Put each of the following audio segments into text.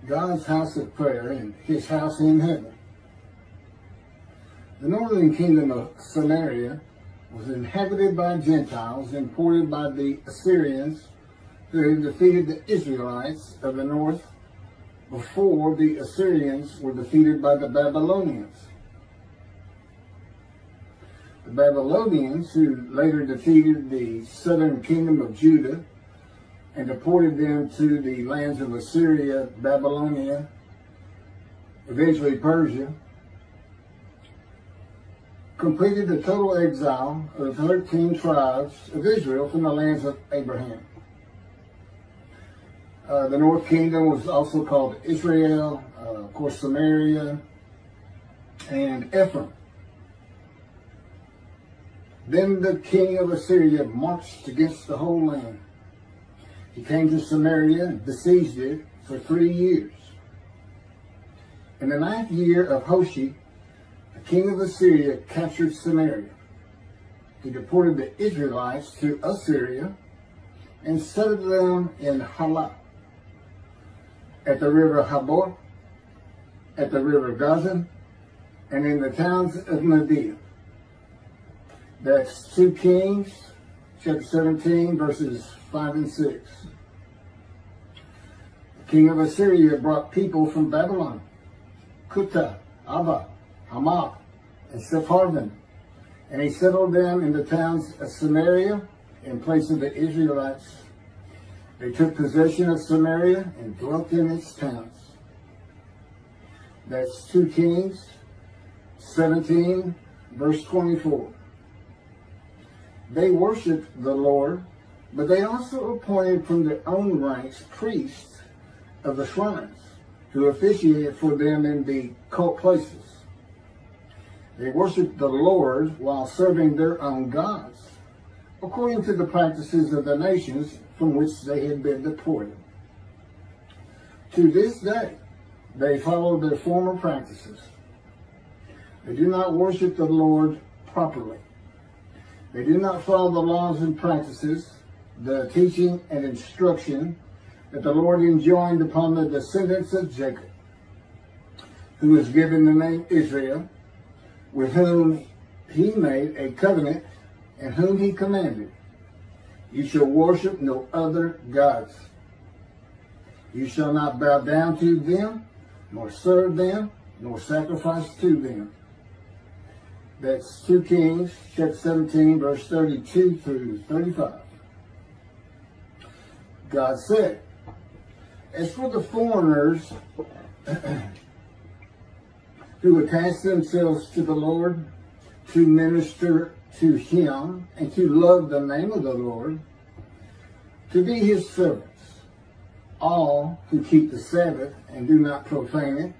God's house of prayer and his house in heaven. The northern kingdom of Samaria was inhabited by Gentiles imported by the Assyrians who had defeated the Israelites of the north before the Assyrians were defeated by the Babylonians. The Babylonians, who later defeated the southern kingdom of Judah and deported them to the lands of Assyria, Babylonia, eventually Persia, completed the total exile of 13 tribes of Israel from the lands of Abraham. The North Kingdom was also called Israel, of course Samaria, and Ephraim. Then the king of Assyria marched against the whole land. He came to Samaria and besieged it for 3 years. In the 9th year of Hoshea, the king of Assyria captured Samaria. He deported the Israelites to Assyria and settled them in Halah, at the river Habor, at the river Gazan, and in the towns of Media. That's 2 Kings, chapter 17, verses 5 and 6. The king of Assyria brought people from Babylon, Kuta, Ava, Hamath, and Sepharvaim, and he settled them in the towns of Samaria in place of the Israelites. They took possession of Samaria and dwelt in its towns. That's 2 Kings 17, verse 24. They worshiped the Lord, but they also appointed from their own ranks priests of the shrines who officiated for them in the cult places. They worshiped the Lord while serving their own gods, according to the practices of the nations from which they had been deported. To this day, they follow their former practices. They do not worship the Lord properly. They do not follow the laws and practices, the teaching and instruction that the Lord enjoined upon the descendants of Jacob, who was given the name Israel, with whom he made a covenant and whom he commanded, "You shall worship no other gods. You shall not bow down to them, nor serve them, nor sacrifice to them." That's 2 Kings, chapter 17, verse 32 through 35. God said, "As for the foreigners who attach themselves to the Lord, to minister to him, and to love the name of the Lord, to be his servants, all who keep the Sabbath and do not profane it,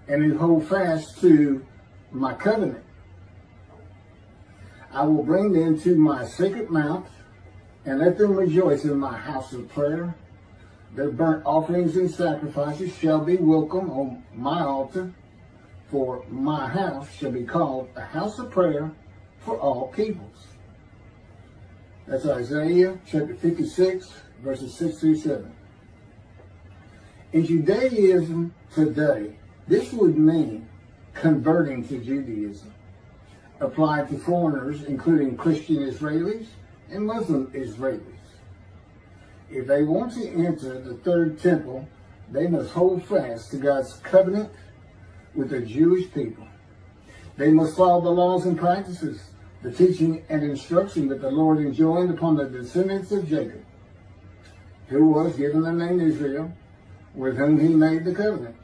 and who hold fast to my covenant, I will bring them to my sacred mount, and let them rejoice in my house of prayer. Their burnt offerings and sacrifices shall be welcome on my altar, for my house shall be called a house of prayer for all peoples." That's Isaiah chapter 56, verses 6 through 7. In Judaism today, this would mean converting to Judaism, applied to foreigners, including Christian Israelis and Muslim Israelis. If they want to enter the third temple, they must hold fast to God's covenant with the Jewish people. They must follow the laws and practices, the teaching and instruction that the Lord enjoined upon the descendants of Jacob, who was given the name Israel, with whom he made the covenant.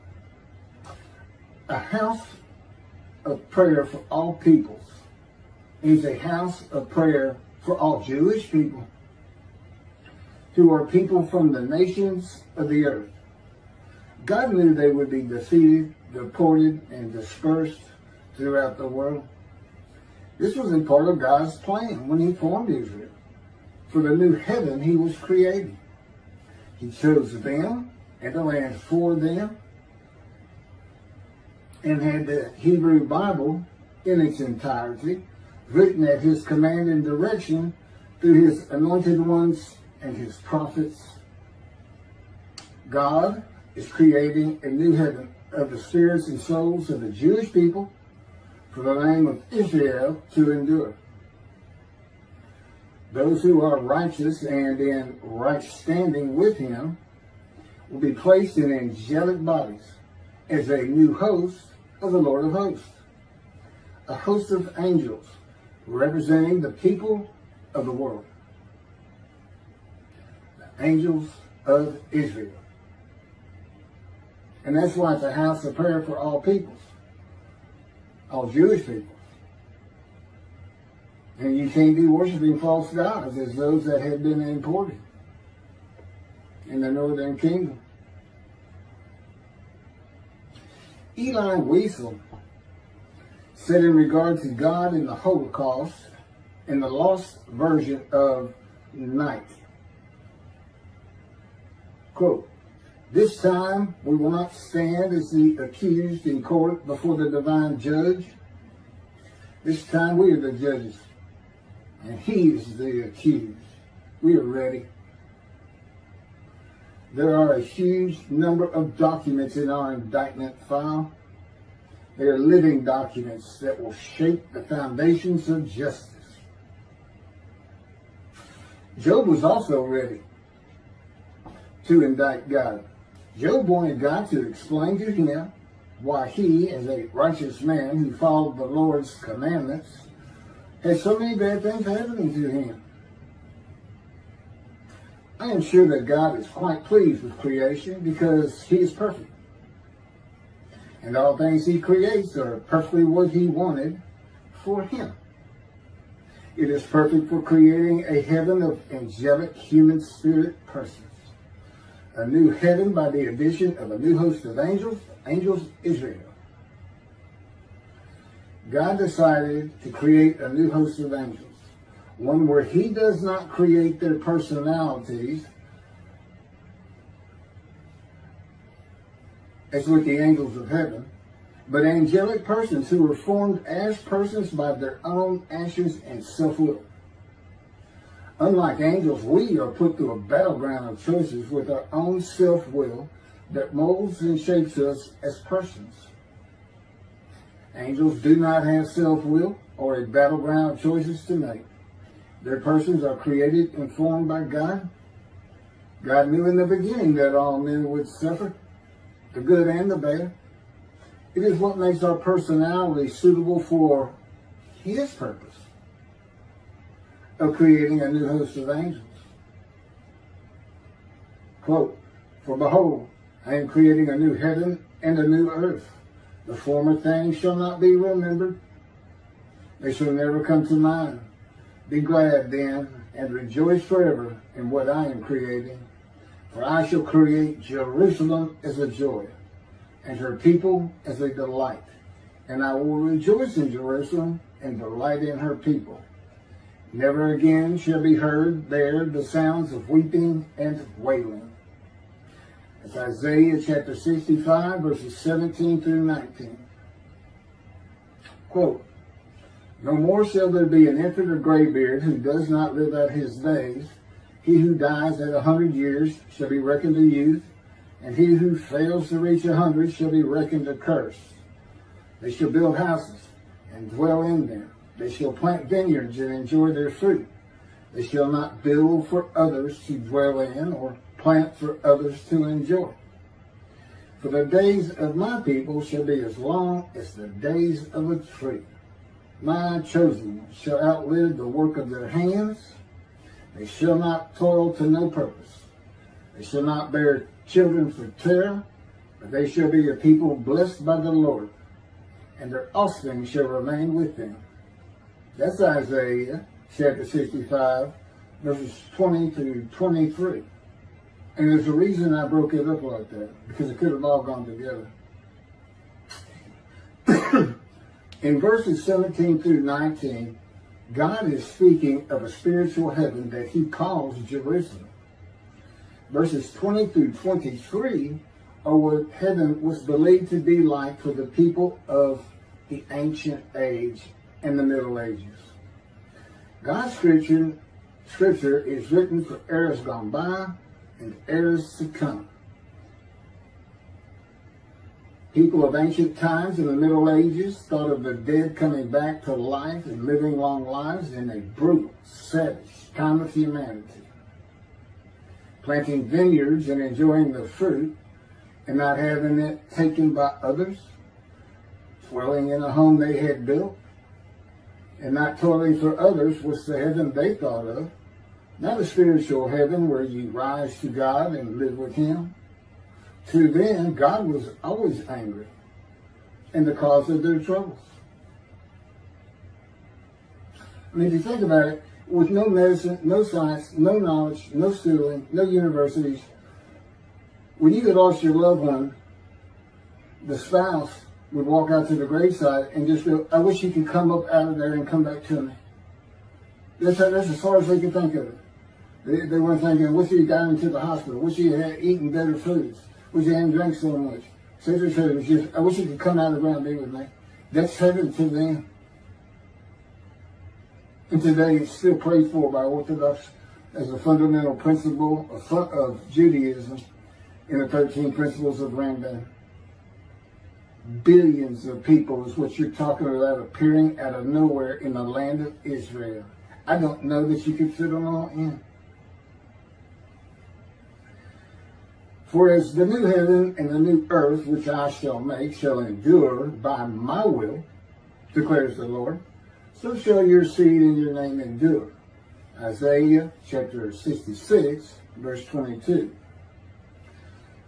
A house of prayer for all peoples is a house of prayer for all Jewish people, who are people from the nations of the earth. God knew they would be defeated, deported, and dispersed throughout the world. This was a part of God's plan when he formed Israel, for the new heaven he was creating. He chose them and the land for them, and had the Hebrew Bible in its entirety written at his command and direction through his anointed ones and his prophets. God is creating a new heaven of the spirits and souls of the Jewish people for the name of Israel to endure. Those who are righteous and in right standing with him will be placed in angelic bodies as a new host of the Lord of hosts, a host of angels representing the people of the world, the angels of Israel. And that's why it's a house of prayer for all peoples, all Jewish people. And you can't be worshiping false gods as those that have been imported in the northern kingdom. Eli Wiesel said in regard to God in the Holocaust, in the lost version of Night, quote, "This time we will not stand as the accused in court before the divine judge. This time we are the judges, and he is the accused. We are ready. There are a huge number of documents in our indictment file. They are living documents that will shape the foundations of justice." Job was also ready to indict God. Job wanted God to explain to him why he, as a righteous man who followed the Lord's commandments, had so many bad things happening to him. I am sure that God is quite pleased with creation because he is perfect. And all things he creates are perfectly what he wanted for him. It is perfect for creating a heaven of angelic human spirit persons. A new heaven by the addition of a new host of angels Israel. God decided to create a new host of angels. One where he does not create their personalities as with the angels of heaven, but angelic persons who were formed as persons by their own actions and self-will. Unlike angels, we are put through a battleground of choices with our own self-will that molds and shapes us as persons. Angels do not have self-will or a battleground of choices to make. Their persons are created and formed by God. God knew in the beginning that all men would suffer, the good and the bad. It is what makes our personality suitable for his purpose of creating a new host of angels. Quote, "For behold, I am creating a new heaven and a new earth. The former things shall not be remembered. They shall never come to mind. Be glad then and rejoice forever in what I am creating. For I shall create Jerusalem as a joy, and her people as a delight. And I will rejoice in Jerusalem and delight in her people. Never again shall be heard there the sounds of weeping and wailing." It's Isaiah chapter 65, verses 17 through 19. Quote, "No more shall there be an infant or graybeard who does not live out his days. He who dies at 100 years shall be reckoned a youth, and he who fails to reach 100 shall be reckoned accursed. They shall build houses and dwell in them. They shall plant vineyards and enjoy their fruit. They shall not build for others to dwell in, or plant for others to enjoy. For the days of my people shall be as long as the days of a tree. My chosen shall outlive the work of their hands. They shall not toil to no purpose. They shall not bear children for terror, but they shall be a people blessed by the Lord, and their offspring shall remain with them." That's Isaiah chapter 65, verses 20 through 23. And there's a reason I broke it up like that, because it could have all gone together. In verses 17 through 19, God is speaking of a spiritual heaven that he calls Jerusalem. Verses 20 through 23 are what heaven was believed to be like for the people of the ancient age and the Middle Ages. God's scripture is written for eras gone by and eras to come. People of ancient times in the Middle Ages thought of the dead coming back to life and living long lives in a brutal, savage time of humanity. Planting vineyards and enjoying the fruit and not having it taken by others. Dwelling in a home they had built and not toiling for others was the heaven they thought of. Not a spiritual heaven where you rise to God and live with Him. To them, God was always angry and the cause of their troubles. I mean, if you think about it, with no medicine, no science, no knowledge, no schooling, no universities, when you had lost your loved one, the spouse would walk out to the graveside and just go, I wish you could come up out of there and come back to me. That's as far as they could think of it. They weren't thinking, I wish you had gotten into the hospital, wish you had eaten better foods, wish you hadn't drank so much. So it was just, I wish you could come out of the ground and be with me. That's heaven to them. And today it's still prayed for by Orthodox as a fundamental principle of Judaism in the 13 principles of Rambam. Billions of people is what you're talking about appearing out of nowhere in the land of Israel. I don't know that you could fit them all in. For as the new heaven and the new earth which I shall make shall endure by my will, declares the Lord, so shall your seed and your name endure. Isaiah chapter 66, verse 22.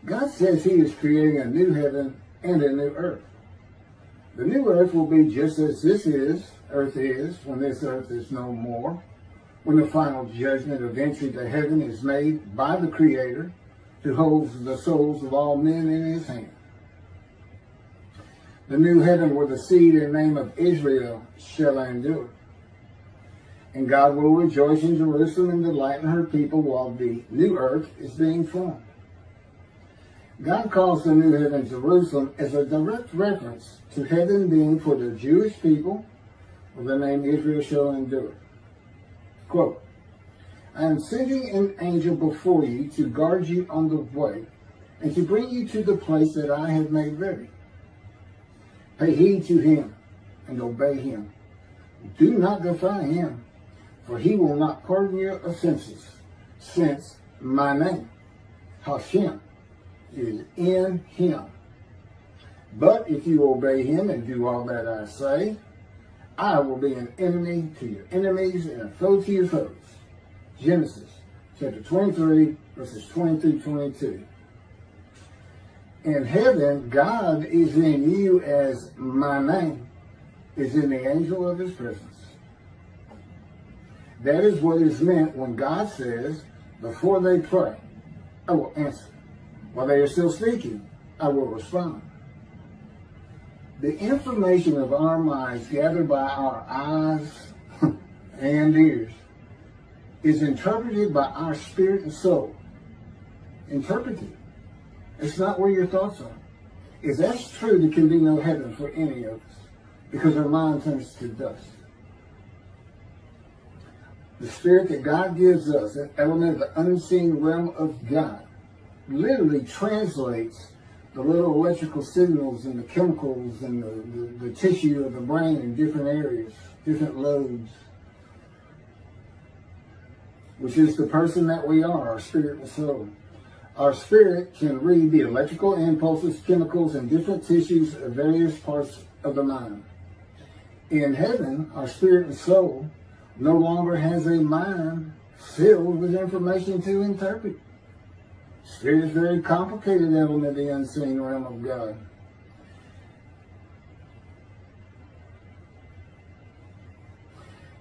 God says He is creating a new heaven and a new earth. The new earth will be just as this earth is, when this earth is no more, when the final judgment of entry to heaven is made by the Creator, who holds the souls of all men in His hand. The new heaven where the seed and name of Israel shall endure. And God will rejoice in Jerusalem and delight in her people while the new earth is being formed. God calls the new heaven Jerusalem as a direct reference to heaven being for the Jewish people, where the name Israel shall endure. Quote, I am sending an angel before you to guard you on the way and to bring you to the place that I have made ready. Pay heed to him and obey him. Do not defy him, for he will not pardon your offenses, since my name, Hashem, is in him. But if you obey him and do all that I say, I will be an enemy to your enemies and a foe to your foes. Genesis chapter 23, verses 20 through 22. In heaven, God is in you as my name is in the angel of his presence. That is what is meant when God says, before they pray, I will answer. While they are still speaking, I will respond. The information of our minds gathered by our eyes and ears is interpreted by our spirit and soul. Interpreted. It's not where your thoughts are. If that's true, there can be no heaven for any of us, because our mind turns to dust. The spirit that God gives us, an element of the unseen realm of God, literally translates the little electrical signals and the chemicals and the tissue of the brain in different areas, different lobes, which is the person that we are, our spirit and soul. Our spirit can read the electrical impulses, chemicals, and different tissues of various parts of the mind. In heaven, our spirit and soul no longer has a mind filled with information to interpret. Spirit is a very complicated element of the unseen realm of God.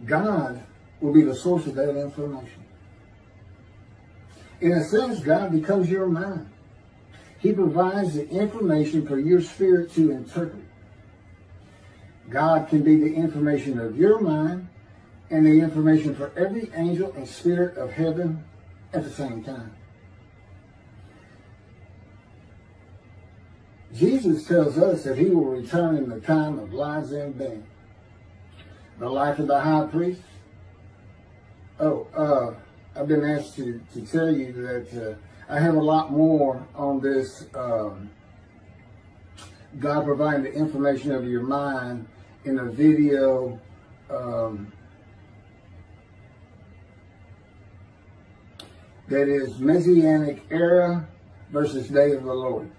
God will be the source of that information. In a sense, God becomes your mind. He provides the information for your spirit to interpret. God can be the information of your mind and the information for every angel and spirit of heaven at the same time. Jesus tells us that he will return in the time of lives and being. The life of the high priest. I've been asked to tell you that I have a lot more on this God providing the information of your mind in a video that is Messianic era versus day of the Lord.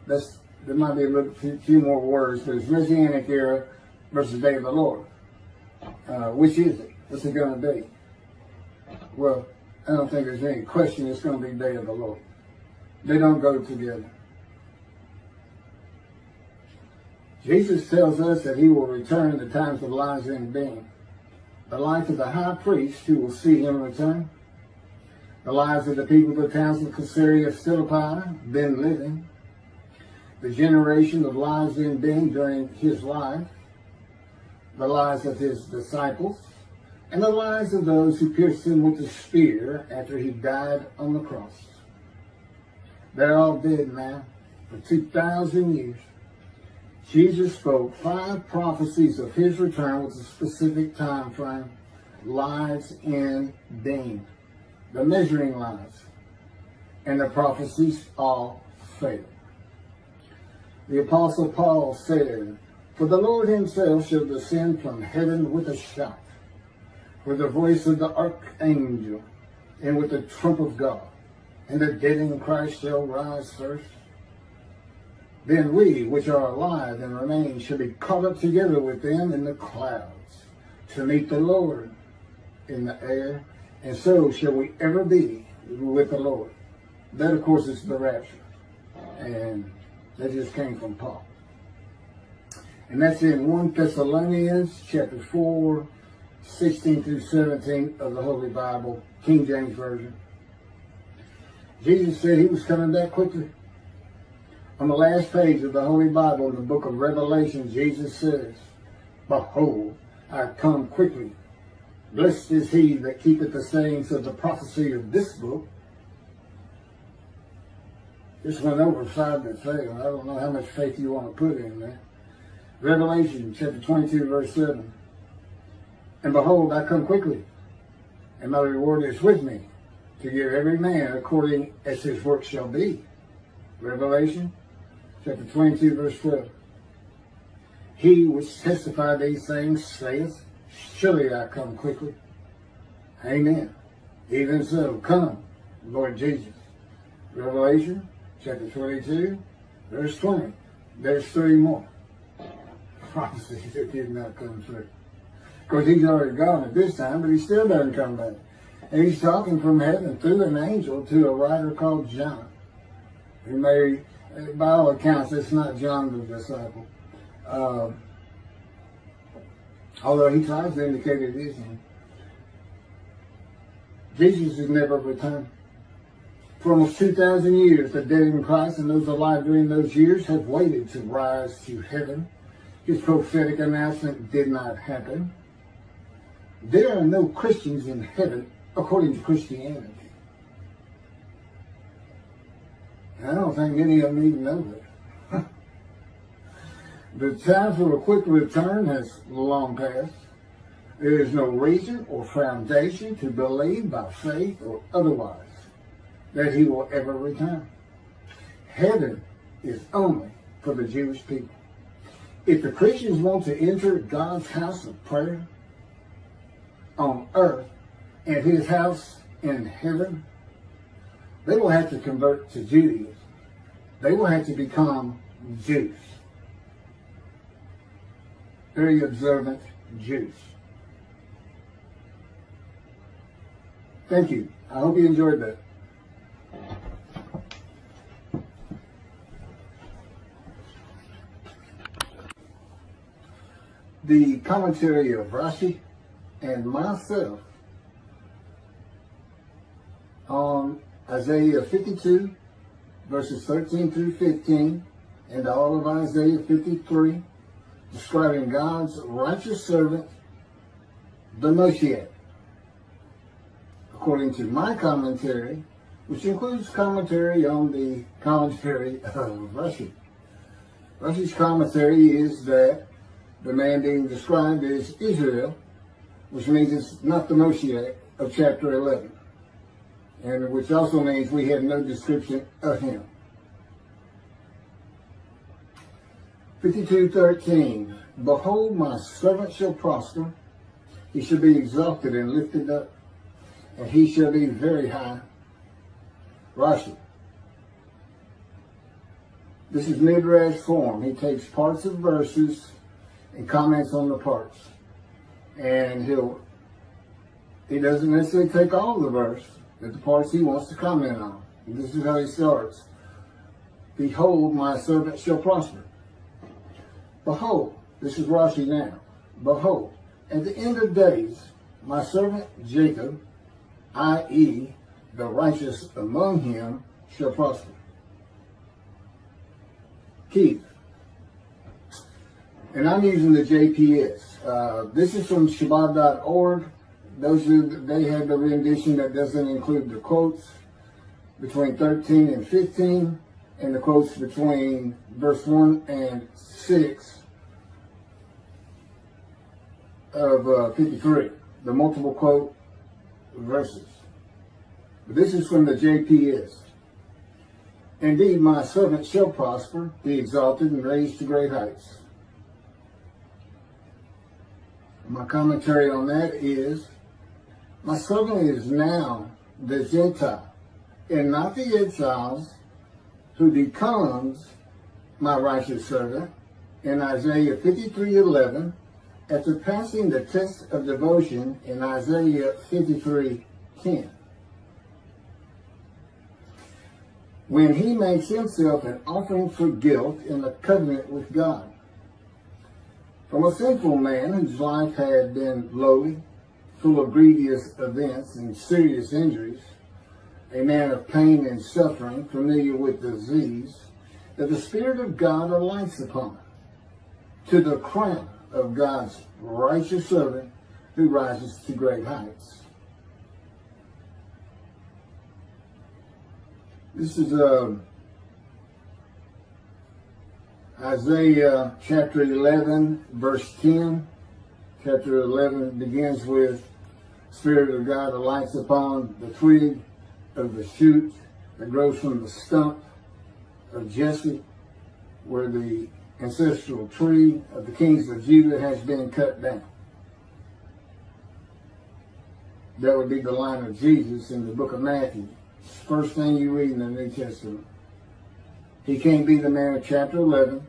There might be a few more words, but it's Messianic era versus day of the Lord. Which is it? What's it going to be? Well, I don't think there's any question it's going to be day of the Lord. They don't go together. Jesus tells us that he will return in the times of lies in being. The life of the high priest who will see him return. The lives of the people of the towns of Caesarea Philippi, been living. The generation of lives in being during his life. The lives of his disciples. And the lives of those who pierced him with a spear after he died on the cross. They're all dead now for 2,000 years. Jesus spoke 5 prophecies of his return with a specific time frame. Lives in being. The measuring lines. And the prophecies all failed. The Apostle Paul said, "For the Lord himself shall descend from heaven with a shout, with the voice of the archangel, and with the trump of God. And the dead in Christ shall rise first. Then we, which are alive and remain, shall be caught up together with them in the clouds, to meet the Lord in the air, and so shall we ever be with the Lord." That, of course, is the rapture. And that just came from Paul. And that's in 1 Thessalonians chapter 4, 16 through 17 of the Holy Bible, King James Version. Jesus said he was coming back quickly. On the last page of the Holy Bible, in the book of Revelation, Jesus says, "Behold, I come quickly. Blessed is he that keepeth the sayings of the prophecy of this book." This went over 5 that failed. I don't know how much faith you want to put in there. Revelation chapter 22, verse 7. "And behold, I come quickly, and my reward is with me, to give every man according as his work shall be." Revelation chapter 22, verse 12. "He which testified these things saith, Surely I come quickly." Amen. Even so, come, Lord Jesus. Revelation chapter 22, verse 20. There's 3 more prophecies that did not come true. Of course, he's already gone at this time, but he still doesn't come back. And he's talking from heaven through an angel to a writer called John. Who may, by all accounts, it's not John the disciple. Although he tries to indicate it is him. Jesus has never returned. For almost 2,000 years, the dead in Christ and those alive during those years have waited to rise to heaven. His prophetic announcement did not happen. There are no Christians in heaven according to Christianity. And I don't think many of them even know that. The time for a quick return has long passed. There is no reason or foundation to believe by faith or otherwise that he will ever return. Heaven is only for the Jewish people. If the Christians want to enter God's house of prayer on earth and his house in heaven, they will have to convert to Judaism. They will have to become Jews. Very observant Jews. Thank you. I hope you enjoyed that. The commentary of Rashi and myself on Isaiah 52, verses 13 through 15, and all of Isaiah 53, describing God's righteous servant, the Moshiach. According to my commentary, which includes commentary on the commentary of Rashi. Rashi's commentary is that the man being described is Israel, which means it's not the Moshiach of chapter 11, and which also means we have no description of him. 52:13. Behold, my servant shall prosper. He shall be exalted and lifted up, and he shall be very high. Rashi. This is midrash form. He takes parts of verses and comments on the parts. And he doesn't necessarily take all the verse, but the parts he wants to comment on. And this is how he starts. Behold, my servant shall prosper. Behold, this is Rashi now. Behold, at the end of days, my servant Jacob, i.e., the righteous among him, shall prosper. Keith. And I'm using the JPS. This is from Shabbat.org. They have the rendition that doesn't include the quotes between 13 and 15, and the quotes between verse 1 and 6 of 53, the multiple quote verses. But this is from the JPS. Indeed, my servant shall prosper, be exalted, and raised to great heights. My commentary on that is, my servant is now the Gentile, and not the exiles, who becomes my righteous servant in Isaiah 53:11, after passing the test of devotion in Isaiah 53:10. When he makes himself an offering for guilt in a covenant with God. From a sinful man whose life had been lowly, full of grievous events and serious injuries, a man of pain and suffering, familiar with disease, that the Spirit of God alights upon, to the crown of God's righteous servant who rises to great heights. This is Isaiah chapter 11, verse 10. Chapter 11 begins with, Spirit of God alights upon the twig of the shoot that grows from the stump of Jesse, where the ancestral tree of the kings of Judah has been cut down. That would be the line of Jesus in the book of Matthew. First thing you read in the New Testament. He can't be the man of chapter 11.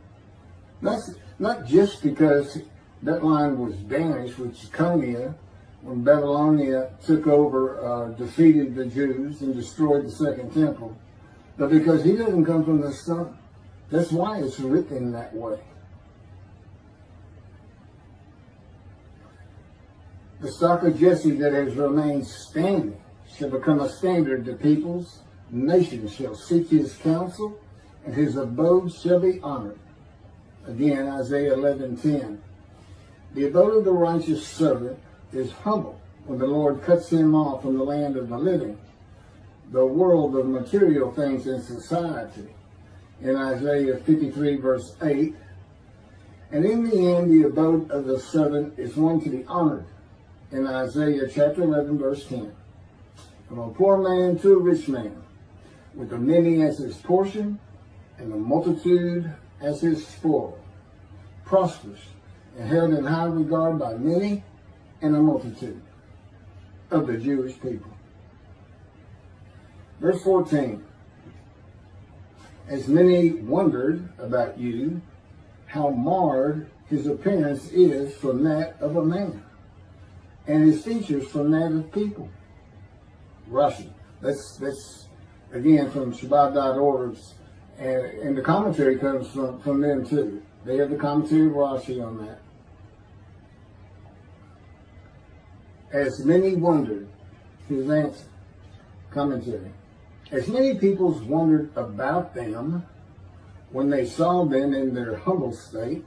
Not just because that line was banished with Jeconia when Babylonia took over, defeated the Jews and destroyed the second temple, but because he doesn't come from the stump. That's why it's written that way. The stock of Jesse that has remained standing shall become a standard to peoples. Nations shall seek his counsel, and his abode shall be honored. Again, Isaiah 11:10. The abode of the righteous servant is humble when the Lord cuts him off from the land of the living, the world of material things in society. In Isaiah 53, verse 8. And in the end, the abode of the servant is one to be honored. In Isaiah chapter 11, verse 10. From a poor man to a rich man, with the many as his portion, and the multitude as his spoil, prosperous and held in high regard by many and a multitude of the Jewish people. Verse 14. As many wondered about you, how marred his appearance is from that of a man, and his features from that of people. Rashi. That's again from Shabbat.org, and the commentary comes from them too. They have the commentary of Rashi on that. As many wondered, his answer, commentary. As many peoples wondered about them when they saw them in their humble state,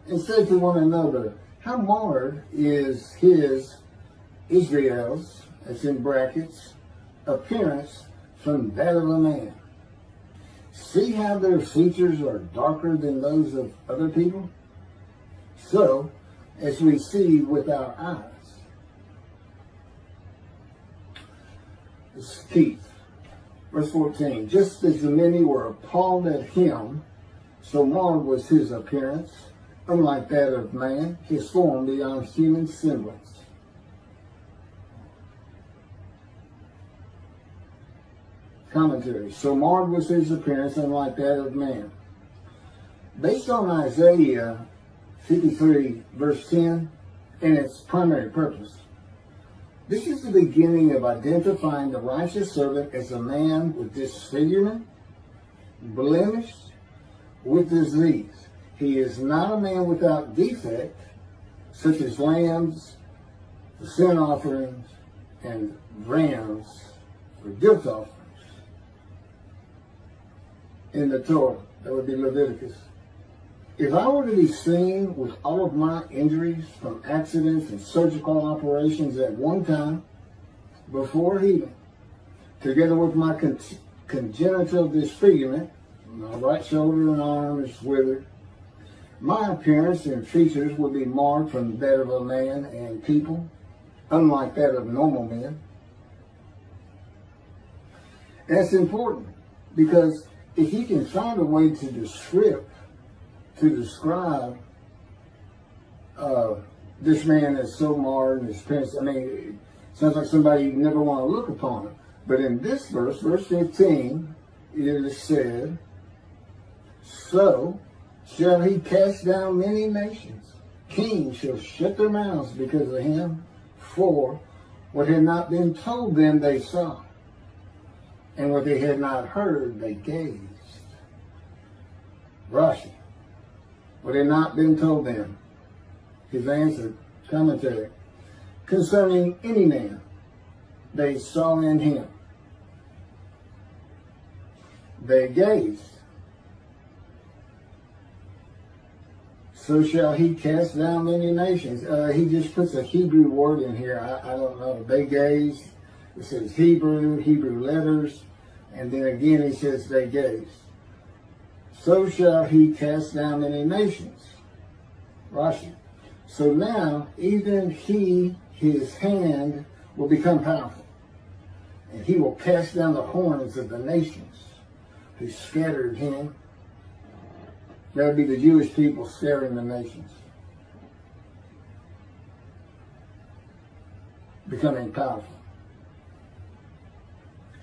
and said to one another, how marred is his, Israel's, that's in brackets, appearance from that of a man. See how their features are darker than those of other people? So, as we see with our eyes. Keith, verse 14. Just as the many were appalled at him So marred was his appearance, unlike that of man, his form beyond human semblance. Commentary. So marred was his appearance, unlike that of man. Based on Isaiah 53, verse 10, and its primary purpose, this is the beginning of identifying the righteous servant as a man with disfigurement, blemish, with disease. He is not a man without defect, such as lambs, for sin offerings, and rams for guilt offerings. In the Torah, that would be Leviticus. If I were to be seen with all of my injuries from accidents and surgical operations at one time, before healing, together with my congenital disfigurement, my right shoulder and arm is withered, my appearance and features would be marred from that of a man and people, unlike that of normal men. That's important because if he can find a way to describe this man as so marred in his appearance, I mean, it sounds like somebody you never want to look upon him. But in this verse, verse 15, it is said, so shall he cast down many nations. Kings shall shut their mouths because of him, for what had not been told them they saw, and what they had not heard they gazed. Rashi. What had not been told them. His answer, commentary, concerning any man they saw in him. They gazed. So shall he cast down many nations. He just puts a Hebrew word in here. I don't know. They gazed. It says Hebrew letters. And then again he says they gazed. So shall he cast down many nations. Rashi. So now, even his hand will become powerful. And he will cast down the horns of the nations who scattered him. That would be the Jewish people scattering the nations. Becoming powerful.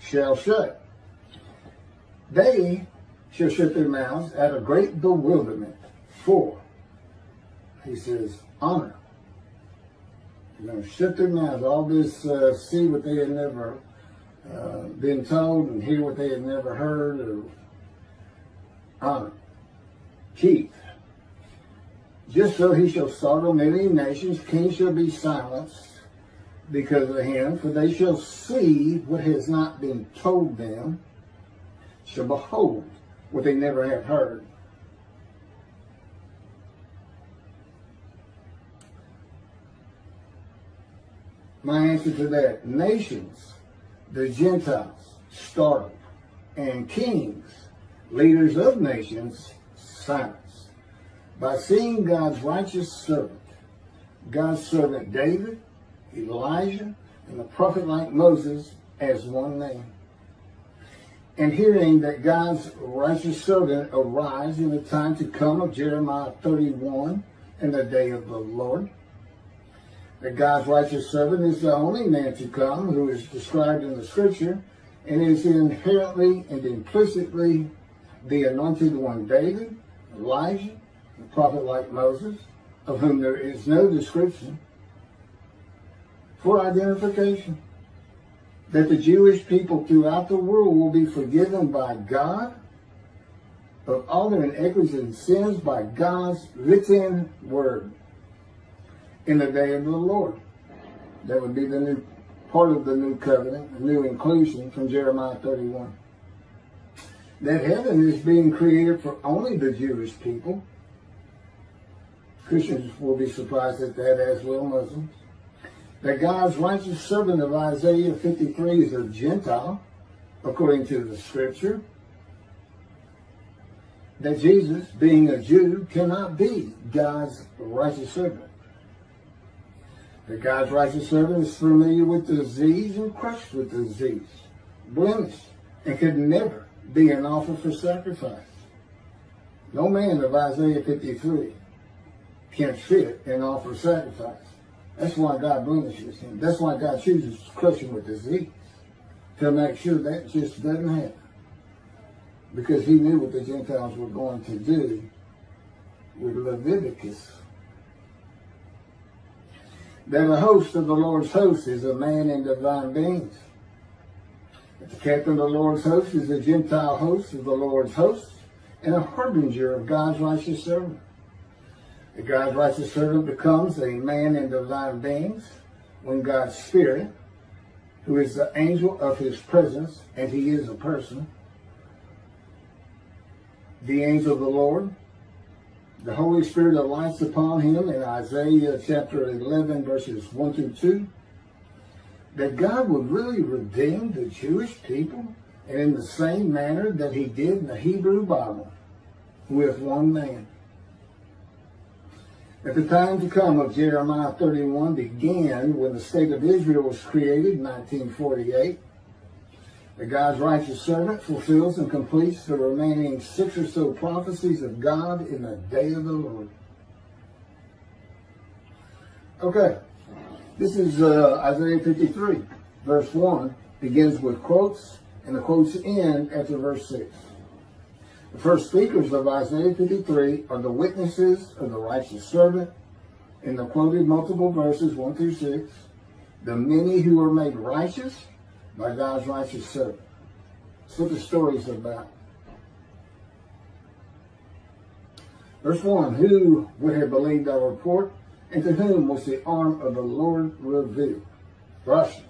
Shall shut. They shall shut their mouths at a great bewilderment. For, he says, honor. They're going to shut their mouths. All this, see what they had never been told and hear what they had never heard. Or honor. Keep. Just so he shall startle many nations, kings shall be silenced because of him, for they shall see what has not been told them, shall behold what they never have heard. My answer to that, nations, the Gentiles, startled, and kings, leaders of nations, silence. By seeing God's righteous servant, God's servant David, Elijah, and the prophet like Moses as one name. And hearing that God's righteous servant arise in the time to come of Jeremiah 31 in the day of the Lord. That God's righteous servant is the only man to come who is described in the scripture and is inherently and implicitly the anointed one David, Elijah, the prophet like Moses, of whom there is no description, for identification. That the Jewish people throughout the world will be forgiven by God of all their iniquities and sins by God's written word in the day of the Lord. That would be the new part of the new covenant, the new inclusion from Jeremiah 31. That heaven is being created for only the Jewish people. Christians will be surprised at that, as will Muslims. That God's righteous servant of Isaiah 53 is a Gentile, according to the scripture. That Jesus, being a Jew, cannot be God's righteous servant. That God's righteous servant is familiar with disease and crushed with disease, blemished, and could never be an offer for sacrifice. No man of Isaiah 53 can fit and offer sacrifice. That's why God blemishes him. That's why God chooses to crush him with disease, to make sure that just doesn't happen. Because he knew what the Gentiles were going to do with Leviticus. That the host of the Lord's host is a man in divine beings. That the captain of the Lord's host is a Gentile host of the Lord's host and a harbinger of God's righteous servant. The God's righteous servant becomes a man in divine beings when God's Spirit, who is the angel of his presence, and he is a person, the angel of the Lord, the Holy Spirit alights upon him in Isaiah chapter 11, verses 1 through 2, that God would really redeem the Jewish people, and in the same manner that he did in the Hebrew Bible, with one man. At the time to come of Jeremiah 31 began when the state of Israel was created in 1948. The God's righteous servant fulfills and completes the remaining 6 or so prophecies of God in the day of the Lord. Okay, this is Isaiah 53, verse 1, begins with quotes, and the quotes end after verse 6. The first speakers of Isaiah 53 are the witnesses of the righteous servant in the quoted multiple verses 1 through 6, the many who are made righteous by God's righteous servant. That's what the story is about. Verse 1, who would have believed our report, and to whom was the arm of the Lord revealed? Rashi.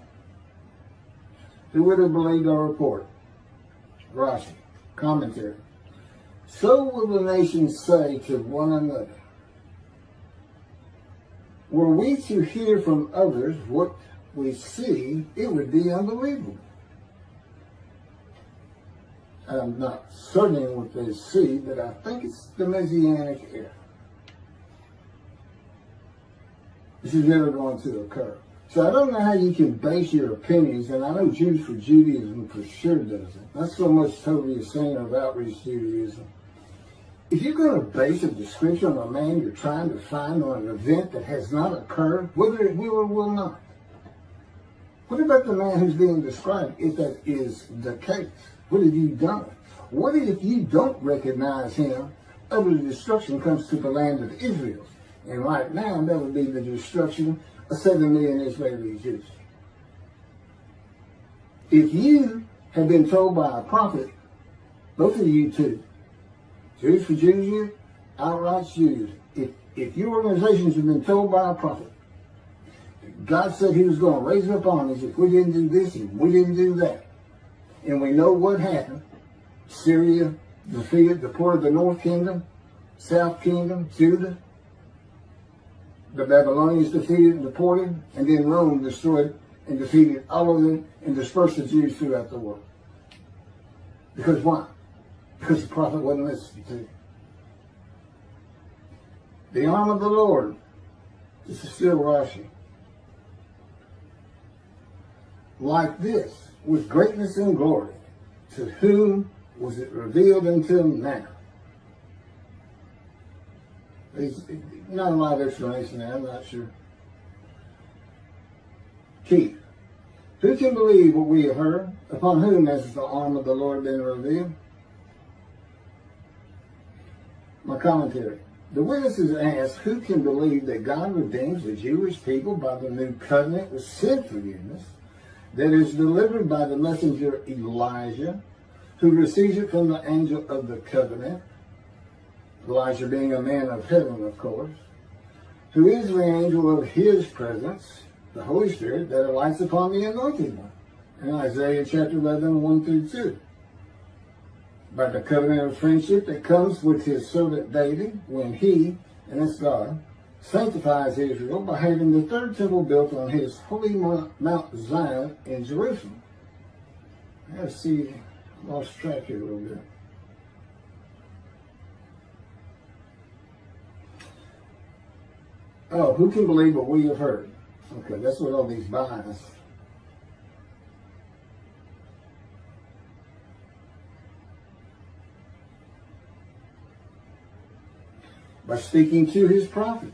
Who would have believed our report? Rashi. Commentary. So will the nations say to one another, were we to hear from others what we see, it would be unbelievable. I'm not certain what they see, but I think it's the Messianic era. This is never going to occur. So I don't know how you can base your opinions, and I know Jews for Judaism for sure doesn't. Not so much totally a saying of outreach Judaism. If you're going to base a description on a man you're trying to find on an event that has not occurred, whether it will or will not, what about the man who's being described if that is the case? What have you done? What if you don't recognize him after the destruction comes to the land of Israel? And right now, that would be the destruction of 7 million Israeli Jews. If you have been told by a prophet, both of you two, Jews for Jews, outright Jews, if your organizations have been told by a prophet, God said he was going to raise up armies if we didn't do this and we didn't do that. And we know what happened. Syria defeated, deported the North Kingdom, South Kingdom, Judah. The Babylonians defeated and deported, and then Rome destroyed and defeated all of them and dispersed the Jews throughout the world. Because why? Because the prophet wasn't listening to. The arm of the Lord. This is still Rashi. Like this, with greatness and glory, to whom was it revealed until now? There's not a lot of explanation there, I'm not sure. Keith, who can believe what we have heard? Upon whom has the arm of the Lord been revealed? My commentary. The witnesses ask, who can believe that God redeems the Jewish people by the new covenant with sin forgiveness that is delivered by the messenger Elijah, who receives it from the angel of the covenant, Elijah being a man of heaven, of course, who is the angel of his presence, the Holy Spirit, that alights upon the anointed one, in Isaiah chapter 11, 1 through 2. By the covenant of friendship that comes with his servant David when he, and that's God, sanctifies Israel by having the third temple built on his holy Mount Zion in Jerusalem. I gotta see, I lost track here a little bit. Oh, who can believe what we have heard? Okay, that's what all these bias. by speaking to his prophet,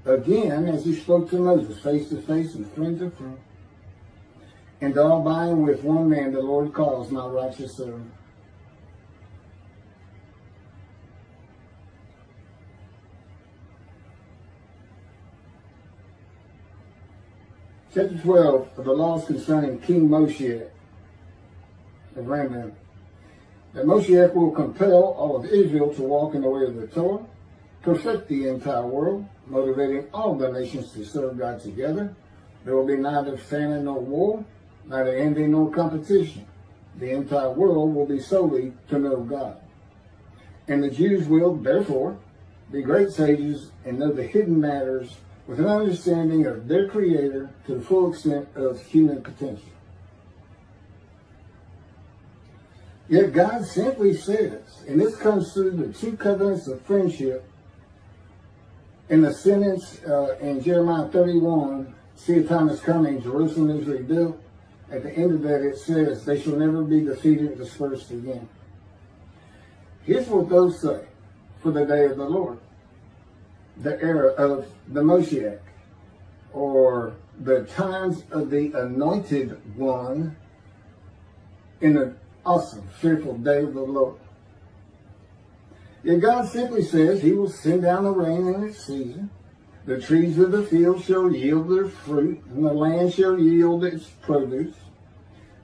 again as he spoke to Moses, face to face and friend to friend. And all by and with one man the Lord calls my righteous servant. Chapter 12 of the laws concerning King Moshiach of Isaiah. That Moshiach will compel all of Israel to walk in the way of the Torah, perfect the entire world, motivating all the nations to serve God together. There will be neither famine nor war, neither envy nor competition. The entire world will be solely to know God. And the Jews will, therefore, be great sages and know the hidden matters with an understanding of their Creator to the full extent of human potential. Yet God simply says, and this comes through the two covenants of friendship in the sentence in Jeremiah 31, see a time is coming, Jerusalem is rebuilt. At the end of that it says, they shall never be defeated and dispersed again. Here's what those say for the day of the Lord. The era of the Moshiach, or the times of the anointed one in an awesome, fearful day of the Lord. Yet God simply says he will send down the rain in its season. The trees of the field shall yield their fruit, and the land shall yield its produce.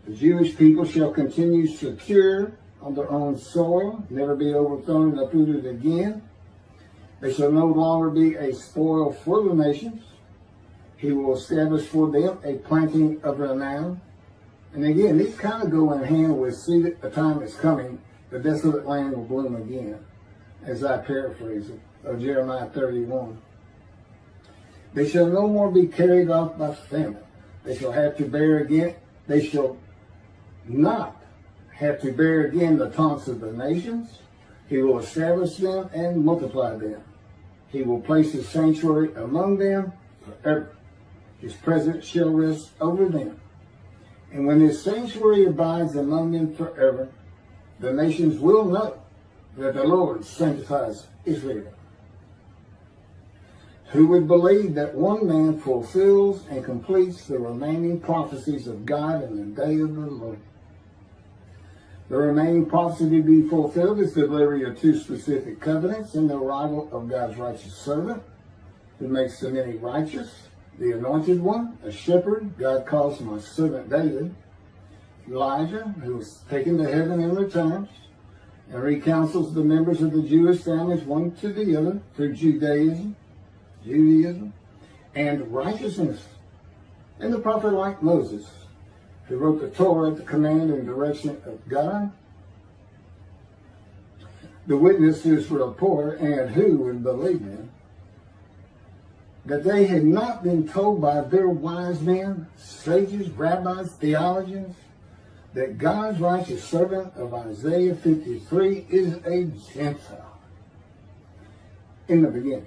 The Jewish people shall continue secure on their own soil, never be overthrown and uprooted again. They shall no longer be a spoil for the nations. He will establish for them a planting of renown. And again, these kind of go in hand with, see that the time is coming, the desolate land will bloom again, as I paraphrase it, of Jeremiah 31. They shall no more be carried off by famine. They shall have to bear again, they shall not have to bear again the taunts of the nations. He will establish them and multiply them. He will place his sanctuary among them forever. His presence shall rest over them. And when his sanctuary abides among them forever, the nations will know that the Lord sanctifies Israel. Who would believe that one man fulfills and completes the remaining prophecies of God in the day of the Lord? The remaining prophecy to be fulfilled is the delivery of two specific covenants and the arrival of God's righteous servant, who makes the many righteous, the anointed one, a shepherd, God calls my servant David, Elijah, who is taken to heaven and returns, and recounsels the members of the Jewish families one to the other through Judaism, and righteousness, and the prophet like Moses, who wrote the Torah at the command and direction of God. The witnesses were poor, and who would believe them? That they had not been told by their wise men, sages, rabbis, theologians, that God's righteous servant of Isaiah 53 is a Gentile. In the beginning.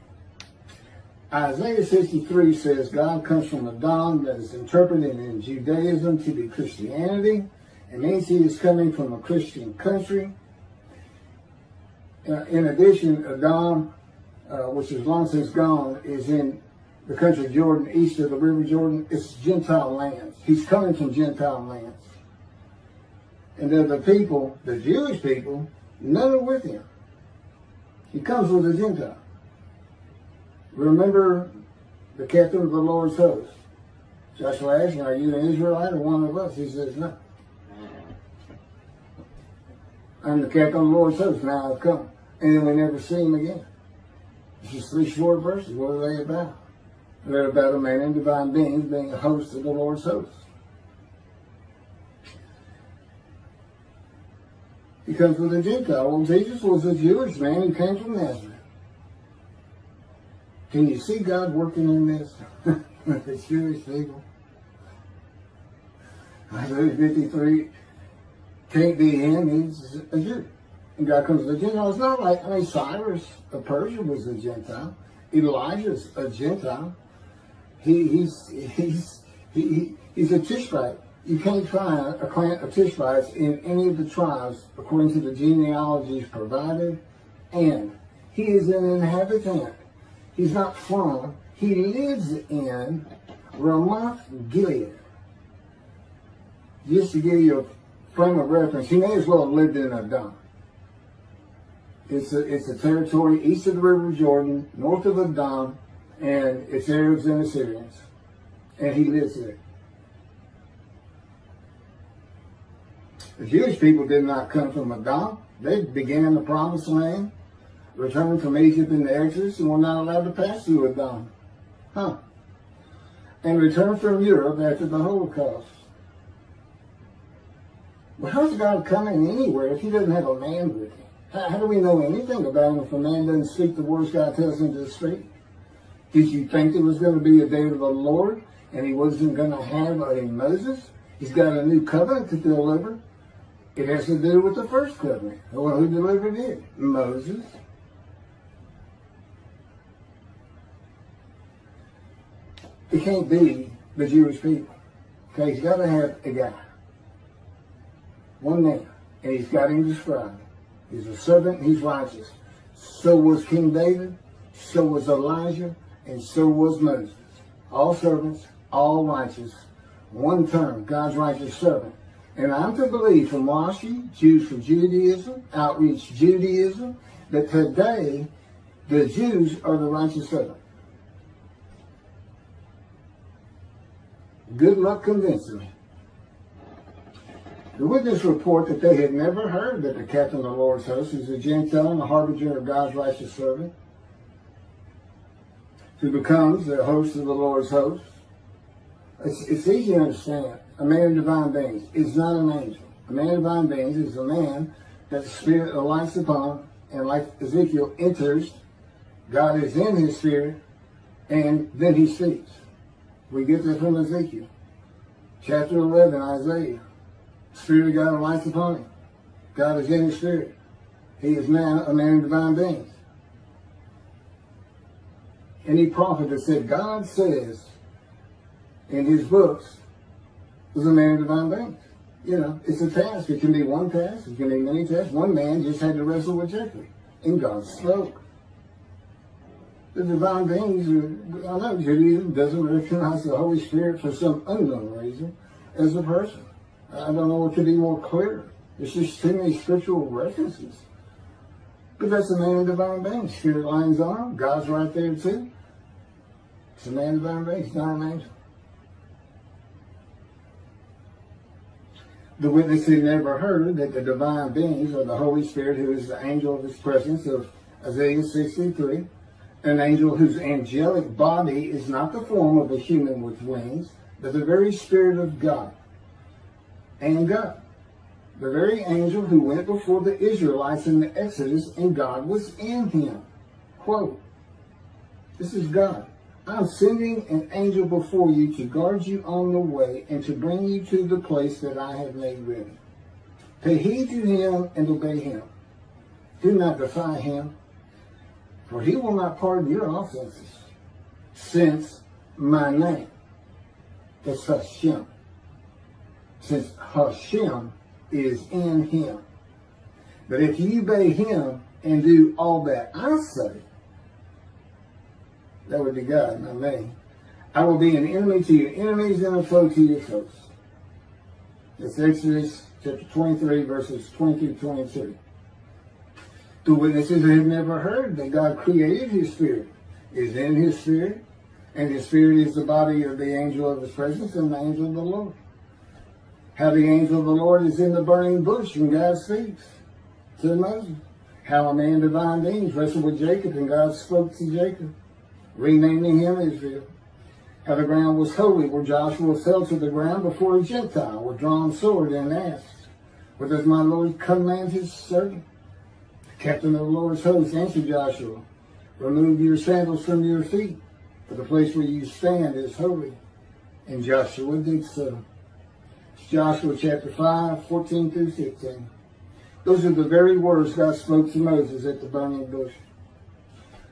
Isaiah 63 says God comes from a dawn that is interpreted in Judaism to be Christianity, and means he is coming from a Christian country. In addition, Edom, which is long since gone, is in the country of Jordan, east of the river Jordan. It's Gentile lands. He's coming from Gentile lands. And they're the people, the Jewish people, none are with him. He comes with a Gentile. Remember the captain of the Lord's host. Joshua asked him, are you an Israelite or one of us? He says, no. I'm the captain of the Lord's host, now I've come. And then we never see him again. It's just three short verses. What are they about? They're about a man and divine beings being a host of the Lord's host. He comes with a Gentile. Well, Jesus was a Jewish man who came from Nazareth. Can you see God working in this? The Jewish people. Isaiah 53 can't be him, he's a Jew. And God comes to the Gentile. It's not like, Cyrus of Persia was a Gentile. Elijah's a Gentile. He's a Tishbite. You can't find a clan of Tishbites in any of the tribes according to the genealogies provided. And He is an inhabitant. He's not from. He lives in Ramoth Gilead. Just to give you a frame of reference, he may as well have lived in Adon. It's a territory east of the River Jordan, north of Adon, and it's Arabs and Assyrians. And he lives there. The Jewish people did not come from Adon. They began the Promised Land, returned from Egypt in the Exodus, and were not allowed to pass through Adon. And returned from Europe after the Holocaust. Well, how's God coming anywhere if he doesn't have a man with him? How do we know anything about him if a man doesn't speak the words God tells him to speak? Did you think there was going to be a day of the Lord and he wasn't going to have a Moses? He's got a new covenant to deliver. It has to do with the first covenant. Well, who delivered it? Moses. It can't be the Jewish people. Okay, he's got to have a guy. One man. And he's got him described. He's a servant, he's righteous. So was King David, so was Elijah, and so was Moses. All servants, all righteous. One term, God's righteous servant. And I'm to believe from Rashi, Jews for Judaism, Outreach Judaism, that today the Jews are the righteous servant. Good luck convincing me. The witness report that they had never heard that the captain of the Lord's host is a Gentile and a harbinger of God's righteous servant, who becomes the host of the Lord's host. It's easy to understand. A man of divine beings is not an angel. A man of divine beings is a man that the Spirit alights upon, and like Ezekiel enters, God is in his spirit, and then he speaks. We get that from Ezekiel. Chapter 11, Isaiah. Spirit of God alights upon him. God is in his spirit. He is now a man of divine beings. Any prophet that said God says in his books was a man of divine beings. You know, it's a task. It can be one task. It can be many tasks. One man just had to wrestle with Jacob, and God spoke. The divine beings, I know Judaism doesn't recognize the Holy Spirit for some unknown reason as a person. I don't know what could be more clear. There's just too many scriptural references. But that's a man of divine beings. Spirit lines on him. God's right there too. It's a man of divine beings. It's not an angel. The witness who never heard that the divine beings are the Holy Spirit, who is the angel of his presence of Isaiah 63, an angel whose angelic body is not the form of a human with wings, but the very Spirit of God. And God, the very angel who went before the Israelites in the Exodus, and God was in him. Quote, this is God. I'm sending an angel before you to guard you on the way and to bring you to the place that I have made ready. Pay heed to him and obey him. Do not defy him, for he will not pardon your offenses, since my name is Hashem. Since Hashem is in him. But if you obey him and do all that I say, that would be God, not me, I will be an enemy to your enemies and a foe to your foes. That's Exodus chapter 23, verses 20 to 22. The witnesses who have never heard that God created his spirit is in his spirit, and his spirit is the body of the angel of his presence and the angel of the Lord. How the angel of the Lord is in the burning bush when God speaks to Moses. How a man of divine beings wrestled with Jacob and God spoke to Jacob, renaming him Israel. How the ground was holy where Joshua fell to the ground before a Gentile with drawn sword and asked, what does my Lord command his servant? The captain of the Lord's host answered Joshua, remove your sandals from your feet, for the place where you stand is holy. And Joshua did so. Joshua chapter 5, 14 through 16. Those are the very words God spoke to Moses at the burning bush.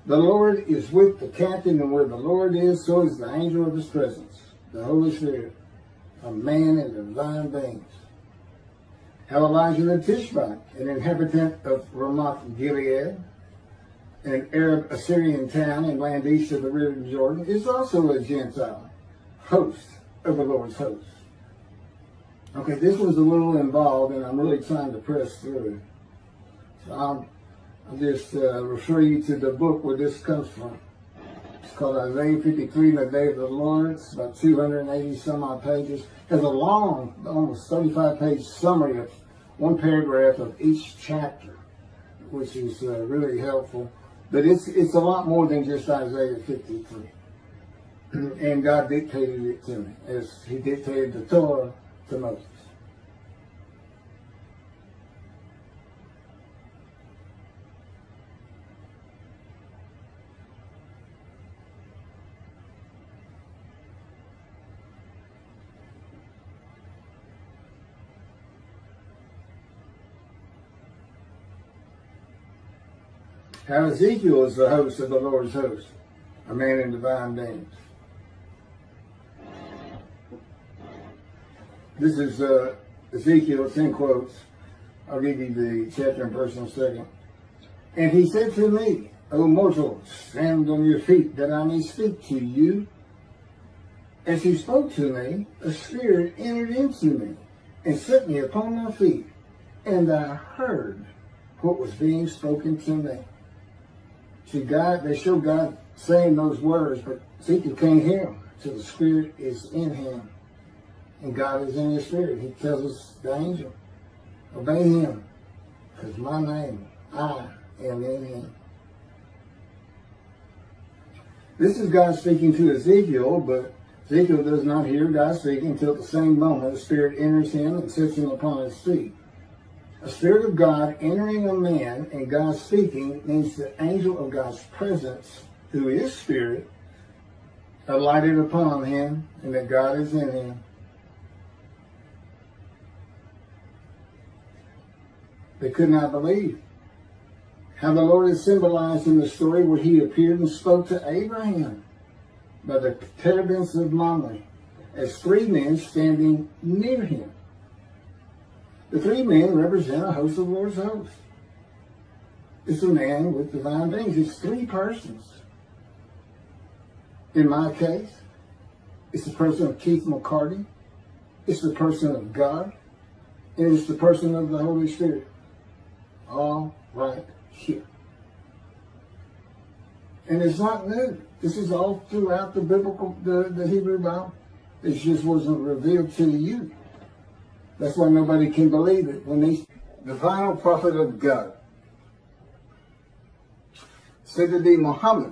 The Lord is with the captain, and where the Lord is, so is the angel of his presence, the Holy Spirit, a man and divine beings. How Elijah the Tishbite, an inhabitant of Ramoth Gilead, an Arab Assyrian town and land east of the river Jordan, is also a Gentile host of the Lord's host. Okay, this was a little involved, and I'm really trying to press through. So I'll just refer you to the book where this comes from. It's called Isaiah 53, The Day of the Lord. It's about 280 some odd pages. It has a long, almost 35-page summary of one paragraph of each chapter, which is really helpful. But it's a lot more than just Isaiah 53. And God dictated it to me, as he dictated the Torah to Moses. How Ezekiel is the host of the Lord's host, a man in divine names. This is Ezekiel, it's in quotes. I'll give you the chapter and verse in a second. And he said to me, O mortal, stand on your feet, that I may speak to you. As he spoke to me, a spirit entered into me and set me upon my feet. And I heard what was being spoken to me. See, God, they show God saying those words, but Ezekiel can't hear them till the Spirit is in him. And God is in his Spirit. He tells us, the angel, obey him, because my name, I am in him. This is God speaking to Ezekiel, but Ezekiel does not hear God speaking until at the same moment the Spirit enters him and sets him upon his feet. A Spirit of God entering a man and God speaking means the angel of God's presence, who is Spirit, alighted upon him, and that God is in him. They could not believe how the Lord is symbolized in the story where he appeared and spoke to Abraham by the terebinths of Mamre as three men standing near him. The three men represent a host of the Lord's host. It's a man with divine beings. It's three persons. In my case, it's the person of Keith McCarty, it's the person of God, and it's the person of the Holy Spirit. All right here. And it's not new. This is all throughout the biblical, the Hebrew Bible. It just wasn't revealed to you. That's why nobody can believe it. The final prophet of God, said to be Muhammad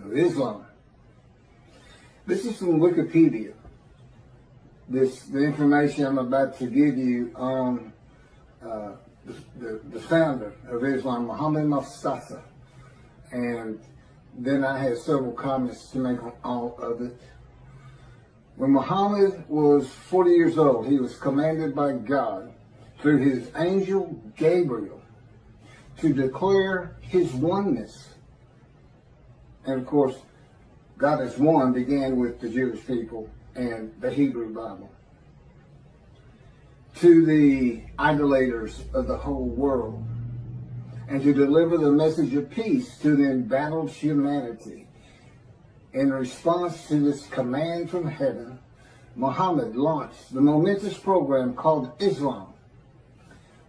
of Islam. This is from Wikipedia. The information I'm about to give you on the founder of Islam, Muhammad Mustafa. And then I had several comments to make on all of it. When Muhammad was 40 years old, he was commanded by God through his angel Gabriel to declare his oneness. And of course, God is one began with the Jewish people and the Hebrew Bible. To the idolaters of the whole world, and to deliver the message of peace to the embattled humanity. In response to this command from heaven, Muhammad launched the momentous program called Islam,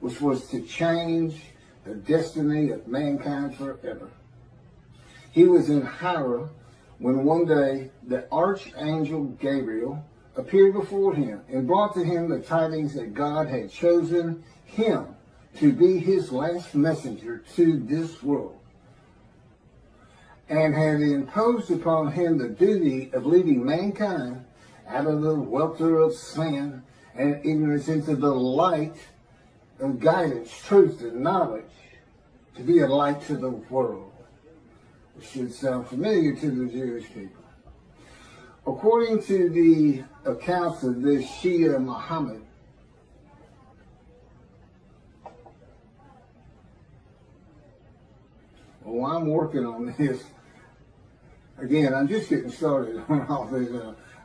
which was to change the destiny of mankind forever. He was in Hira when one day the archangel Gabriel appeared before him and brought to him the tidings that God had chosen him to be his last messenger to this world, and had imposed upon him the duty of leading mankind out of the welter of sin and ignorance into the light of guidance, truth, and knowledge, to be a light to the world. It should sound familiar to the Jewish people. According to the accounts of this Shia Muhammad, well, I'm working on this. Again, I'm just getting started on all this.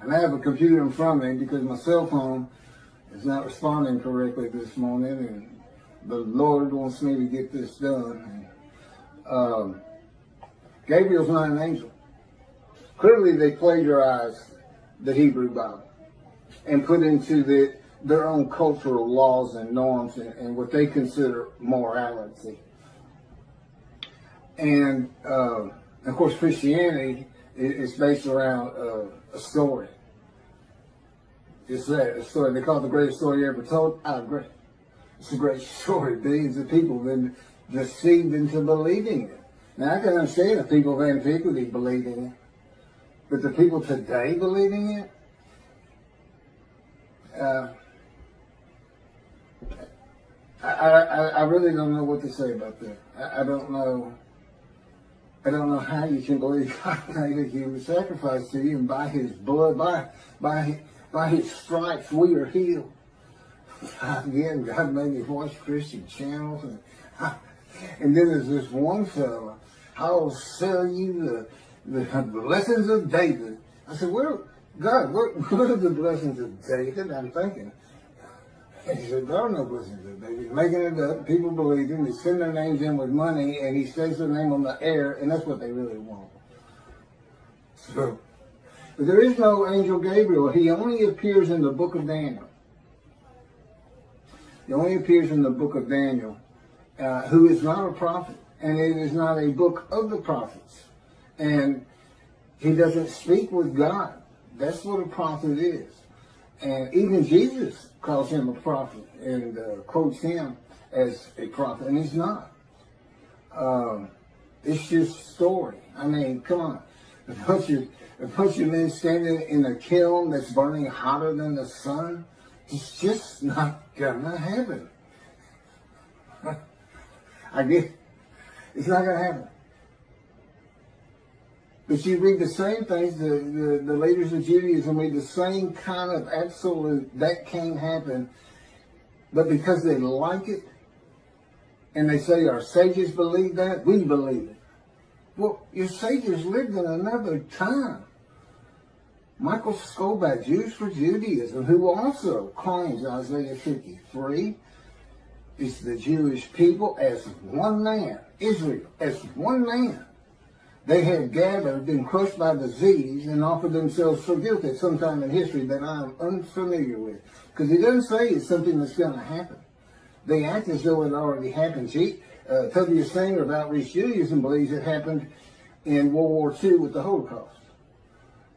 And I have a computer in front of me because my cell phone is not responding correctly this morning, and the Lord wants me to get this done. Gabriel's not an angel. Clearly they plagiarized the Hebrew Bible and put into their own cultural laws and norms and what they consider morality. And of course, Christianity is based around a story. It's that, a story. They call it the greatest story ever told. I agree. It's a great story. Billions of people have been deceived into believing it. Now, I can understand the people of antiquity believing it, but the people today believing it, I really don't know what to say about that. I don't know how you can believe God made a human sacrifice to you, and by His blood, by His stripes, we are healed. Again, God made me watch Christian channels, and then there's this one fellow, I'll sell you the blessings of David. I said, God, what are the blessings of David? I'm thinking. He said, there are no blessings of David. He's making it up. People believe him. They send their names in with money, and he stays their name on the air, and that's what they really want. So, but there is no angel Gabriel. He only appears in the book of Daniel. He only appears in the book of Daniel, who is not a prophet, and it is not a book of the prophets. And he doesn't speak with God. That's what a prophet is. And even Jesus calls him a prophet and quotes him as a prophet, and he's not. It's just story. I mean, come on. A bunch of men standing in a kiln that's burning hotter than the sun, it's just not gonna happen. I get it's not gonna happen. But you read the same things, the leaders of Judaism read the same kind of absolute, that can't happen. But because they like it, and they say our sages believe that, we believe it. Well, your sages lived in another time. Michael Skobac, Jews for Judaism, who also claims Isaiah 53 is the Jewish people as one man, Israel as one man. They had gathered, been crushed by disease, and offered themselves for guilt at some time in history that I am unfamiliar with. Because he doesn't say it's something that's going to happen. They act as though it already happened. Tovia Singer of Outreach Judaism believes it happened in World War II with the Holocaust.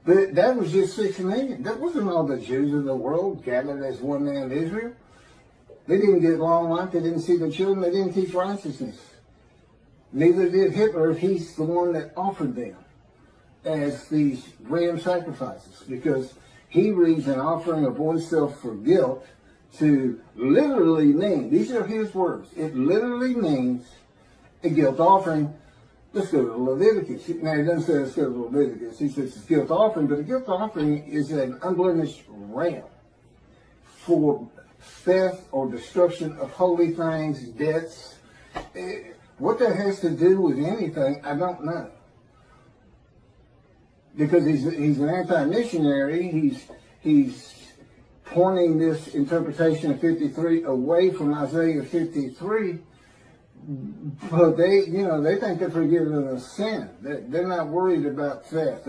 But that was just 6 million. That wasn't all the Jews of the world gathered as one man in Israel. They didn't get long life. They didn't see their children. They didn't teach righteousness. Neither did Hitler if he's the one that offered them as these ram sacrifices, because he reads an offering of oneself for guilt to literally mean, these are his words, it literally means a guilt offering. Let's go to Leviticus. Now, he doesn't say let's go to Leviticus. He says it's a guilt offering, but a guilt offering is an unblemished ram for theft or destruction of holy things, debts. What that has to do with anything, I don't know. Because he's an anti-missionary. He's pointing this interpretation of 53 away from Isaiah 53. But they think they're forgiven of sin. They're not worried about theft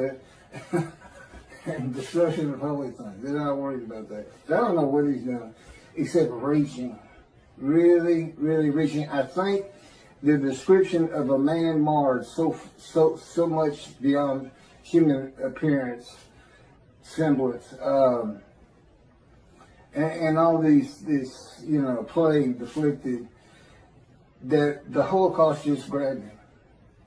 and destruction of holy things. They're not worried about that. So I don't know what he's doing except reaching, really, really reaching. I think the description of a man marred so much beyond human appearance, semblance, and all these plague afflicted, that the Holocaust just grabbed him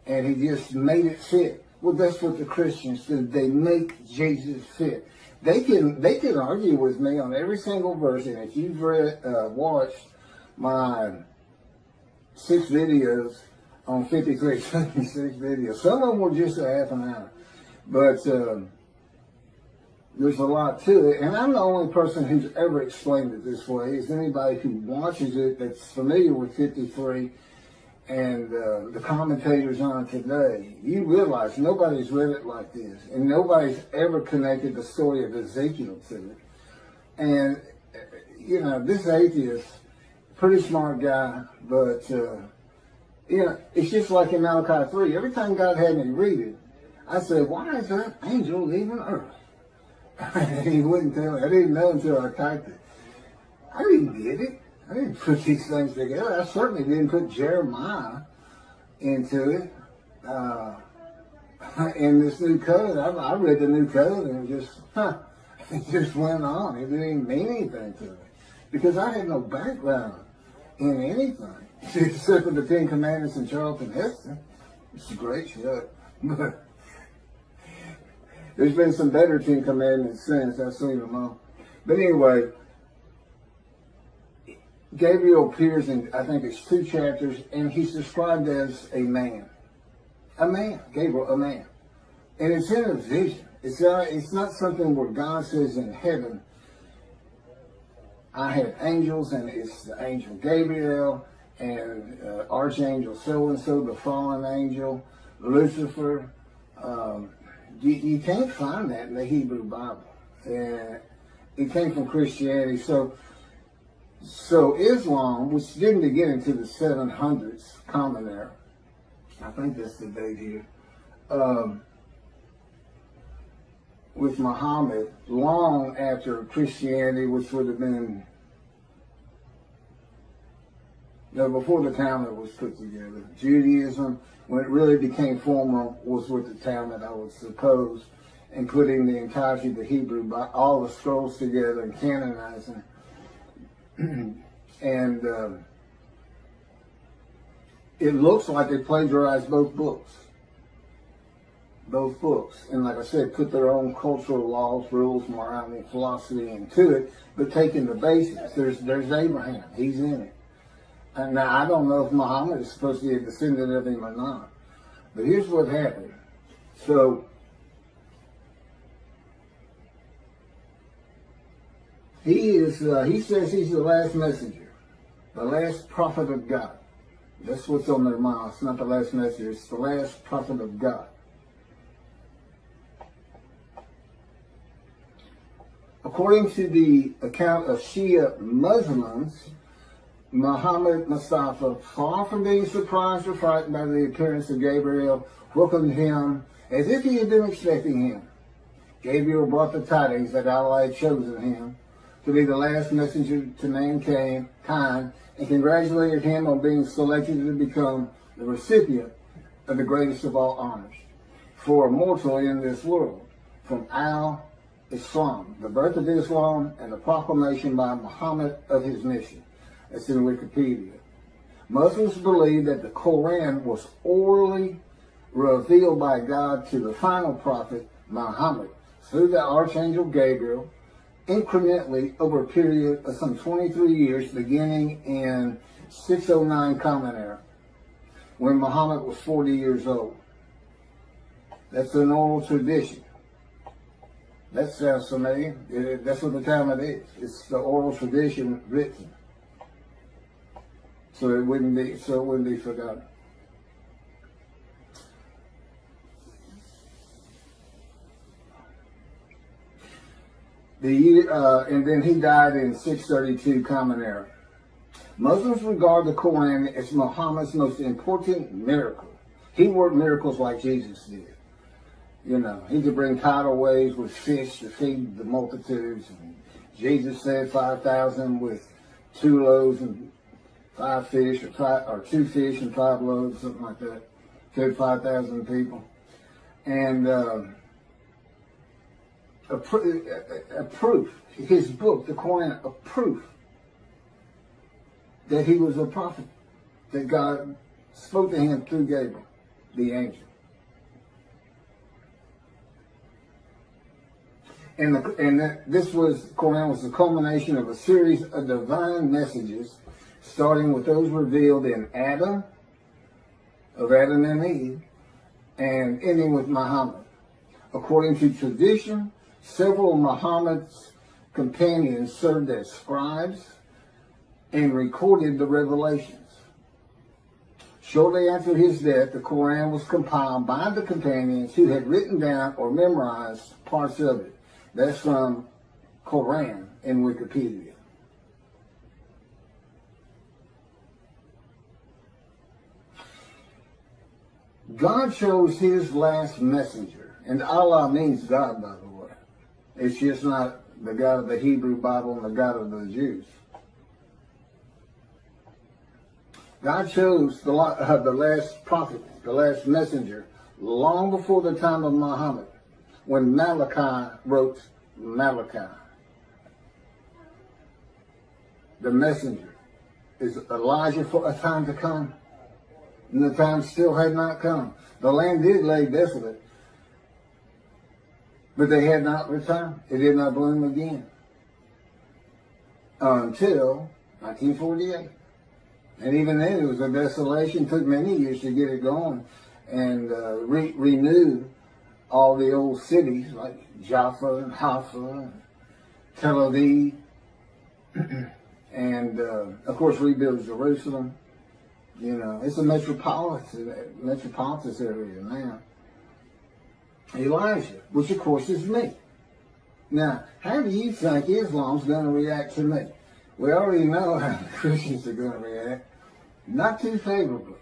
and he just made it fit. Well, that's what the Christians do. They make Jesus fit. They can argue with me on every single verse, and if you've watched my 6 videos on 53, 76 videos. Some of them were just a half an hour. But there's a lot to it. And I'm the only person who's ever explained it this way. Is anybody who watches it that's familiar with 53 and the commentators on it today, you realize nobody's read it like this. And nobody's ever connected the story of Ezekiel to it. And, this atheist, pretty smart guy, but it's just like in Malachi 3. Every time God had me read it, I said, why is that angel leaving earth? He wouldn't tell me. I didn't know until I typed it. I didn't get it. I didn't put these things together. I certainly didn't put Jeremiah into it. In this new code, I read the new code and it just went on. It didn't even mean anything to me. Because I had no background in anything. Except for the Ten Commandments and Charlton Heston. It's a great show. But there's been some better Ten Commandments since. I've seen them all. But anyway, Gabriel appears in, I think it's 2 chapters, and he's described as a man. A man. Gabriel, a man. And it's in a vision. It's not something where God says in heaven, I have angels, and it's the angel Gabriel, and Archangel so-and-so, the fallen angel, Lucifer. You can't find that in the Hebrew Bible. It came from Christianity. So Islam, which didn't begin into the 700s, Common Era, I think that's the date here, with Muhammad, long after Christianity, which would have been, before the Talmud was put together. Judaism, when it really became formal, was with the Talmud, I would suppose, and putting the entirety of the Hebrew, all the scrolls together and canonizing. And it looks like they plagiarized both books. Both books. And like I said, put their own cultural laws, rules, morality, and philosophy into it, but taking the basics. There's Abraham. He's in it. And now, I don't know if Muhammad is supposed to be a descendant of him or not. But here's what happened. So, he says he's the last messenger, the last prophet of God. That's what's on their mind. It's not the last messenger, it's the last prophet of God. According to the account of Shia Muslims, Muhammad Mustafa, far from being surprised or frightened by the appearance of Gabriel, welcomed him as if he had been expecting him. Gabriel brought the tidings that Allah had chosen him to be the last messenger to mankind and congratulated him on being selected to become the recipient of the greatest of all honors for a mortal in this world, from Al-Islam, the birth of Islam, and the proclamation by Muhammad of his mission. That's in Wikipedia. Muslims believe that the Quran was orally revealed by God to the final prophet, Muhammad, through the Archangel Gabriel, incrementally over a period of some 23 years, beginning in 609 Common Era, when Muhammad was 40 years old. That's an oral tradition. That sounds familiar. That's what the Talmud is. It's the oral tradition written. So it wouldn't be forgotten. And then he died in 632 Common Era. Muslims regard the Quran as Muhammad's most important miracle. He worked miracles like Jesus did. He could bring tidal waves with fish to feed the multitudes. And Jesus fed 5,000 with 2 loaves and 5 fish, or 2 fish and 5 loaves, something like that. Fed 5,000 people. And a proof, his book, the Quran, a proof that he was a prophet, that God spoke to him through Gabriel, the angel. This Quran was the culmination of a series of divine messages, starting with those revealed in Adam and Eve, and ending with Muhammad. According to tradition, several of Muhammad's companions served as scribes and recorded the revelations. Shortly after his death, the Quran was compiled by the companions who had written down or memorized parts of it. That's from Quran in Wikipedia. God chose his last messenger. And Allah means God, by the way. It's just not the God of the Hebrew Bible and the God of the Jews. God chose the last prophet, the last messenger, long before the time of Muhammad, when Malachi wrote Malachi. The messenger is Elijah for a time to come, and the time still had not come. The land did lay desolate, but they had not returned. It did not bloom again until 1948. And even then, it was a desolation. It took many years to get it going and renew all the old cities like Jaffa and Haifa and Tel Aviv. And, of course, rebuild Jerusalem. You know, it's a metropolitan area now. Elijah, which, of course, is me. Now, how do you think Islam's going to react to me? We already know how the Christians are going to react. Not too favorably.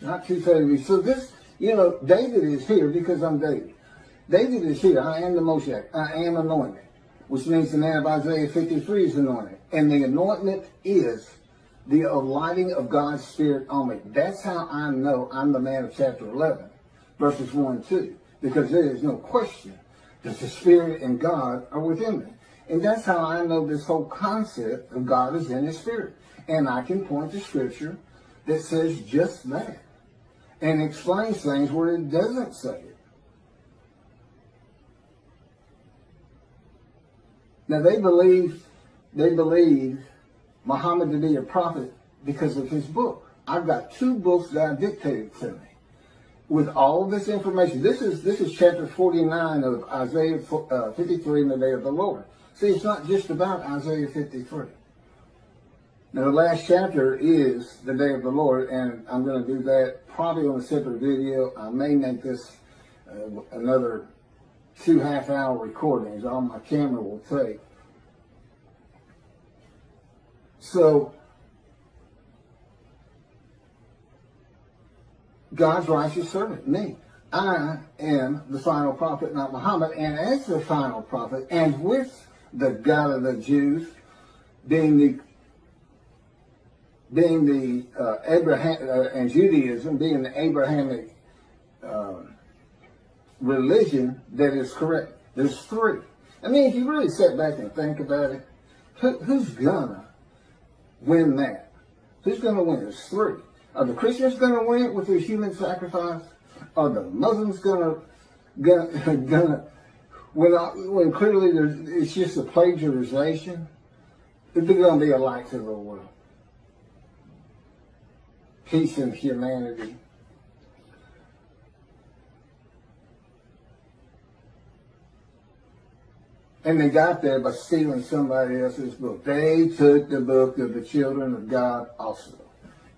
Not too favorably. So this, you know, David is here because I'm David. David is here. I am the Moshiach. I am anointed. Which means the man of Isaiah 53 is anointed. And the anointment is the alighting of God's Spirit on me. That's how I know I'm the man of chapter 11, verses 1 and 2. Because there is no question that the Spirit and God are within me. And that's how I know this whole concept of God is in his Spirit. And I can point to Scripture that says just that. And explains things where it doesn't say it. Now they believe Muhammad to be a prophet because of his book. I've got 2 books that are dictated to me with all of this information. This is chapter 49 of Isaiah 53 in the day of the Lord. See, it's not just about Isaiah 53. Now, the last chapter is the day of the Lord, and I'm going to do that probably on a separate video. I may make this another 2 half-hour recordings. All my camera will take. So, God's righteous servant, me. I am the final prophet, not Muhammad, and as the final prophet, and with the God of the Jews, being the Abraham and Judaism being the Abrahamic religion that is correct. There's 3. I mean, if you really sit back and think about it, who's gonna win that? Who's gonna win? There's 3. Are the Christians gonna win it with their human sacrifice? Are the Muslims gonna when clearly it's just a plagiarization? It's gonna be a light to the world. Peace and humanity. And they got there by stealing somebody else's book. They took the book of the children of God also.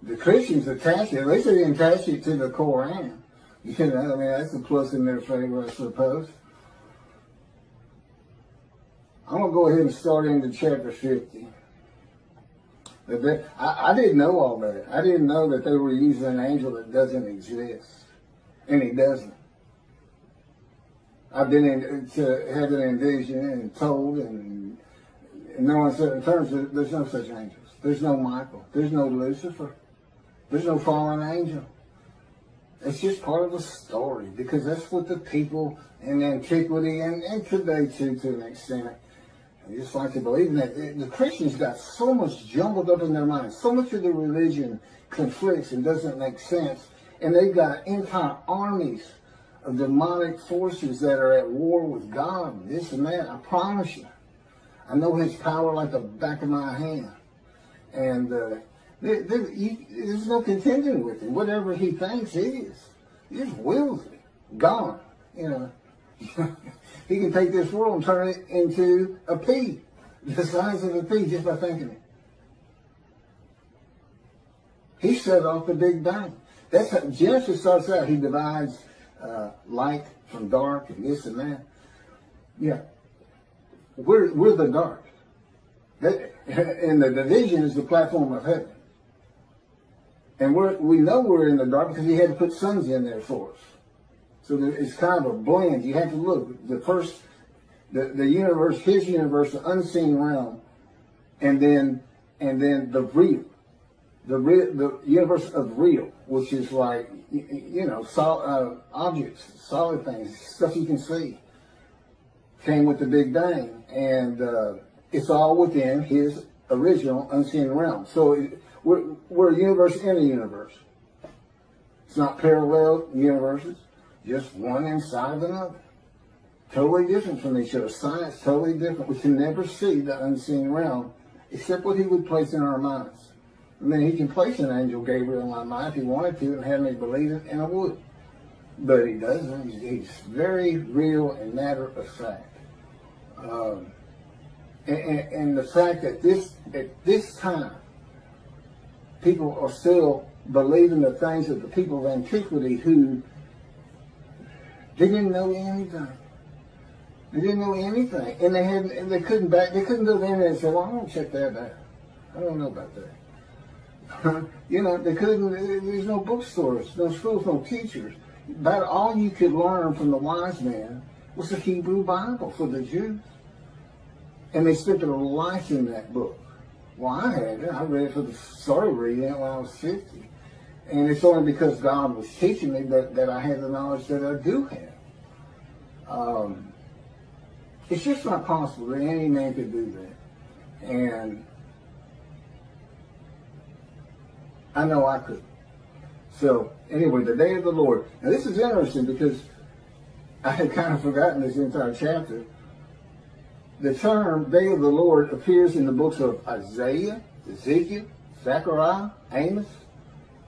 The Christians attached it. At least they didn't attach it to the Koran. You know, I mean, that's a plus in their favor, I suppose. I'm going to go ahead and start into chapter 50. I didn't know all that. I didn't know that they were using an angel that doesn't exist. And he doesn't. I've been to heaven and vision and told and in no uncertain terms that there's no such angels. There's no Michael. There's no Lucifer. There's no fallen angel. It's just part of the story because that's what the people in antiquity and today too, to an extent, I just like to believe in that. The Christians got so much jumbled up in their minds. So much of the religion conflicts and doesn't make sense. And they've got entire armies of demonic forces that are at war with God. This and that. I promise you. I know his power like the back of my hand. And there's no contending with him. Whatever he thinks is. He just wills it. Gone. You know. He can take this world and turn it into a pea, the size of a pea, just by thinking it. He set off the Big Bang. That's how Genesis starts out. He divides light from dark and this and that. Yeah, we're the dark. And the division is the platform of heaven. And we know we're in the dark because he had to put suns in there for us. So it's kind of a blend. You have to look. The universe, his universe, the unseen realm, and then the real. The universe of real, which is like, objects, solid things, stuff you can see, came with the Big Bang. And it's all within his original unseen realm. So we're a universe in a universe. It's not parallel universes, just one inside of another. Totally different from each other. Science, totally different. We can never see the unseen realm, except what he would place in our minds. I mean, he can place an angel Gabriel in my mind if he wanted to and have me believe it, and I would. But he doesn't. He's very real and matter of fact. And the fact that at this time, people are still believing the things of the people of antiquity who didn't know anything. They didn't know anything, and they couldn't go to the internet and say, "Well, I don't check that out. I don't know about that." They couldn't. There's no bookstores, no schools, no teachers. About all you could learn from the wise men was the Hebrew Bible for the Jews. And they spent their life in that book. Well, I had it. I read it started reading it when I was 50. And it's only because God was teaching me that I had the knowledge that I do have. It's just not possible that any man could do that. And I know I could. So, anyway, the day of the Lord. Now, this is interesting because I had kind of forgotten this entire chapter. The term day of the Lord appears in the books of Isaiah, Ezekiel, Zechariah, Amos,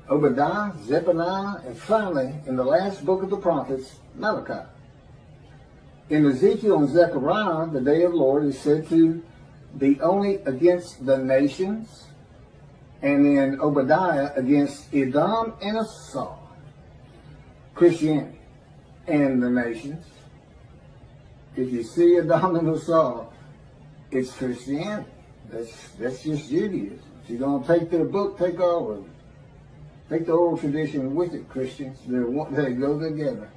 Obadiah, Zephaniah, and finally, in the last book of the prophets, Malachi. In Ezekiel and Zechariah, the day of the Lord is said to be only against the nations, and in Obadiah against Edom and Esau, Christianity, and the nations. If you see Edom and Esau, it's Christianity. That's just Judaism. If you're going to take their book, take all of it. Take the oral tradition with it, Christians. They go together.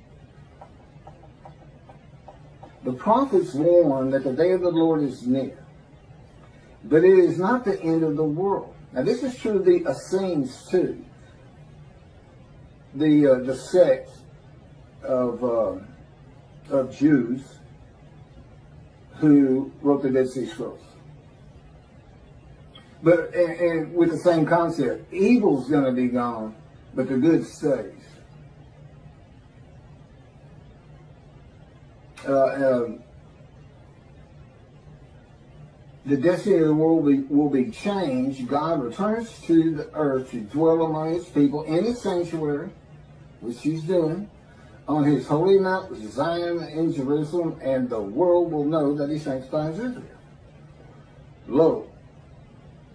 The prophets warn that the day of the Lord is near, but it is not the end of the world. Now, this is true of the Essenes too. The sect of Jews who wrote the Dead Sea Scrolls. But and with the same concept, evil's going to be gone, but the good stays. The destiny of the world will be changed. God returns to the earth to dwell among his people in his sanctuary, which he's doing, on his holy mount, Zion in Jerusalem, and the world will know that he sanctifies Israel. Lo,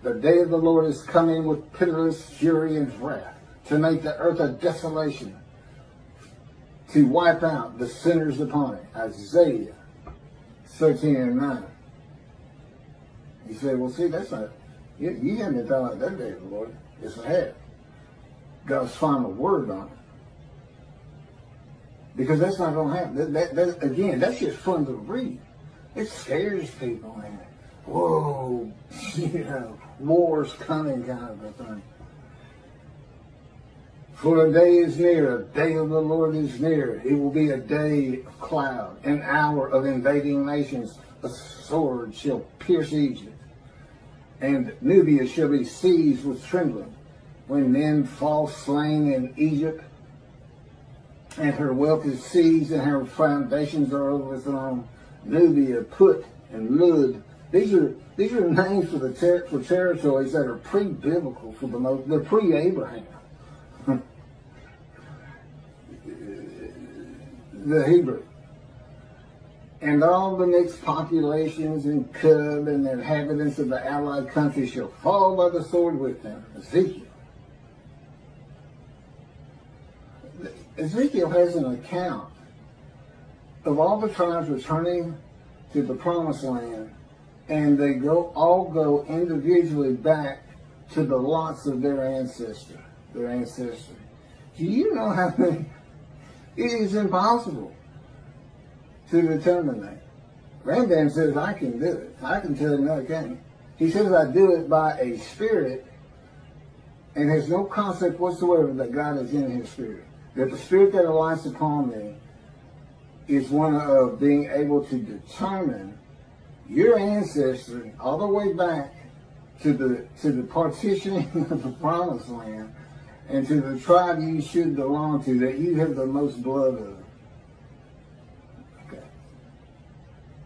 the day of the Lord is coming with pitiless fury and wrath, to make the earth a desolation, to wipe out the sinners upon it. Isaiah 13 and 9. You say, well, see, that's not, you haven't been talking about that day of the Lord. Yes, I have. God's final word on it. Because that's not going to happen. Again, that's just fun to read. It scares people, man. Whoa, war's coming kind of a thing. For a day is near, a day of the Lord is near. It will be a day of cloud, an hour of invading nations. A sword shall pierce Egypt, and Nubia shall be seized with trembling, when men fall slain in Egypt, and her wealth is seized, and her foundations are overthrown. Nubia, Put, and Lud. These are names for territories that are pre-biblical for the most. They're pre-Abraham. The Hebrew. And all the mixed populations in Cub and the inhabitants of the allied countries shall fall by the sword with them. Ezekiel. Ezekiel has an account of all the tribes returning to the promised land, and they all go individually back to the lots of their ancestor. their ancestry. Do you know how many? It is impossible to determine that. Rambam says, I can do it. I can tell him, no, I can't. He says, I do it by a spirit, and there's no concept whatsoever that God is in his spirit. That the spirit that alights upon me is one of being able to determine your ancestry all the way back to the partitioning of the promised land and to the tribe you should belong to, that you have the most blood of. Okay.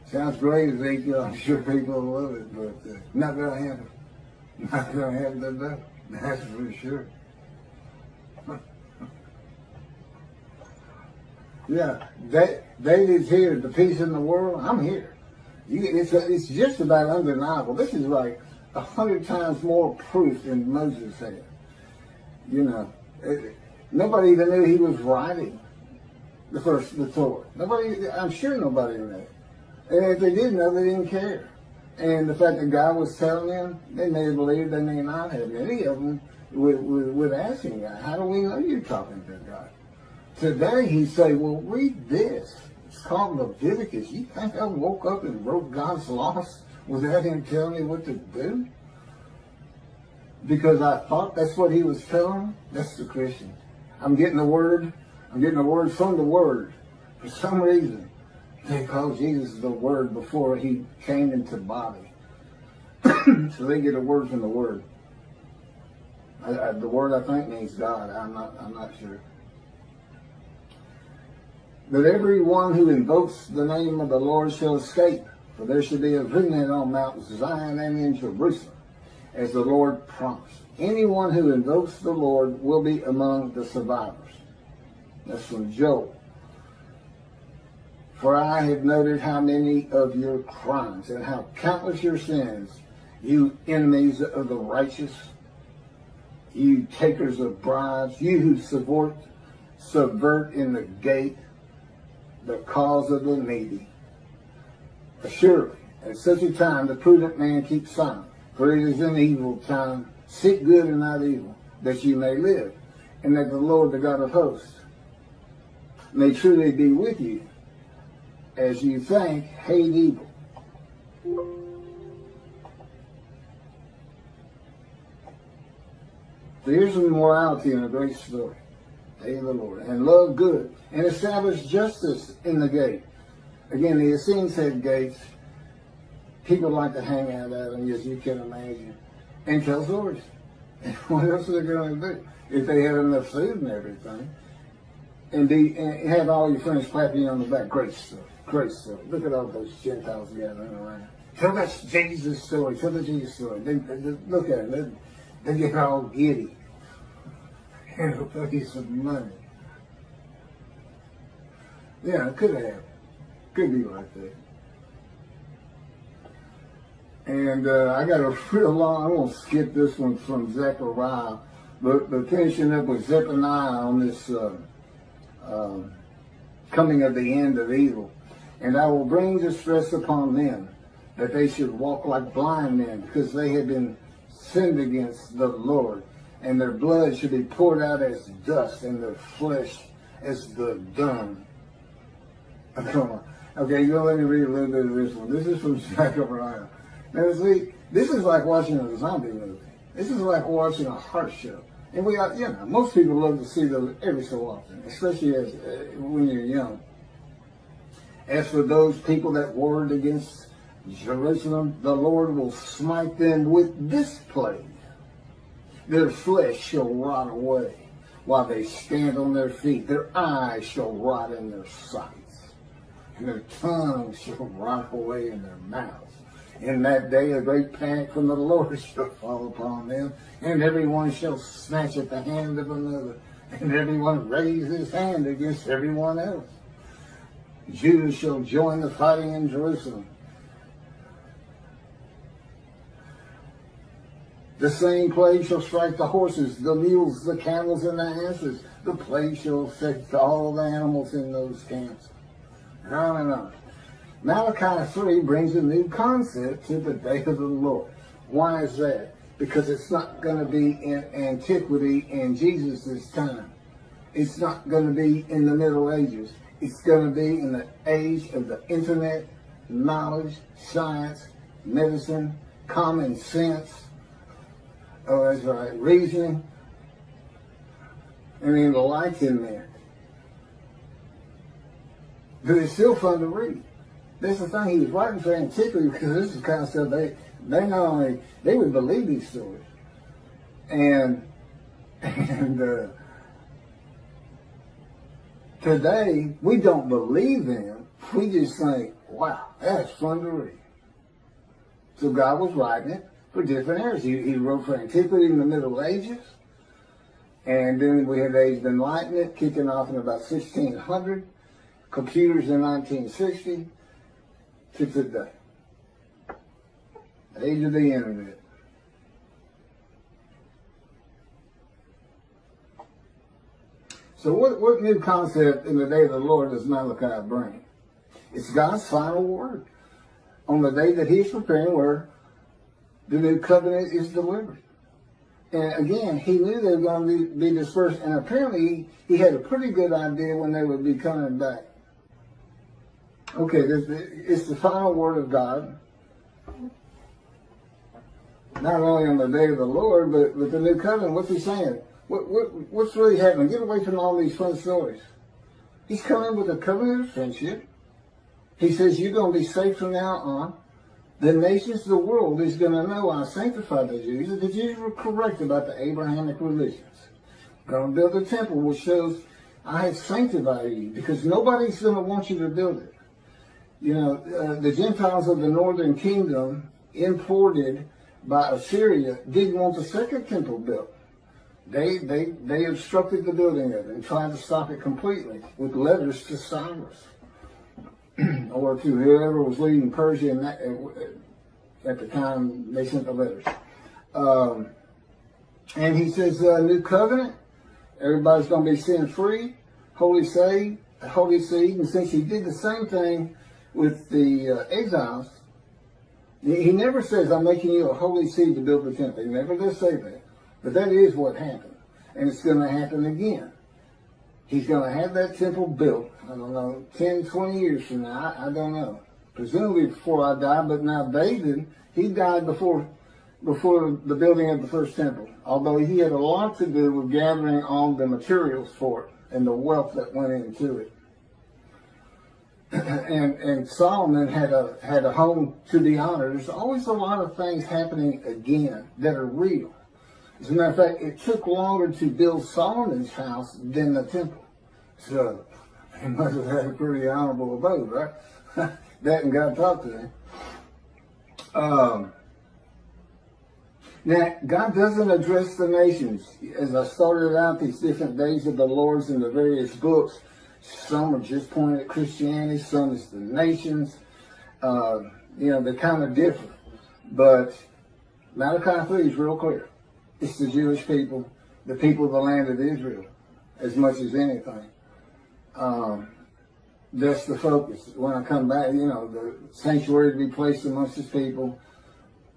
Sounds great, Ezekiel. I'm sure people will love it, but not going to happen. Not going to happen today. That's for sure. Yeah, David's here. The peace in the world. I'm here. It's just about undeniable. This is like 100 times more proof than Moses had. You know, nobody even knew he was writing the Torah. I'm sure nobody knew. And if they did know, they didn't care. And the fact that God was telling them, they may have believed, they may not have. Any of them would ask him, how do we know you're talking to God? Today he'd say, well, read this. It's called Leviticus. You think I woke up and wrote God's laws without him telling me what to do? Because I thought that's what he was telling me? That's the Christian. I'm getting the word from the word. For some reason, they call Jesus the word before he came into body. So they get a word from the word. The word, I think, means God. I'm not sure. But everyone who invokes the name of the Lord shall escape, for there shall be a remnant on Mount Zion and in Jerusalem, as the Lord promised. Anyone who invokes the Lord will be among the survivors. That's from Joel. For I have noted how many of your crimes and how countless your sins, you enemies of the righteous, you takers of bribes, you who subvert in the gate the cause of the needy. Surely, at such a time, the prudent man keeps silent, for it is an evil time. Seek good and not evil, that you may live, and that the Lord, the God of hosts, may truly be with you, as you think, hate evil. So here's some morality in a great story. Hail the Lord, and love good, and establish justice in the gate. Again, the Essenes had gates. People like to hang out at them, as you can imagine, and tell stories. What else are they going to do if they have enough food and everything? And have all your friends clapping you on the back. Great stuff. Great stuff. Look at all those Gentiles gathering around. Tell that Jesus story. Tell the Jesus story. They look at it. They get all giddy. And they'll pay you some money. Yeah, it could have happened. Could be like that. And I got a real long, I'm going to skip this one from Zechariah, but finishing up with Zephaniah on this coming of the end of evil. And I will bring distress upon them, that they should walk like blind men, because they have been sinned against the Lord. And their blood should be poured out as dust, and their flesh as the dung. Come on. Okay, you're going to let me read a little bit of this one. This is from Zechariah. Now, see, this is like watching a zombie movie. This is like watching a heart show. And we are, most people love to see those every so often, especially when you're young. As for those people that warred against Jerusalem, the Lord will smite them with this plague. Their flesh shall rot away while they stand on their feet. Their eyes shall rot in their sights, and their tongues shall rot away in their mouths. In that day a great panic from the Lord shall fall upon them, and everyone shall snatch at the hand of another, and everyone raise his hand against everyone else. Judah shall join the fighting in Jerusalem. The same plague shall strike the horses, the mules, the camels, and the asses. The plague shall affect all the animals in those camps. On and on. Malachi 3 brings a new concept to the day of the Lord. Why is that? because it's not going to be in antiquity in Jesus' time. It's not going to be in the Middle Ages. It's going to be in the age of the internet, knowledge, science, medicine, common sense, reasoning. I mean, the light's in there. But it's still fun to read. That's the thing. He was writing for antiquity because this is the kind of stuff they not only, they would believe these stories. And today, we don't believe them. We just think, wow, that's fun to read. So God was writing it for different eras. He wrote for antiquity in the Middle Ages. And then we had the Age of Enlightenment kicking off in about 1600. Computers in 1960 to today. The age of the internet. So what new concept in the day of the Lord does Malachi bring? It's God's final word on the day that he's preparing where the new covenant is delivered. And again, he knew they were going to be dispersed, and apparently he had a pretty good idea when they would be coming back. Okay, it's the final word of God. Not only on the day of the Lord, but with the new covenant. What's he saying? What's really happening? Get away from all these fun stories. He's coming with a covenant of friendship. He says you're going to be saved from now on. The nations of the world is going to know I sanctified the Jews. The Jews were correct about the Abrahamic religions. Going to build a temple which shows I have sanctified you, because nobody's going to want you to build it. You know, the Gentiles of the northern kingdom, imported by Assyria, didn't want the second temple built. They obstructed the building of it and tried to stop it completely with letters to Cyrus or to whoever was leading Persia at the time they sent the letters. And he says, new covenant, everybody's going to be sin free, holy seed. And since he did the same thing with the exiles, he never says, I'm making you a holy seed to build the temple. He never does say that. But that is what happened. And it's going to happen again. He's going to have that temple built, I don't know, 10, 20 years from now. I don't know. Presumably before I die, but now David, he died before the building of the first temple. Although he had a lot to do with gathering all the materials for it and the wealth that went into it. And Solomon had a home to be honored. There's always a lot of things happening again that are real. As a matter of fact, it took longer to build Solomon's house than the temple. So he must have had a pretty honorable abode, right? That and God talked to him. Now, God doesn't address the nations. As I started out, these different days of the Lord's in the various books, some are just pointed at Christianity, some is the nations. They're kind of different. But Malachi 3 is real clear. It's the Jewish people, the people of the land of Israel, as much as anything. That's the focus. When I come back, the sanctuary to be placed amongst his people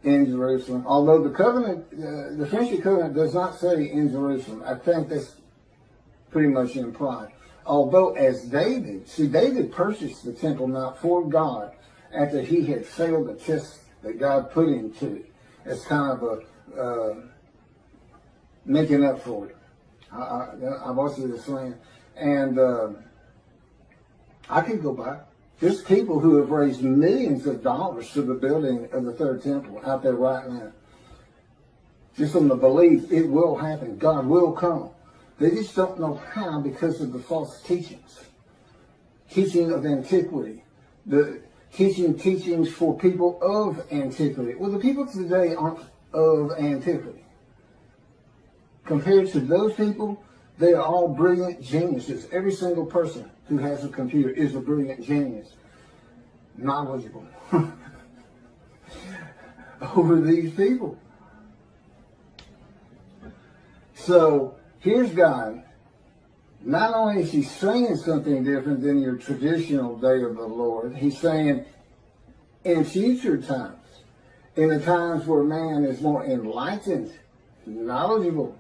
in Jerusalem. Although the covenant, the friendship covenant does not say in Jerusalem. I think that's pretty much implied. Although as David purchased the Temple Mount for God after he had failed the test that God put him to. It's kind of a making up for it. I've also just saying. And I could go back. There's people who have raised millions of dollars for the building of the third temple out there right now. Just on the belief it will happen. God will come. They just don't know how because of the false teachings. Teaching of antiquity. The teachings for people of antiquity. Well, the people today aren't of antiquity. Compared to those people, they are all brilliant geniuses. Every single person who has a computer is a brilliant genius. Knowledgeable. Over these people. So, here's God. Not only is he saying something different than your traditional day of the Lord, he's saying in future times, in the times where man is more enlightened, knowledgeable,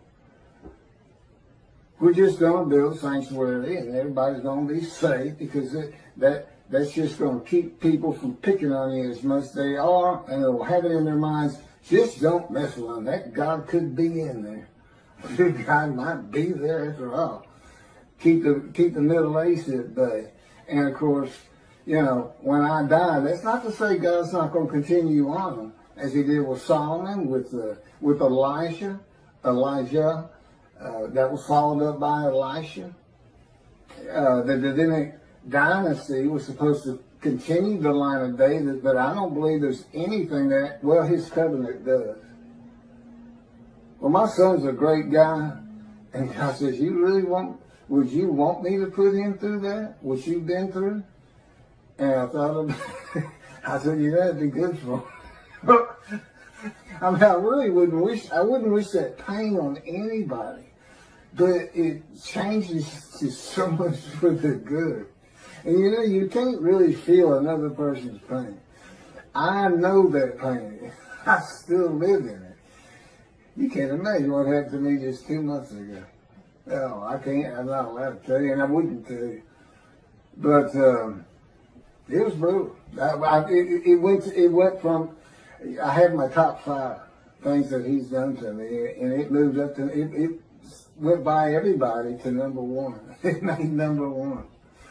we're just going to build a sanctuary and everybody's going to be safe, because that's just going to keep people from picking on you as much as they are, and they'll have it in their minds, just don't mess with them. That God could be in there. God might be there after all. Keep the Middle East at bay. And of course, you know, when I die, that's not to say God's not going to continue on as he did with Solomon, with Elijah, that was followed up by Elisha. The Davidic dynasty was supposed to continue the line of David, but I don't believe there's anything that, well, his covenant does. Well, my son's a great guy, and God says, would you want me to put him through that, what you've been through? And I thought I said, yeah, that'd be good for him. I mean, I wouldn't wish that pain on anybody, but it changes to so much for the good. And you know, you can't really feel another person's pain. I know that pain. I still live in it. You can't imagine what happened to me just 2 months ago. No, I can't. I'm not allowed to tell you, and I wouldn't tell you. But it was brutal. It went from, I had my top 5 things that he's done to me, and it moved up to, it went by everybody to number 1. It made number 1.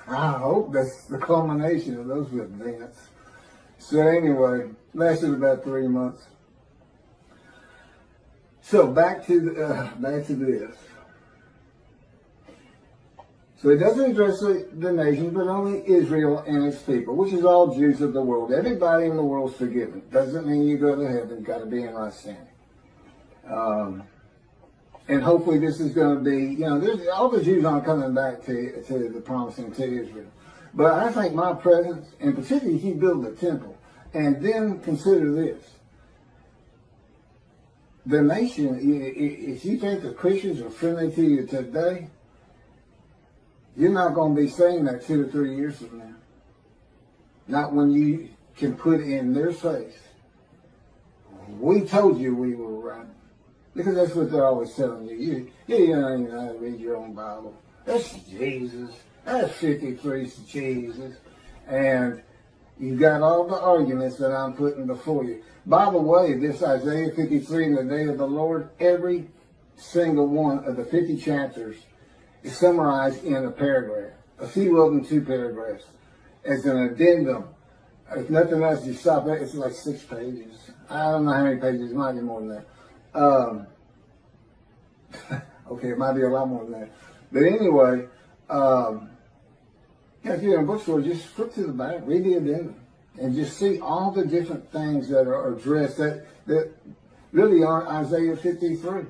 I hope that's the culmination of those events. So anyway, lasted about 3 months. So back to this. So it doesn't address the nations, but only Israel and its people, which is all Jews of the world. Everybody in the world is forgiven. Doesn't mean you go to heaven. Got to be in right standing. And hopefully this is going to be, you know, all the Jews aren't coming back to the promised land, to Israel. But I think my presence, and particularly if you build the temple, and then consider this. The nation, if you think the Christians are friendly to you today, you're not going to be saying that 2 or 3 years from now. Not when you can put in their face, we told you we were right. Because that's what they're always telling you. You don't even know how to read your own Bible. That's Jesus. That's 53 Jesus. And you got all the arguments that I'm putting before you. By the way, this Isaiah 53 in the day of the Lord, every single one of the 50 chapters is summarized in a paragraph. A few of them 2 paragraphs. As an addendum. If nothing else, you stop it. It's like 6 pages. I don't know how many pages. It might be more than that. Okay, it might be a lot more than that. But anyway, if you're in a bookstore, just flip to the back, read the addendum, and just see all the different things that are addressed that really aren't Isaiah 53.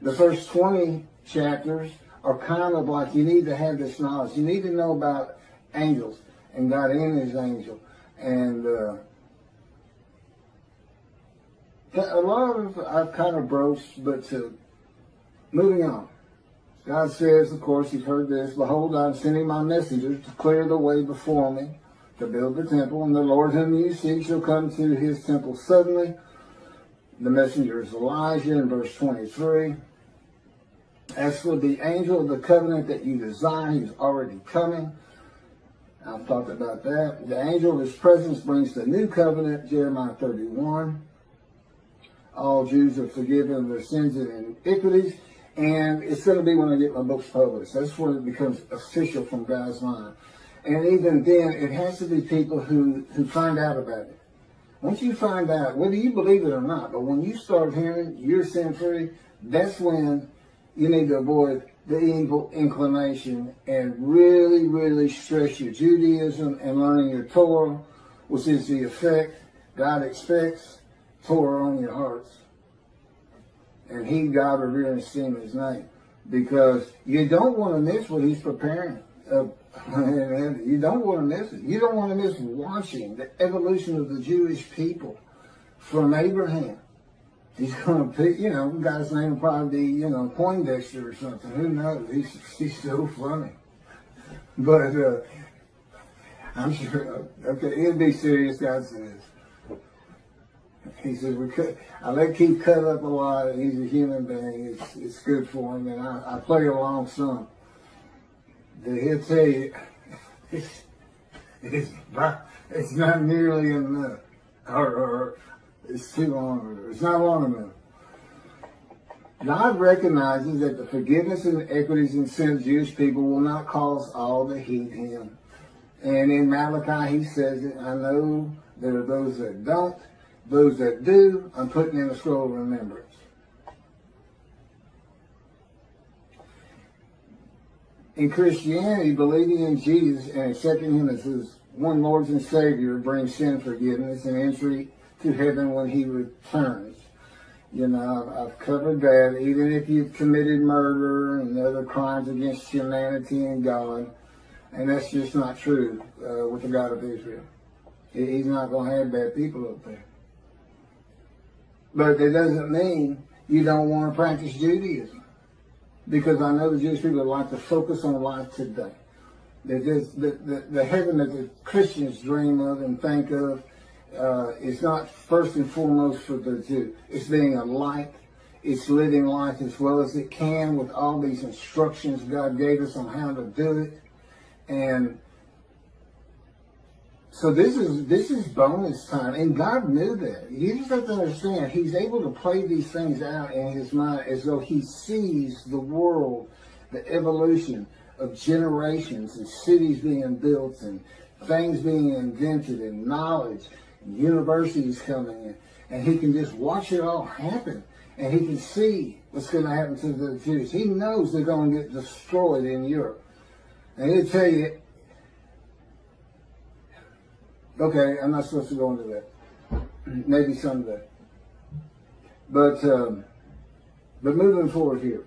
The first 20 chapters are kind of like, you need to have this knowledge. You need to know about angels and God in his angel. And a lot of I've kind of broached, but moving on. God says, of course, you've heard this, behold, I'm sending my messengers to clear the way before me, to build the temple, and the Lord whom you seek shall come to his temple suddenly. The messenger is Elijah in verse 23. As for the angel of the covenant that you desire, he's already coming. I've talked about that. The angel of his presence brings the new covenant, Jeremiah 31. All Jews are forgiven of their sins and iniquities. And it's going to be when I get my books published. That's when it becomes official from God's mind. And even then, it has to be people who find out about it. Once you find out, whether you believe it or not, but when you start hearing you're sin free, that's when you need to avoid the evil inclination and really, really stress your Judaism and learning your Torah, which is the effect God expects, Torah on your hearts. And heed God, revere, and esteem his name. Because you don't want to miss what he's preparing. You don't want to miss it. You don't want to miss watching the evolution of the Jewish people from Abraham. He's going to pick, God's name will probably be, Poindexter or something. Who knows? He's so funny. But I'm sure, okay, it'll be serious, God says. He says, I let Keith cut up a lot. He's a human being. It's good for him. And I play along some. He'll tell you, it's not nearly enough. Or it's too long. It's not long enough. God recognizes that the forgiveness and equities and sin of Jewish people will not cause all to hate him. And in Malachi, he says it, I know there are those that don't. Those that do, I'm putting in a scroll of remembrance. In Christianity, believing in Jesus and accepting him as his one Lord and Savior brings sin forgiveness and entry to heaven when he returns. You know, I've covered that. Even if you've committed murder and other crimes against humanity and God, and that's just not true with the God of Israel. He's not going to have bad people up there. But that doesn't mean you don't want to practice Judaism. Because I know the Jewish people like to focus on life today. The heaven that the Christians dream of and think of is not first and foremost for the Jew. It's being a light. It's living life as well as it can with all these instructions God gave us on how to do it. And so this is bonus time, and God knew that. You just have to understand, he's able to play these things out in his mind as though he sees the world, the evolution of generations and cities being built and things being invented and knowledge and universities coming in. And he can just watch it all happen. And he can see what's going to happen to the Jews. He knows they're going to get destroyed in Europe. And he'll tell you, okay, I'm not supposed to go into that. Maybe someday. But moving forward here,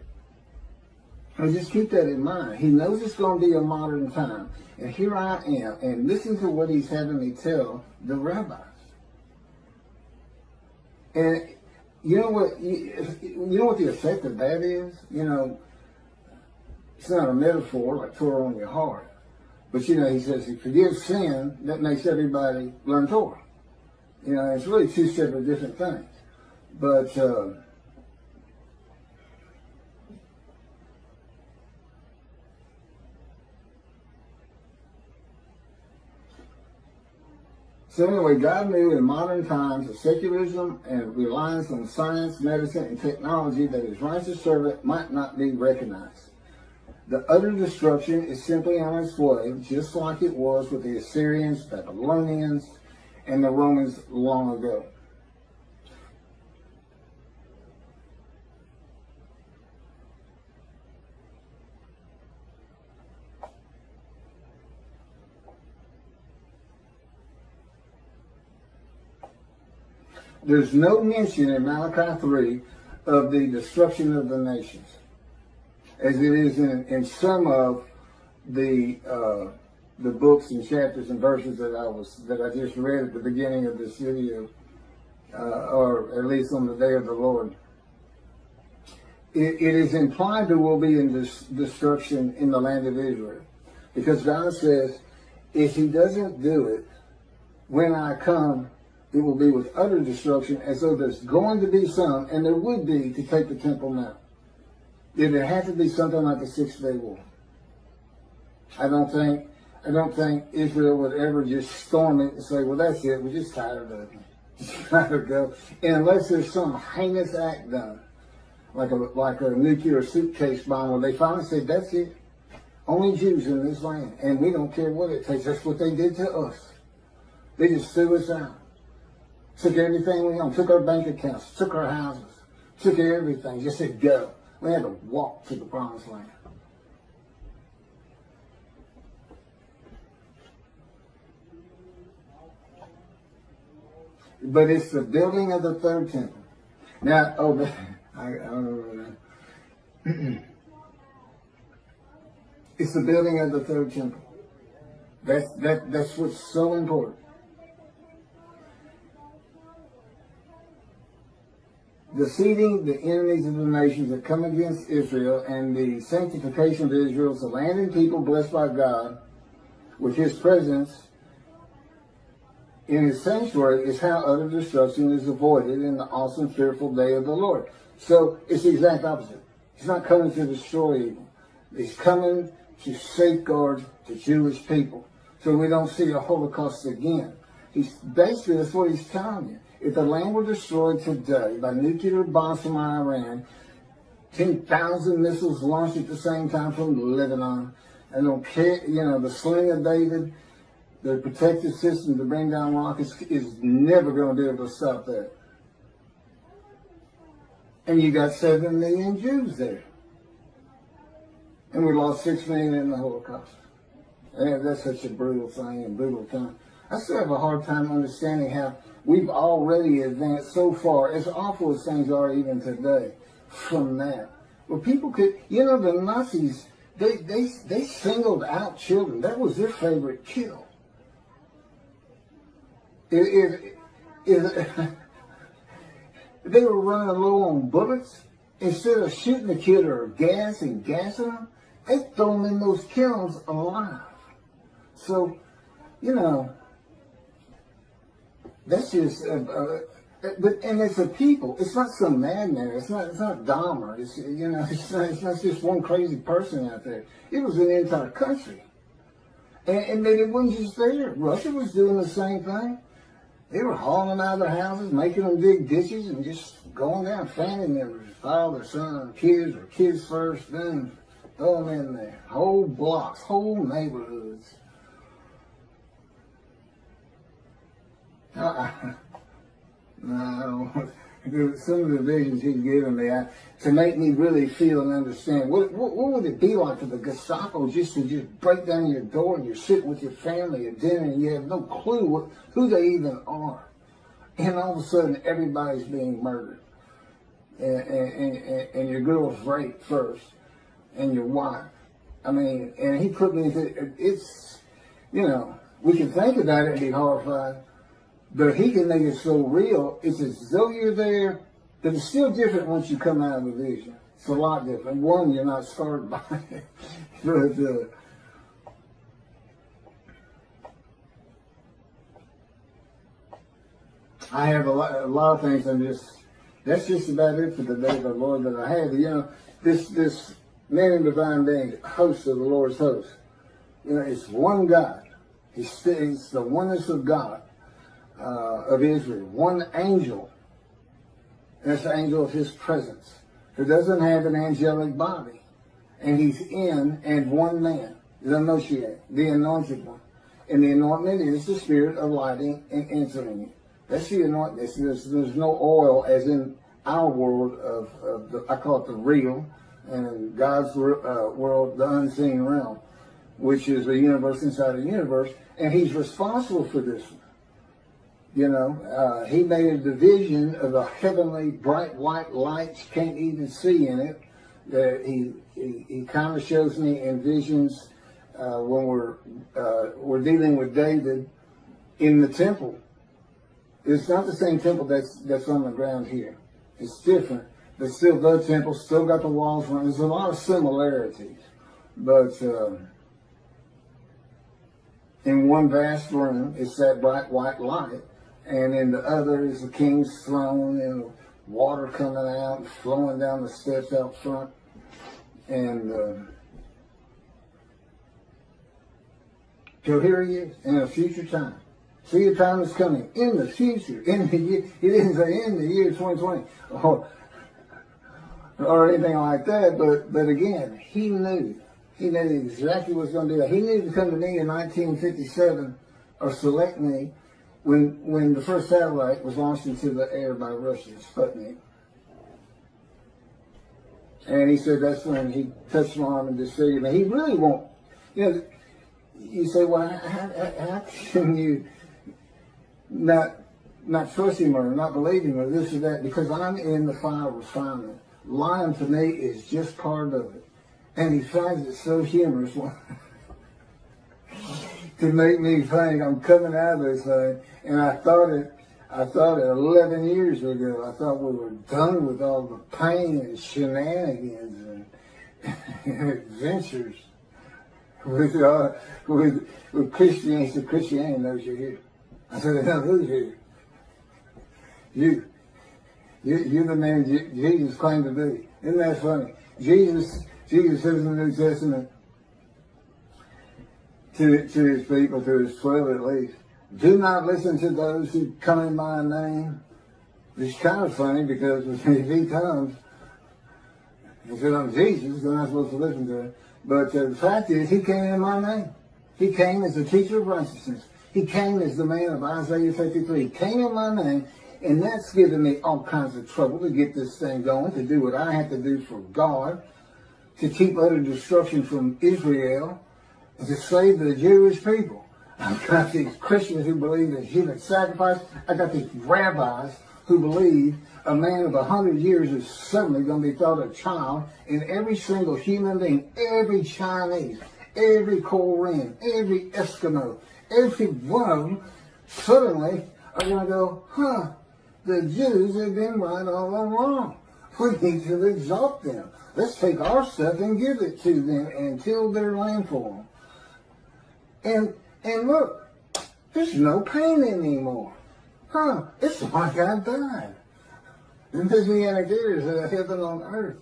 and just keep that in mind. He knows it's going to be a modern time. And here I am, and listen to what he's having me tell the rabbis. And you know what the effect of that is? You know, it's not a metaphor like Torah on your heart. But, you know, he says, he forgives sin, that makes everybody learn Torah. You know, it's really two separate different things. But, so anyway, God knew in modern times of secularism and reliance on science, medicine, and technology that his righteous servant might not be recognized. The utter destruction is simply on its way, just like it was with the Assyrians, Babylonians, and the Romans long ago. There's no mention in Malachi 3 of the destruction of the nations, as it is in some of the books and chapters and verses that I just read at the beginning of this video, or at least on the day of the Lord. It is implied there will be destruction in the land of Israel, because God says, if he doesn't do it, when I come, it will be with utter destruction, as though there's going to be some, and there would be, to take the temple down. It would have to be something like the 6-day war. I don't think Israel would ever just storm it and say, well, that's it, we're just tired of it. Just let it go. And unless there's some heinous act done, like a nuclear suitcase bomb, where they finally say, that's it. Only Jews in this land, and we don't care what it takes. That's what they did to us. They just threw us out. Took everything we owned, took our bank accounts, took our houses, took everything, just said go. We had to walk to the promised land. But it's the building of the third temple. Now, I don't remember that. It's the building of the third temple. That's what's so important. Defeating the enemies of the nations that come against Israel, and the sanctification of Israel as a land and people blessed by God with his presence in his sanctuary is how utter destruction is avoided in the awesome, fearful day of the Lord. So it's the exact opposite. He's not coming to destroy evil. He's coming to safeguard the Jewish people so we don't see a Holocaust again. Basically, that's what he's telling you. If the land were destroyed today by nuclear bombs from Iran, 10,000 missiles launched at the same time from Lebanon, and the sling of David, the protective system to bring down rockets is never going to be able to stop that. And you got 7 million Jews there. And we lost 6 million in the Holocaust. And that's such a brutal thing and brutal time. I still have a hard time understanding how we've already advanced so far, as awful as things are even today, from that. Well, people could, the Nazis, they singled out children. That was their favorite kill. If they were running low on bullets, instead of shooting the kid or gas and gassing them, they throw them in those kilns alive. So, that's just, and it's a people. It's not some madman. It's not Dahmer. It's not just one crazy person out there. It was an entire country. And then it wasn't just there. Russia was doing the same thing. They were hauling them out of their houses, making them dig ditches, and just going down, fanning their father, son, kids, or kids first, then throw them in there. Whole blocks, whole neighborhoods. No, some of the visions he's given me to make me really feel and understand what would it be like for the Gestapo just to break down your door and you're sitting with your family at dinner and you have no clue who they even are, and all of a sudden everybody's being murdered, and your girl's raped first, and your wife. I mean, and he put me into it's, we can think about it and be horrified. But he can make it so real, it's as though you're there, but it's still different once you come out of the vision. It's a lot different. One, you're not scarred by it. But, I have a lot of things that's just about it for the day of the Lord that I have. This man in divine being, host of the Lord's host, it's one God. It's the oneness of God. Of Israel, one angel, and that's the angel of his presence, who doesn't have an angelic body, and he's in, and one man, the Moshiach, the anointed one, and the anointment is the spirit of lighting and answering it. That's the anointment. There's no oil as in our world of I call it the real, and God's world, the unseen realm, which is a universe inside a universe, and he's responsible for this one. He made a division of a heavenly bright white light you can't even see in it. That he kind of shows me in visions when we're dealing with David in the temple. It's not the same temple that's on the ground here. It's different, but still the temple, still got the walls running. There's a lot of similarities, but in one vast room, it's that bright white light. And in the other is the king's throne and water coming out and flowing down the steps out front. And so here he is in a future time. See, the time is coming in the future. In the year, he didn't say in the year 2020 or anything like that. But again, he knew exactly what was going to do that. He knew to come to me in 1957 or select me when the first satellite was launched into the air by Russia, Sputnik. And he said that's when he touched my arm and disfigured me. He really won't. You say, well, how can you not trust him or not believe him or this or that? Because I'm in the fire of refinement. Lying to me is just part of it. And he finds it so humorous to make me think I'm coming out of this thing. And I thought it 11 years ago. I thought we were done with all the pain and shenanigans and adventures with Christianity. So Christianity knows you're here. I said, now who's you? You're the man Jesus claimed to be. Isn't that funny? Jesus says in the New Testament to his people, to his 12 at least, do not listen to those who come in my name. It's kind of funny because if he comes, he said, I'm Jesus, then I'm supposed to listen to him. But the fact is, he came in my name. He came as a teacher of righteousness. He came as the man of Isaiah 53. He came in my name, and that's given me all kinds of trouble to get this thing going, to do what I have to do for God, to keep utter destruction from Israel, and to save the Jewish people. I've got these Christians who believe in human sacrifice. I got these rabbis who believe a man of 100 years is suddenly going to be thought a child, and every single human being, every Chinese, every Korean, every Eskimo, every one of them suddenly are going to go, the Jews have been right all along. We need to exalt them. Let's take our stuff and give it to them and till their land for them. And look, there's no pain anymore. It's like I died. The Messianic era is a heaven on earth.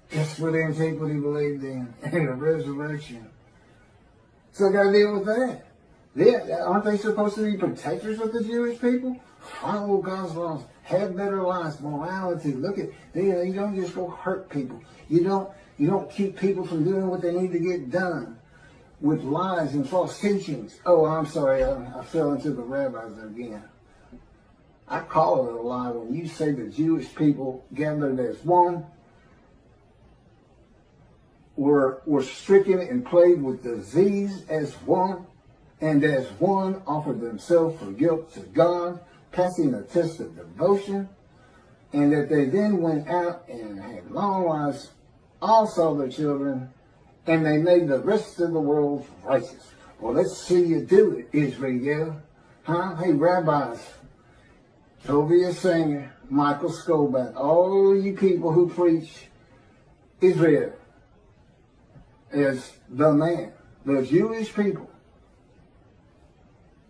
Just for the antiquity believed in and a resurrection. So I got to deal with that. Aren't they supposed to be protectors of the Jewish people? Follow God's laws. Have better lives, morality. Look at, you don't just go hurt people. You don't keep people from doing what they need to get done with lies and false teachings. Oh, I'm sorry, I fell into the rabbis again. I call it a lie when you say the Jewish people gathered as one were stricken and plagued with disease as one, and as one offered themselves for guilt to God, passing a test of devotion, and that they then went out and had long lives, all saw their children, and they made the rest of the world righteous. Well, let's see you do it, Israel. Hey, rabbis, Tobias Singer, Michael Skolback, all you people who preach Israel as the man, the Jewish people,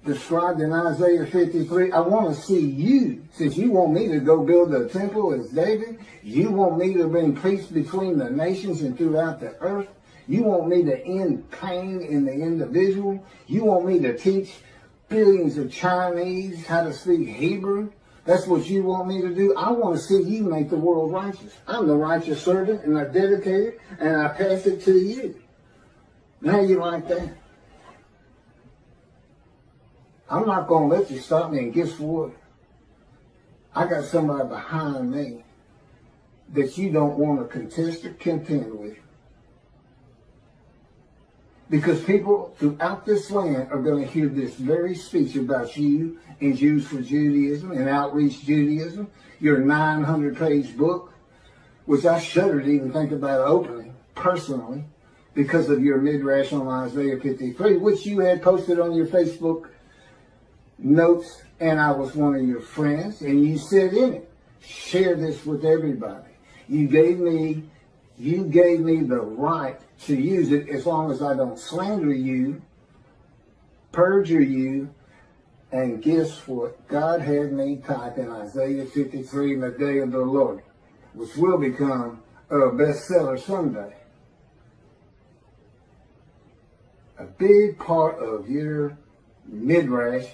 described in Isaiah 53, I want to see you, since you want me to go build a temple as David, you want me to bring peace between the nations and throughout the earth, you want me to end pain in the individual, you want me to teach billions of Chinese how to speak Hebrew, that's what you want me to do. I want to see you make the world righteous. I'm the righteous servant, and I dedicate it, and I pass it to you. Now you like that? I'm not going to let you stop me, and guess what? I got somebody behind me that you don't want to contest or contend with. Because people throughout this land are going to hear this very speech about you and Jews for Judaism and Outreach Judaism, your 900-page book, which I shudder to even think about opening personally because of your midrash on Isaiah 53, which you had posted on your Facebook notes, and I was one of your friends, and you said in it, share this with everybody. You gave me the right to use it as long as I don't slander you, perjure you, and guess what? God had me type in Isaiah 53 in the day of the Lord, which will become a bestseller someday. A big part of your midrash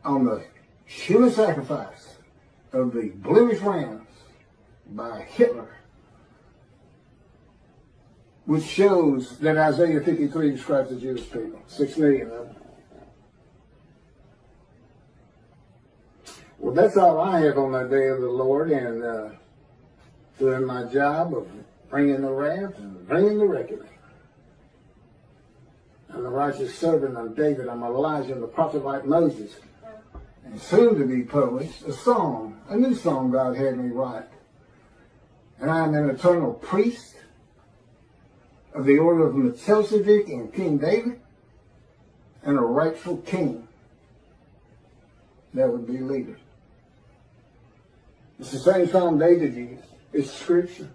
on the human sacrifice of the blemished rams by Hitler, which shows that Isaiah 53 describes the Jewish people, 6 million of them. Well, that's all I have on the day of the Lord, and doing my job of bringing the wrath and bringing the reckoning. I'm the righteous servant of David. I'm Elijah, the prophet like Moses. And soon to be published, a new song God had me write. And I am an eternal priest of the order of Melchizedek and King David, and a rightful king that would be leader. It's the same song David used. It's scripture.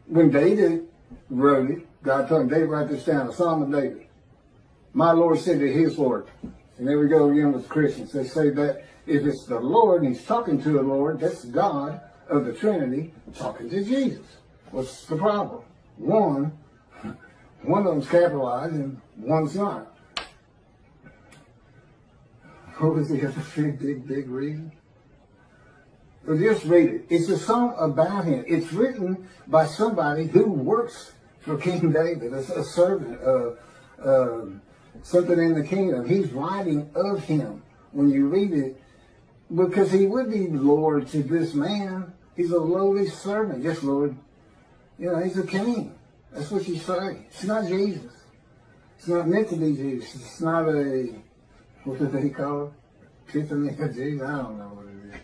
When David wrote it, God told him, David, write this down, a Psalm of David. My Lord said to his Lord, And there we go again with Christians. They say that if it's the Lord and he's talking to the Lord, that's God of the Trinity talking to Jesus. What's the problem? One of them's capitalized and one's not. What was the other big reason? Well, just read it. It's a song about him. It's written by somebody who works for King David, a servant of something in the kingdom. He's writing of him when you read it, because he would be Lord to this man. He's a lowly servant. Yes, Lord. You know, he's a king. That's what you say. It's not Jesus. It's not meant to be Jesus. It's not a, what do they call it? Epiphany of Jesus? I don't know what it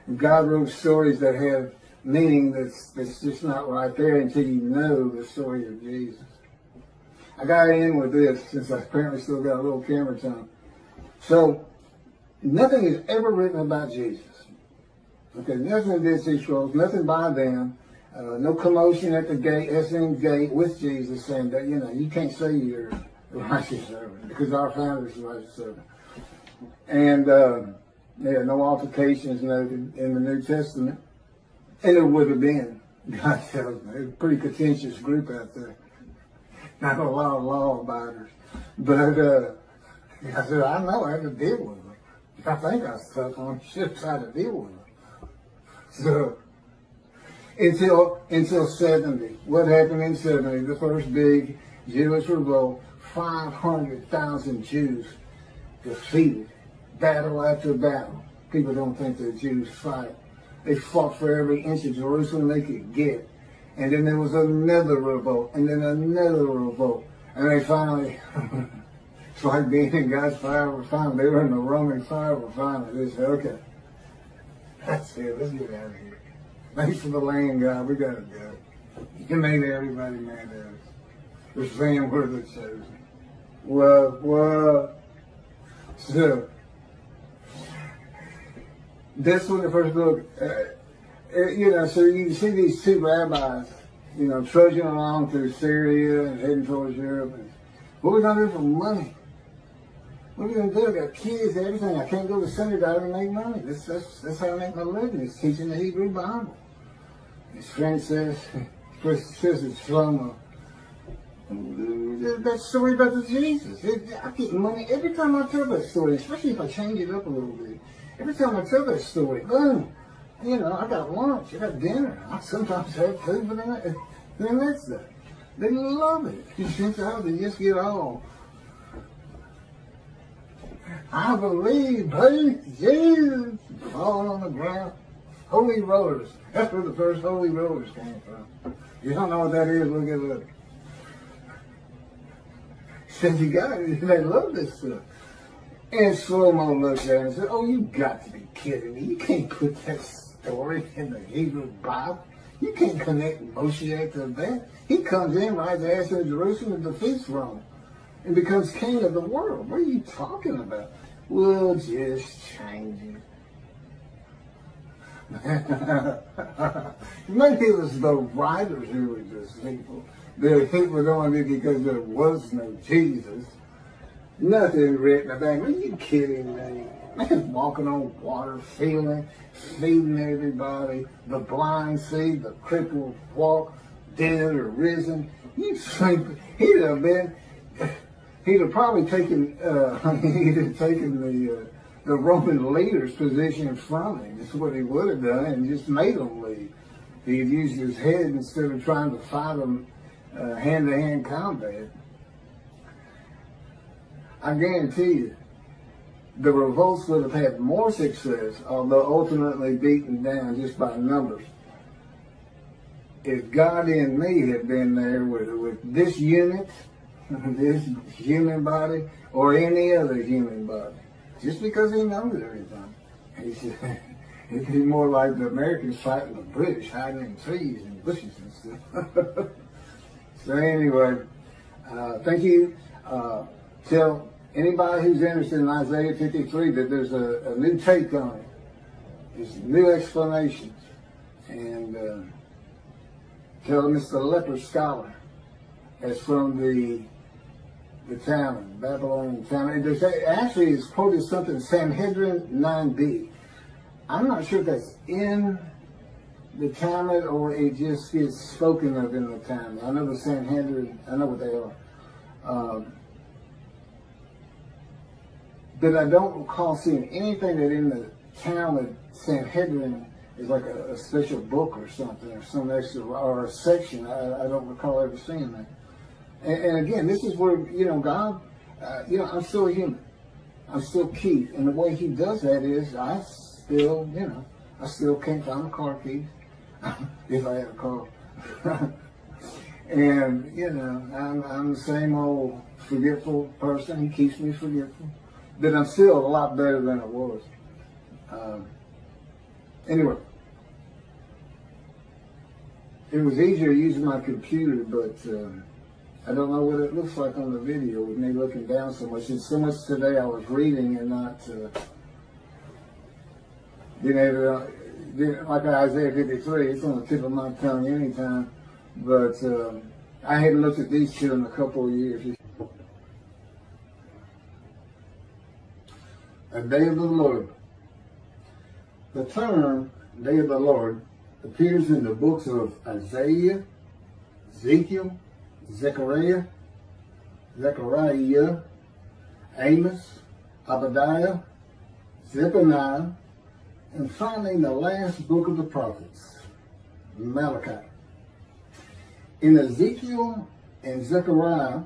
is. God wrote stories that have meaning that's just not right there until you know the story of Jesus. I got to end with this, since I apparently still got a little camera time. So, nothing is ever written about Jesus. Okay, nothing in Dead Sea Scrolls, nothing by them. No commotion at the gate, Essene gate with Jesus saying that, you know, you can't say you're a righteous servant because our founder is a righteous servant. And, no altercations noted in the New Testament. And there would have been, God tells me, it's a pretty contentious group out there. Not a lot of law abiders. But I said, I know I had to deal with them. I think I was tough on ships how to deal with them. So, until 70. What happened in 70? The first big Jewish revolt, 500,000 Jews defeated, battle after battle. People don't think the Jews fight. They fought for every inch of Jerusalem they could get. And then there was another revolt, and then another revolt. And they finally, it's like being in God's fire refinement. They were in the Roman fire refinement. They said, okay, that's it, let's get out of here. Thanks for the land, God, we gotta go. You made everybody mad at us. We're saying we're the chosen. What? So, that's when the first book, so you see these two rabbis, trudging along through Syria and heading towards Europe. And what are we going to do for money? What are we going to do? I got kids and everything. I can't go to synagogue and make money. That's how I make my living. It's teaching the Hebrew Bible. His friend says it's from that story about the Jesus. I get money every time I tell that story, especially if I change it up a little bit. Every time I tell that story, boom, I got lunch, I got dinner. I sometimes have food for the next day. They love it. They just get all, I believe, praise Jesus, falling on the ground. Holy rollers. That's where the first holy rollers came from. You don't know what that is, look it up. Said you got it. They love this stuff. And Slow-Mo looked at it and said, oh, you got to be kidding me. You can't put that story in the Hebrew Bible. You can't connect Moshiach to that. He comes in, rides ass in Jerusalem, and defeats Rome, and becomes king of the world. What are you talking about? We'll just change it. Maybe it was the writers who were deceitful. The people were doing it because there was no Jesus. Nothing written about. Are you kidding me? Man, walking on water, feeding everybody. The blind see, the crippled walk, dead or risen. You think he'd have probably taken the Roman leader's position from him. That's what he would have done, and just made them leave. He'd used his head instead of trying to fight them hand-to-hand combat. I guarantee you, the revolts would have had more success, although ultimately beaten down just by numbers, if God and me had been there with this unit, this human body, or any other human body. Just because he knows everything. He said, it'd be more like the Americans fighting the British, hiding in trees and bushes and stuff. So anyway, thank you. Tell anybody who's interested in Isaiah 53 that there's a new take on it. There's new explanations. And tell them it's the leper scholar. That's from the the Talmud, Babylonian Talmud. And there's actually it's quoted something, Sanhedrin 9b. I'm not sure if that's in the Talmud or it just gets spoken of in the Talmud. I know the Sanhedrin, I know what they are. But I don't recall seeing anything that in the Talmud, Sanhedrin is like a special book or something, or some extra, or a section. I don't recall ever seeing that. And again, this is where, God, I'm still a human. I'm still Keith. And the way he does that is I still can't find a car keys if I had a car. And, I'm the same old forgetful person. He keeps me forgetful. But I'm still a lot better than I was. Anyway, it was easier using my computer, but I don't know what it looks like on the video with me looking down so much. And so much today I was reading and not being able to, like Isaiah 53, it's on the tip of my tongue anytime. But I hadn't looked at these two in a couple of years. A day of the Lord. The term Day of the Lord appears in the books of Isaiah, Ezekiel, Zechariah, Amos, Obadiah, Zephaniah, and finally in the last book of the prophets, Malachi. In Ezekiel and Zechariah,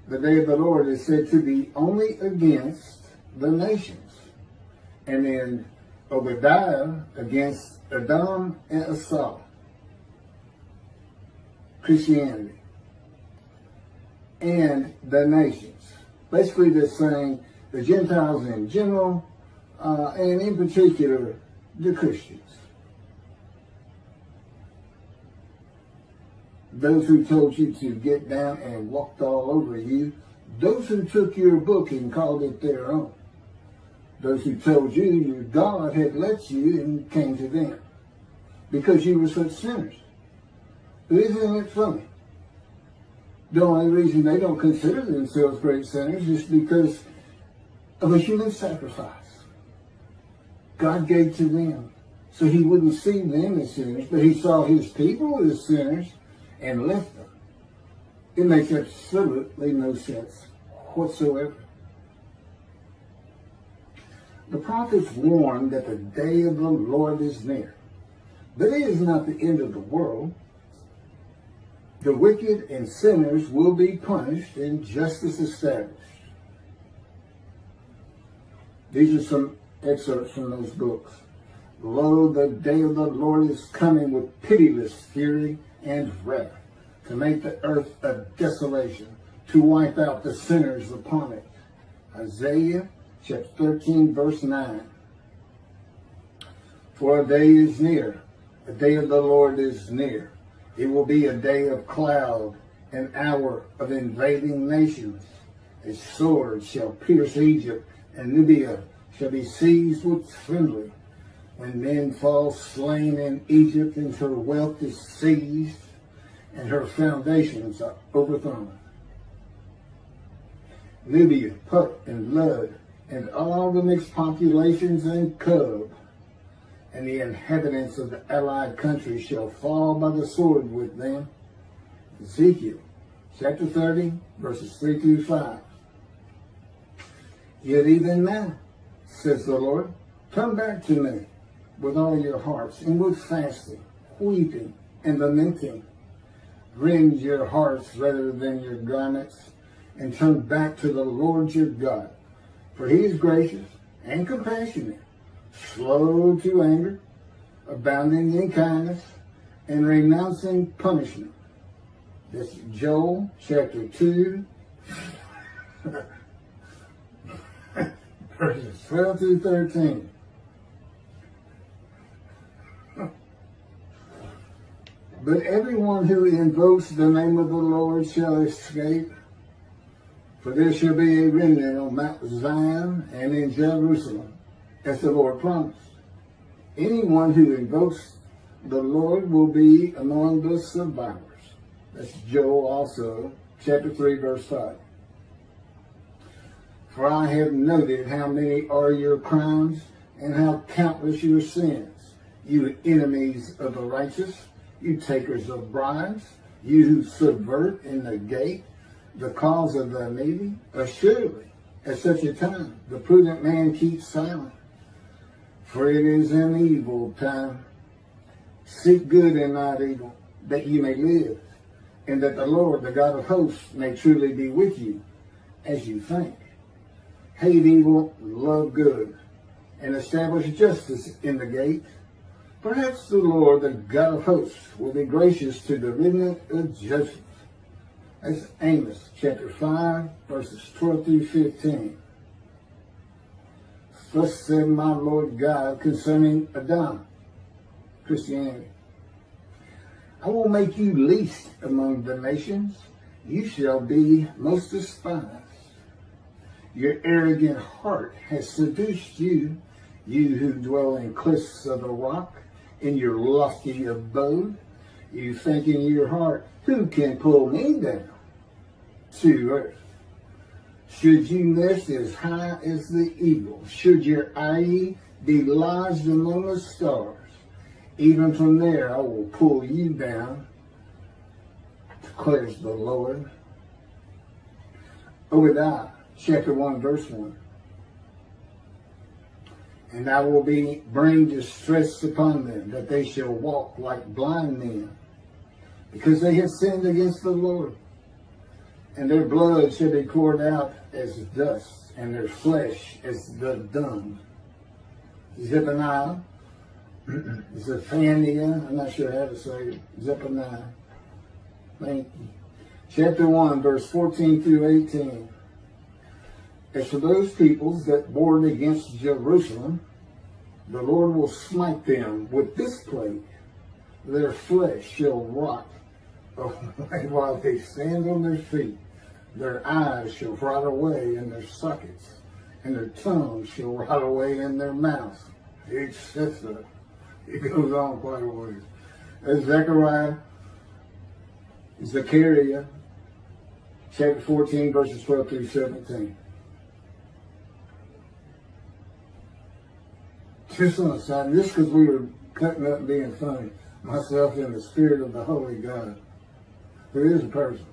the day of the Lord is said to be only against the nations. And in Obadiah against Edom and Esau, Christianity, and the nations. Basically, they're saying the Gentiles in general, and in particular, the Christians. Those who told you to get down and walked all over you, those who took your book and called it their own. Those who told you your God had let you and came to them because you were such sinners. But isn't it funny? The only reason they don't consider themselves great sinners is because of a human sacrifice God gave to them. So he wouldn't see them as sinners, but he saw his people as sinners and left them. It makes absolutely no sense whatsoever. The prophets warn that the day of the Lord is near. But it is not the end of the world. The wicked and sinners will be punished and justice established. These are some excerpts from those books. Lo, the day of the Lord is coming with pitiless fury and wrath, to make the earth a desolation, to wipe out the sinners upon it. Isaiah chapter 13, verse 9. For a day is near, the day of the Lord is near. It will be a day of cloud, an hour of invading nations. A sword shall pierce Egypt, and Nubia shall be seized with trembling. When men fall slain in Egypt, and her wealth is seized, and her foundations are overthrown. Libya, Put, and Lud, and all the mixed populations and Cub, and the inhabitants of the allied countries shall fall by the sword with them. Ezekiel chapter 30, verses 3 through 5. Yet even now, says the Lord, come back to me with all your hearts, and with fasting, weeping, and lamenting. Rend your hearts rather than your garments, and turn back to the Lord your God. For he is gracious and compassionate, slow to anger, abounding in kindness, and renouncing punishment. That's Joel chapter 2, verses 12 through 13. But everyone who invokes the name of the Lord shall escape. For there shall be a remnant on Mount Zion and in Jerusalem, as the Lord promised. Anyone who invokes the Lord will be among the survivors. That's Joel also, chapter 3, verse 5. For I have noted how many are your crimes and how countless your sins. You enemies of the righteous, you takers of bribes, you who subvert and negate the cause of the needy. Assuredly, at such a time, the prudent man keeps silent, for it is an evil time. Seek good and not evil, that you may live, and that the Lord, the God of hosts, may truly be with you as you think. Hate evil, love good, and establish justice in the gate. Perhaps the Lord, the God of hosts, will be gracious to the remnant of Joseph. That's Amos chapter 5, verses 12 through 15. Thus said my Lord God concerning adament, Christianity. I will make you least among the nations. You shall be most despised. Your arrogant heart has seduced you, you who dwell in cliffs of the rock, in your lofty abode. You think in your heart, who can pull me down to earth? Should you nest as high as the eagle, should your eye be lodged among the stars, even from there I will pull you down, declares the Lord. Obadiah chapter 1, verse 1. And I will bring distress upon them, that they shall walk like blind men, because they have sinned against the Lord. And their blood shall be poured out as dust, and their flesh as the dung. Zephaniah, Zephaniah, I'm not sure how to say it. Zephaniah. Thank you. Chapter 1, verse 14 through 18. As for those peoples that warred against Jerusalem, the Lord will smite them with this plague. Their flesh shall rot away while they stand on their feet. Their eyes shall rot away in their sockets, and their tongues shall rot away in their mouths. Etc. It goes on quite a ways. As Zechariah, chapter 14, verses 12 through 17. Just on the side, just because we were cutting up and being funny, myself in the spirit of the Holy God, who is a person.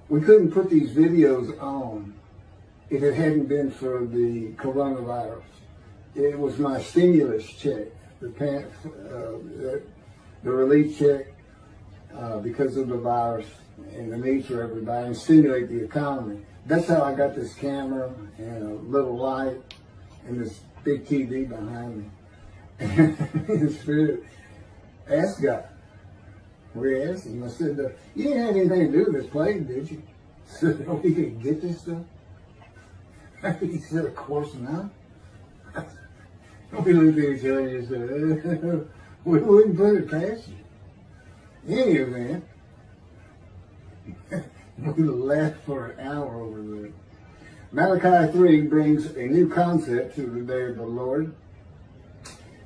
We couldn't put these videos on if it hadn't been for the coronavirus. It was my stimulus check, the relief check, because of the virus and the need for everybody and stimulate the economy. That's how I got this camera and a little light and this big TV behind me. In the spirit, ask God. We asked him. I said, you didn't have anything to do with this plague, did you? So that we could get this stuff? He said, of course not. We looked at each other and said, we wouldn't put it past you. In any event, we laughed for an hour over there. Malachi 3 brings a new concept to the day of the Lord.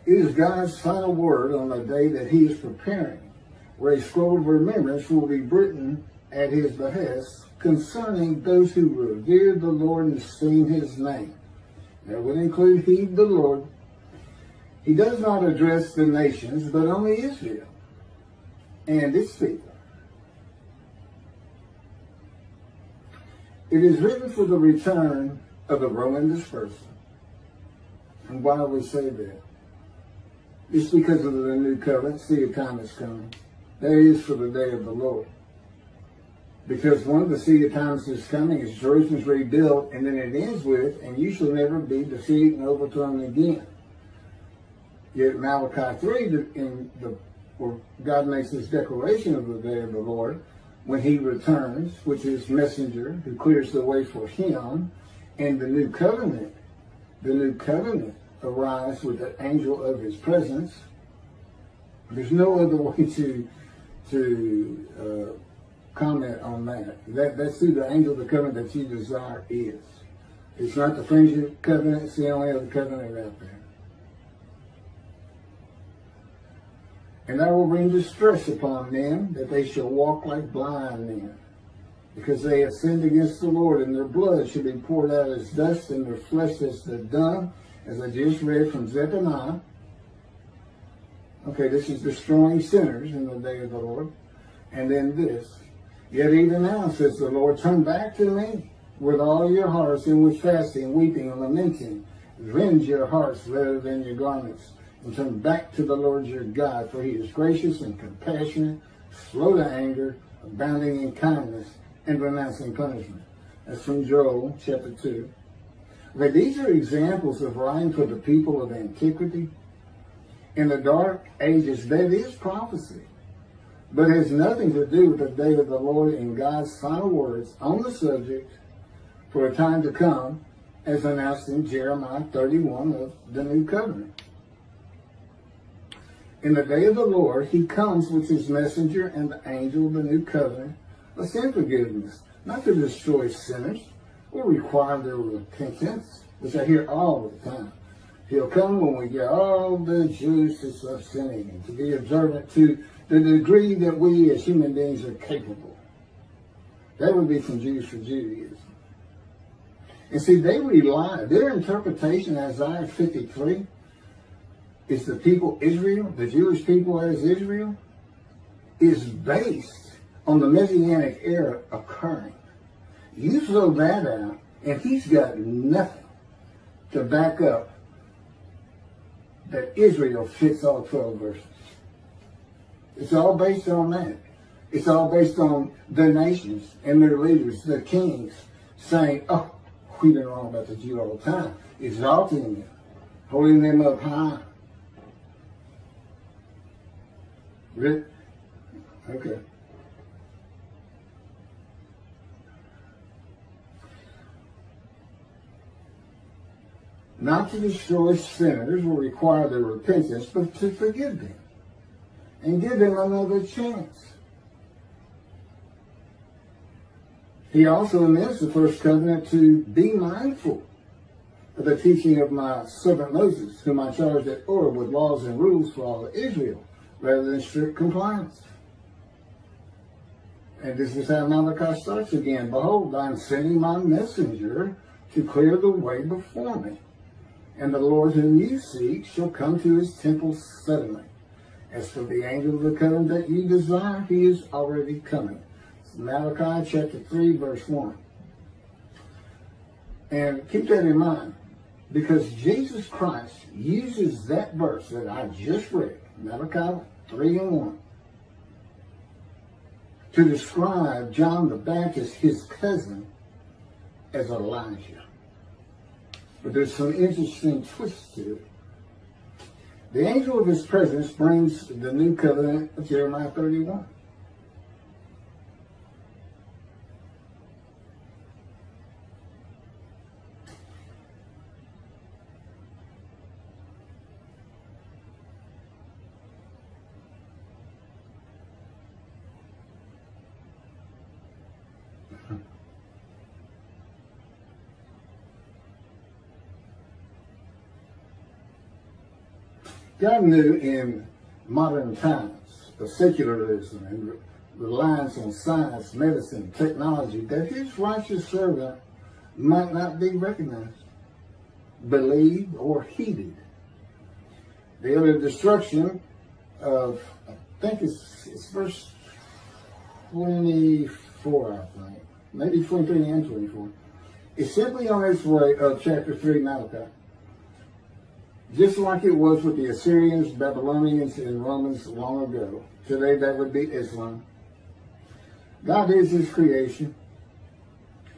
It is God's final word on the day that he is preparing, where a scroll of remembrance will be written at his behest concerning those who revere the Lord and sing his name. That would include heed the Lord. He does not address the nations, but only Israel and its people. It is written for the return of the Roman dispersal. And why do we say that? It's because of the new covenant. See, a time is coming. That is for the day of the Lord. Because one of the seed times is coming is Jerusalem's rebuilt, and then it ends with, and you shall never be defeated and overthrown again. Yet Malachi 3, where God makes this declaration of the day of the Lord, when he returns, which is messenger who clears the way for him, and the new covenant arrives with the angel of his presence. There's no other way to comment on that. That's who the angel of the covenant that you desire is. It's not the friendship covenant, it's the only other covenant out there. And I will bring distress upon them, that they shall walk like blind men. because they have sinned against the Lord, and their blood should be poured out as dust, and their flesh as the dung, as I just read from Zephaniah. Okay, this is destroying sinners in the day of the Lord. And then this, yet even now, says the Lord, turn back to me with all your hearts, and with fasting, weeping, and lamenting. Rend your hearts rather than your garments, and turn back to the Lord your God, for he is gracious and compassionate, slow to anger, abounding in kindness, and renouncing punishment. That's from Joel chapter 2. Okay, these are examples of writing for the people of antiquity. In the dark ages, that is prophecy, but has nothing to do with the day of the Lord and God's final words on the subject for a time to come, as announced in Jeremiah 31 of the New Covenant. In the day of the Lord, he comes with his messenger and the angel of the New Covenant of sin forgiveness, not to destroy sinners or require their repentance, which I hear all the time. He'll come when we get all the juices of sinning, and to be observant to the degree that we as human beings are capable. That would be from Jews for Judaism. And see, they rely, their interpretation of Isaiah 53 is the people Israel, the Jewish people as Israel, is based on the Messianic era occurring. You throw that out, and he's got nothing to back up that Israel fits all 12 verses. It's all based on that. It's all based on the nations and their leaders, the kings, saying, oh, we've been wrong about the Jew all the time. Exalting them, holding them up high. Okay. Not to destroy sinners will require their repentance, but to forgive them and give them another chance. He also amends the first covenant to be mindful of the teaching of my servant Moses, whom I charged at Orah with laws and rules for all of Israel, rather than strict compliance. And this is how Malachi starts again. Behold, I am sending my messenger to clear the way before me. And the Lord whom you seek shall come to his temple suddenly. As for the angel of the covenant that you desire, he is already coming. It's Malachi chapter 3, verse 1. And keep that in mind, because Jesus Christ uses that verse that I just read, Malachi 3 and 1, to describe John the Baptist, his cousin, as Elijah. But there's some interesting twists to it. The angel of his presence brings the new covenant of Jeremiah 31. God knew in modern times of secularism and reliance on science, medicine, technology, that his righteous servant might not be recognized, believed, or heeded. The utter destruction of, I think it's verse 24, I think, maybe 23 and 24, is simply on its way of chapter 3 Malachi. Just like it was with the Assyrians, Babylonians, and Romans long ago. Today that would be Islam. God is his creation.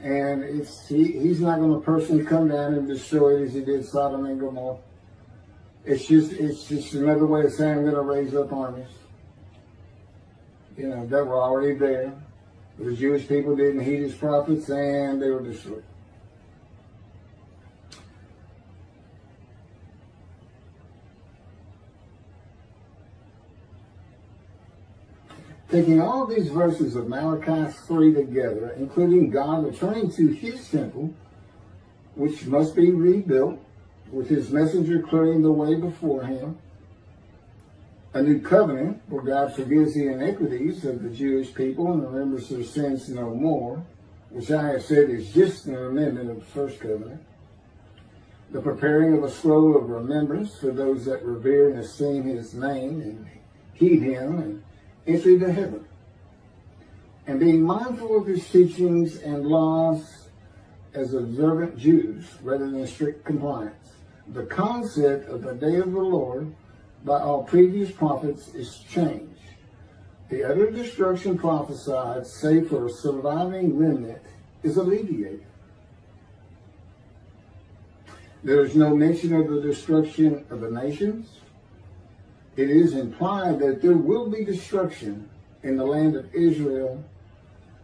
And he's not going to personally come down and destroy it as he did Sodom and Gomorrah. It's just another way of saying I'm going to raise up armies. You know, that were already there. The Jewish people didn't heed his prophets and they were destroyed. Taking all these verses of Malachi 3 together, including God returning to his temple, which must be rebuilt, with his messenger clearing the way before him, A new covenant where God forgives the iniquities of the Jewish people and remembers their sins no more, which I have said is just an amendment of the first covenant. The preparing of a scroll of remembrance for those that revere and esteem his name and heed him and enter into heaven. And being mindful of his teachings and laws as observant Jews rather than strict compliance. The concept of the day of the Lord by all previous prophets is changed. The utter destruction prophesied, save for a surviving remnant, is alleviated. There is no mention of the destruction of the nations. It is implied that there will be destruction in the land of Israel,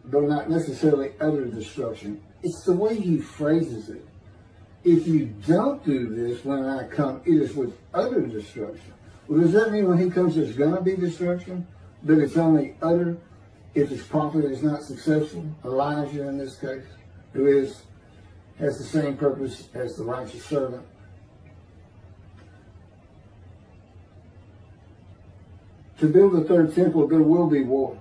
though not necessarily utter destruction. It's the way he phrases it. If you don't do this when I come, it is with utter destruction. Well, does that mean when he comes there's going to be destruction? But it's only utter if his prophet is not successful? Elijah in this case, who has the same purpose as the righteous servant. To build the third temple, there will be war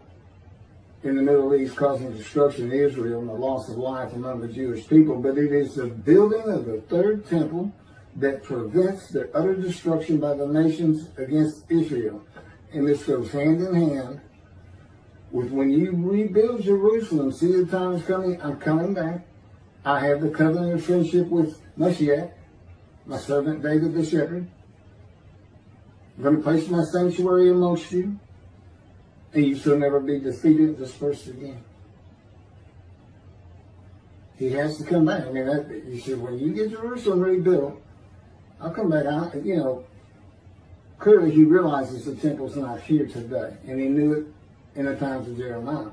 in the Middle East, causing destruction in Israel and the loss of life among the Jewish people. But it is the building of the third temple that prevents their utter destruction by the nations against Israel. And this goes hand in hand with when you rebuild Jerusalem. See, the time is coming. I'm coming back. I have the covenant of friendship with Moshiach, my servant David the shepherd. I'm going to place my sanctuary amongst you, and you shall never be defeated and dispersed again. He has to come back. I mean, you said, when you get Jerusalem rebuilt, I'll come back. Clearly he realizes the temple's not here today, and he knew it in the times of Jeremiah.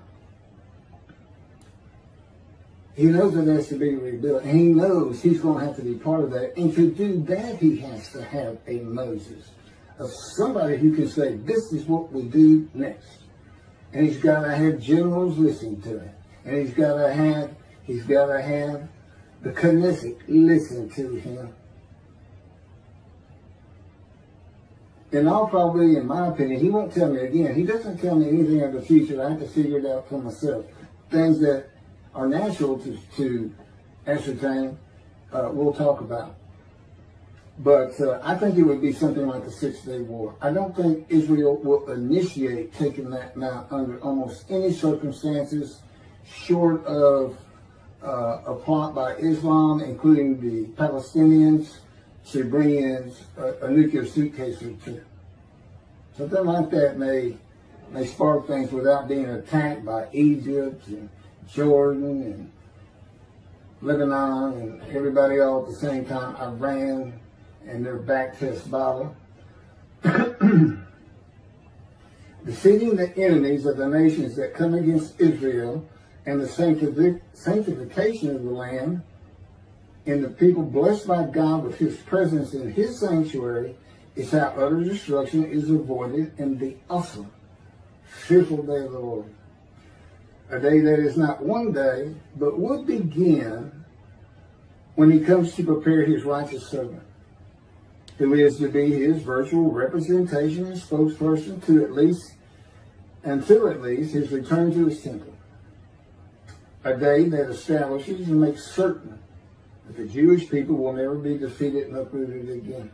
He knows it has to be rebuilt, and he knows he's going to have to be part of that. And to do that, he has to have a Moses, of somebody who can say, this is what we do next. And he's got to have generals listen to it. And he's got to have the Knesset listen to him. In all probability, in my opinion, he won't tell me again. He doesn't tell me anything of the future. I have to figure it out for myself. Things that are natural to ascertain, we'll talk about. But I think it would be something like a 6-day war. I don't think Israel will initiate taking that mount under almost any circumstances, short of a plot by Islam, including the Palestinians, to bring in a nuclear suitcase or two. Something like that may spark things without being attacked by Egypt and Jordan and Lebanon and everybody all at the same time, Iran and their back to Hezbollah. Defeating the enemies of the nations that come against Israel and the sanctification of the land and the people blessed by God with his presence in his sanctuary is how utter destruction is avoided in the awesome, fearful day of the Lord. A day that is not one day, but will begin when he comes to prepare his righteous servant, who is to be his virtual representation and spokesperson until at least his return to his temple. A day that establishes and makes certain that the Jewish people will never be defeated and uprooted again.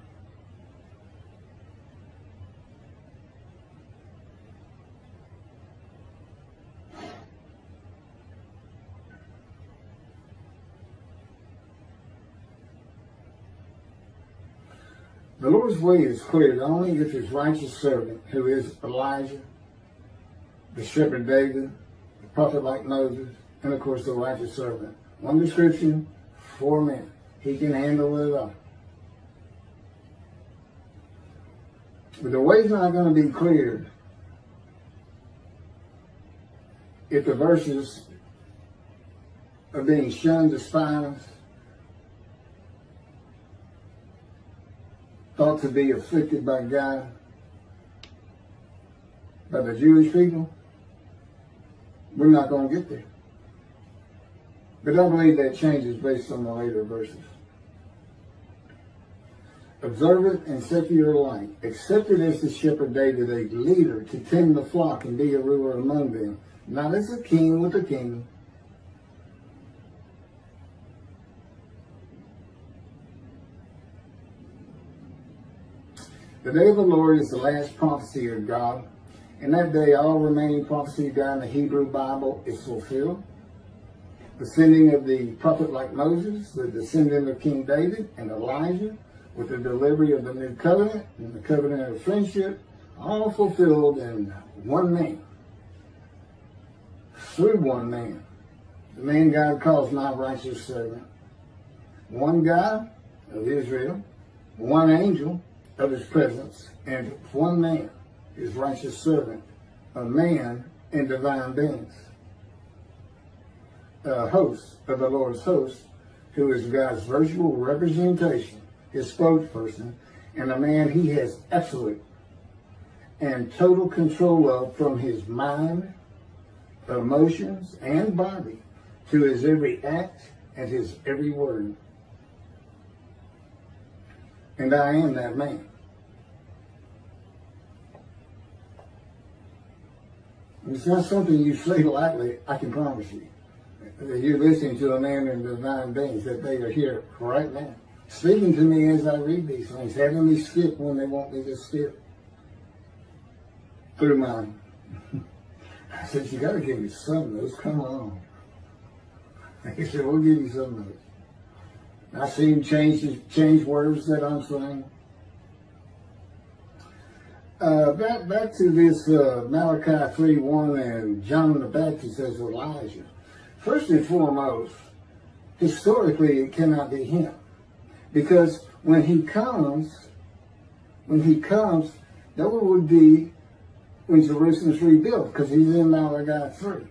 The Lord's way is cleared only if his righteous servant, who is Elijah, the shepherd David, the prophet like Moses, and of course the righteous servant. One description, 4 men. He can handle it all. But the way's not going to be cleared if the verses are being shunned, despised, thought to be afflicted by God, by the Jewish people. We're not going to get there. But I believe that changes based on the later verses. Observe it and set your light. Accepted as the shepherd David, a leader to tend the flock and be a ruler among them. Not as a king with a kingdom. The day of the Lord is the last prophecy of God. In that day, all remaining prophecy down in the Hebrew Bible is fulfilled. The sending of the prophet like Moses, the descendant of King David and Elijah, with the delivery of the new covenant and the covenant of friendship, all fulfilled in one man, through one man, the man God calls my righteous servant. One God of Israel, one angel of his presence, and one man, his righteous servant, a man in divine beings, a host of the Lord's host, who is God's virtual representation, his spokesperson, and a man he has absolute and total control of, from his mind, emotions, and body to his every act and his every word. And I am that man. It's not something you say lightly, I can promise you. You're listening to a man in divine beings, that they are here right now, speaking to me as I read these things, having me skip when they want me to skip through mine. I said, you got to give me some of those. Come on. He said, we'll give you some of those. I see him change words that I'm saying. Back to this Malachi 3:1 and John the Baptist as Elijah. First and foremost, historically it cannot be him. Because when he comes, that would be when Jerusalem's rebuilt, because he's in Malachi 3.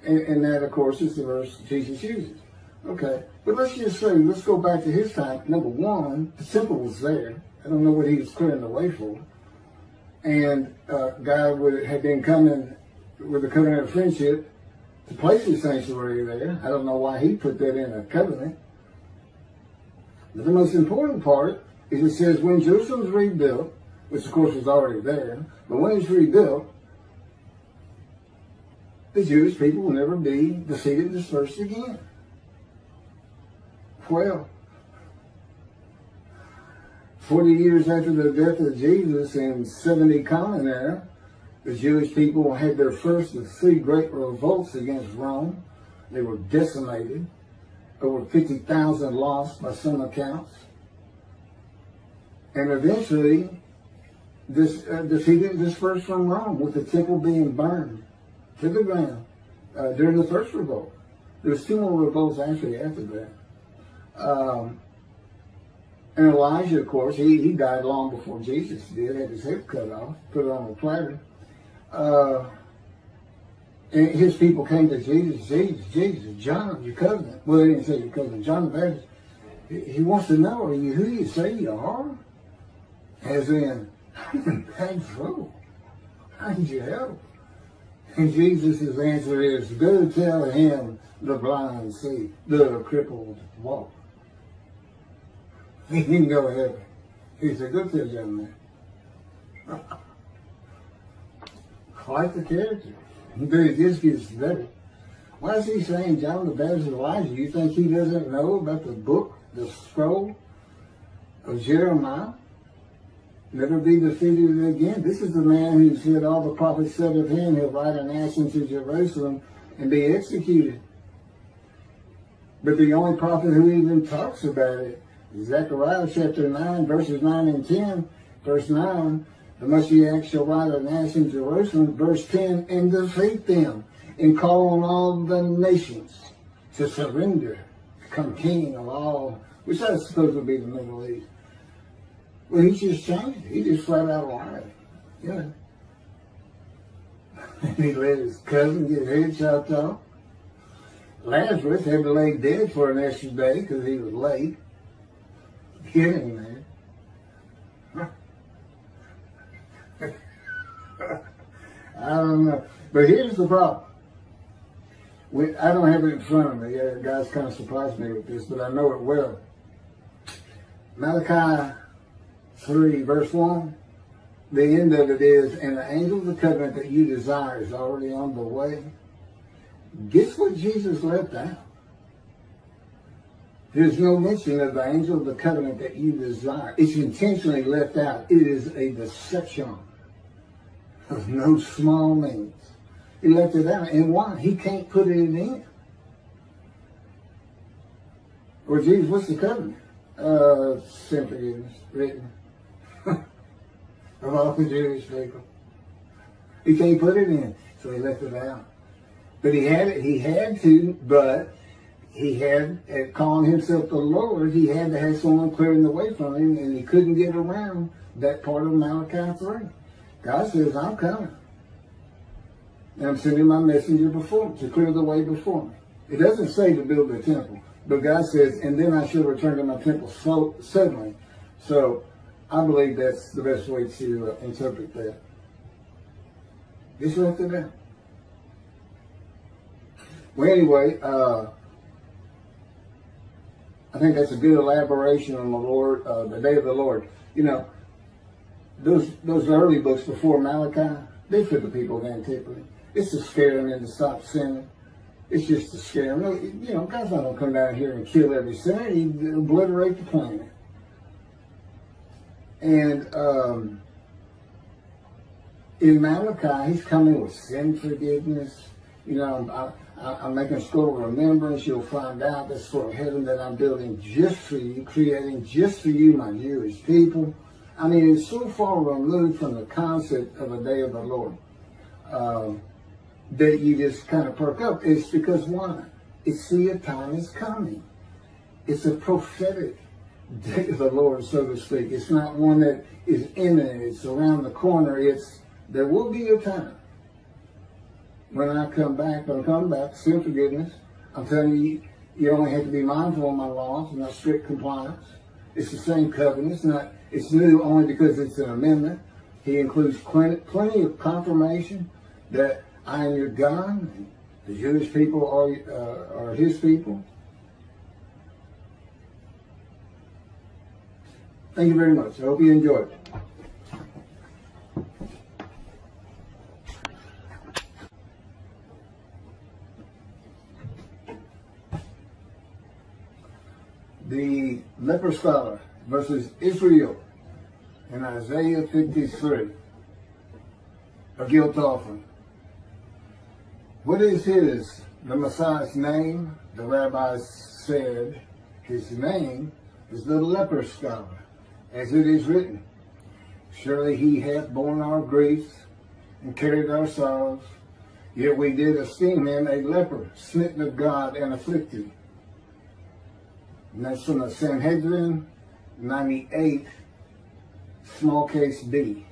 And that, of course, is the verse Jesus uses. Okay, but let's just say, let's go back to his time. Number one, the temple was there. I don't know what he was clearing the way for. And God had been coming with the covenant of friendship to place his sanctuary there. I don't know why he put that in a covenant. But the most important part is it says when Jerusalem's rebuilt, which of course was already there, but when it's rebuilt, the Jewish people will never be defeated and dispersed again. Well, 40 years after the death of Jesus in 70 Common Era, the Jewish people had their first of three great revolts against Rome. They were decimated. Over 50,000 lost by some accounts. And eventually, defeated and dispersed from Rome, with the temple being burned to the ground during the first revolt. There was two more revolts actually after that. And Elijah, of course, he died long before Jesus did, had his head cut off, put it on a platter. And his people came to Jesus, John, your cousin. Well, they didn't say your cousin, John the Baptist. He wants to know, are you who you say you are? As in, I'm in bad trouble. How did you help? And Jesus' answer is, go tell him the blind see, the crippled walk. He didn't go ahead. He said, go tell John that. Quite the character. But it just gets better. Why is he saying John the Baptist Elijah? You think he doesn't know about the book, the scroll of Jeremiah? Never be defeated again. This is the man who said all the prophets said of him, he'll ride an ass into Jerusalem and be executed. But the only prophet who even talks about it is Zechariah chapter 9, verses 9 and 10. Verse 9, the Moshiach shall ride an ass in Jerusalem. Verse 10, and defeat them, and call on all the nations to surrender, become king of all, which I suppose would be the Middle East. Well, he just changed it. He just flat out lied. Yeah. And he let his cousin get his head chopped off. Lazarus had to lay dead for an extra day because he was late. Get him there. I don't know. But here's the problem. I don't have it in front of me. Guys kind of surprised me with this, but I know it well. Malachi 3, verse 1, the end of it is, and the angel of the covenant that you desire is already on the way. Guess what Jesus left out? There's no mention of the angel of the covenant that you desire. It's intentionally left out. It is a deception of no small means. He left it out. And why? He can't put it in. Well, Jesus, what's the covenant? Sin forgiveness, written of all the Jewish people. He can't put it in, so he left it out. But he had to, but he had, at calling himself the Lord, he had to have someone clearing the way from him, and he couldn't get around that part of Malachi 3. God says, I'm coming. And I'm sending my messenger before me to clear the way before me. It doesn't say to build the temple, but God says, and then I shall return to my temple suddenly. So I believe that's the best way to interpret that. Just left it out. Well, anyway, I think that's a good elaboration on the Lord, the day of the Lord. You know, those early books before Malachi, they for the people of antiquity. It's to scare them into stop sinning. It's just to scare them. You know, God's not going to come down here and kill every sinner. He'd obliterate the planet. And in Malachi, he's coming with sin forgiveness. You know, I'm making a scroll of remembrance. You'll find out this sort of heaven that I'm building just for you, creating just for you, my Jewish people. I mean, it's so far removed from the concept of a day of the Lord that you just kind of perk up. It's because why? It's see a time is coming. It's a prophetic day of the Lord, so to speak. It's not one that is imminent. It's around the corner. There will be a time when I come back. I'll come back, sin forgiveness. I'm telling you, you only have to be mindful of my laws, not strict compliance. It's the same covenant. It's new only because it's an amendment. He includes plenty of confirmation that I am your God, and the Jewish people are his people. Thank you very much. I hope you enjoyed it. The leper scholar versus Israel in Isaiah 53, a guilt offering. What is the Messiah's name? The rabbis said his name is the leper scholar, as it is written. Surely he hath borne our griefs and carried our sorrows, yet we did esteem him a leper, smitten of God and afflicted. And that's from the Sanhedrin 98, small case B.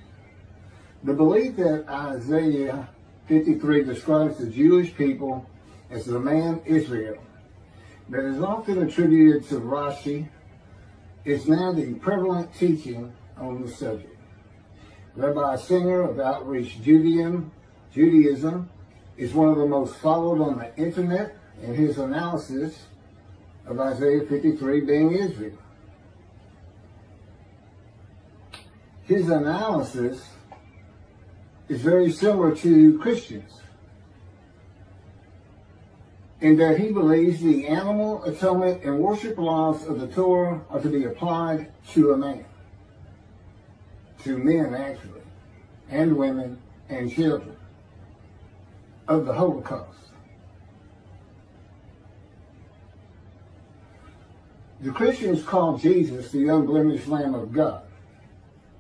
The belief that Isaiah 53 describes the Jewish people as the man Israel, that is often attributed to Rashi, is now the prevalent teaching on the subject. Rabbi Singer of Outreach Judaism is one of the most followed on the internet in his analysis of Isaiah 53 being Israel. His analysis is very similar to Christians in that he believes the animal atonement and worship laws of the Torah are to be applied to a man, to men actually, and women and children of the Holocaust. The Christians call Jesus the unblemished Lamb of God.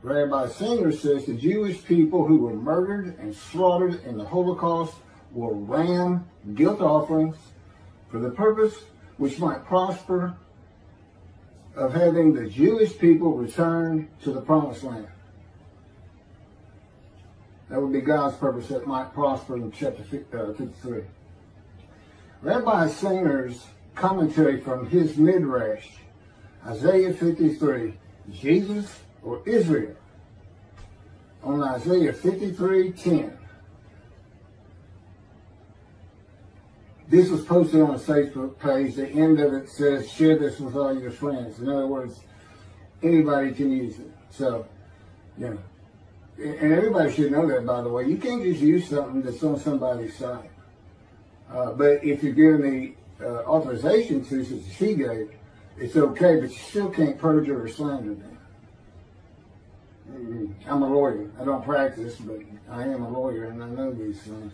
Rabbi Singer says the Jewish people who were murdered and slaughtered in the Holocaust were ram guilt offerings for the purpose which might prosper of having the Jewish people return to the promised land. That would be God's purpose that might prosper in chapter 53. Rabbi Singer's commentary from his midrash, Isaiah 53, Jesus or Israel, on Isaiah 53:10. This was posted on a Facebook page. The end of it says, share this with all your friends. In other words, anybody can use it. So, you know, and everybody should know that, by the way. You can't just use something that's on somebody's site. But if you're given the authorization to, such as he gave, it's okay, but you still can't perjure or slander them. I'm a lawyer. I don't practice, but I am a lawyer, and I know these things.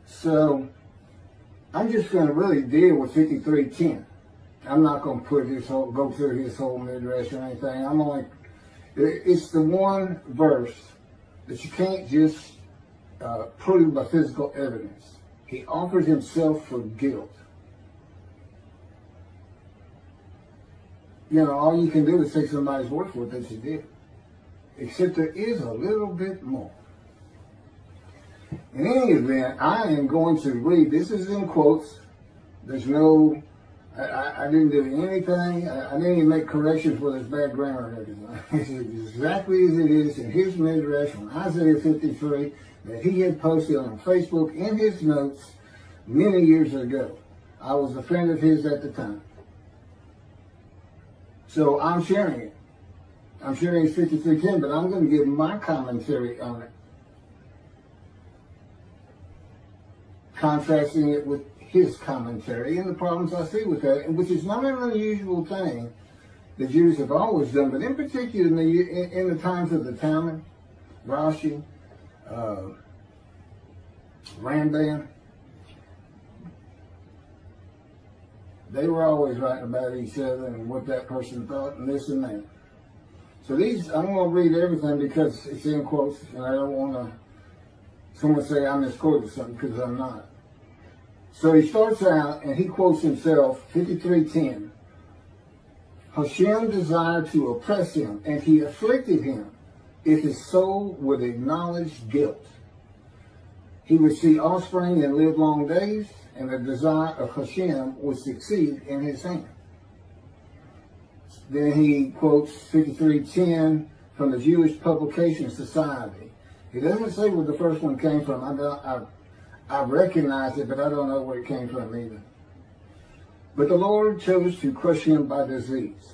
So I'm just going to really deal with 53:10. I'm not going to go through his whole midrash or anything. It's the one verse that you can't just prove by physical evidence. He offers himself for guilt. You know, all you can do is take somebody's word for it that you did. Except there is a little bit more. In any event, I am going to read, this is in quotes. There's no, I didn't do anything. I didn't even make corrections for this bad grammar and everything. It's exactly as it is in his midrash from Isaiah 53 that he had posted on Facebook in his notes many years ago. I was a friend of his at the time. So I'm sharing it. I'm sharing his 53:10, but I'm going to give my commentary on it, contrasting it with his commentary and the problems I see with that, which is not an unusual thing the Jews have always done, but in particular in the times of the Talmud, Rashi, Ramban, they were always writing about each other and what that person thought and this and that. So I'm going to read everything because it's in quotes, and I don't want someone say I misquoted something, because I'm not. So he starts out and he quotes himself, 53:10. Hashem desired to oppress him, and he afflicted him if his soul would acknowledge guilt. He would see offspring and live long days, and the desire of Hashem would succeed in his hand. Then he quotes 53:10 from the Jewish Publication Society. He doesn't say where the first one came from. I recognize it, but I don't know where it came from either. But the Lord chose to crush him by disease,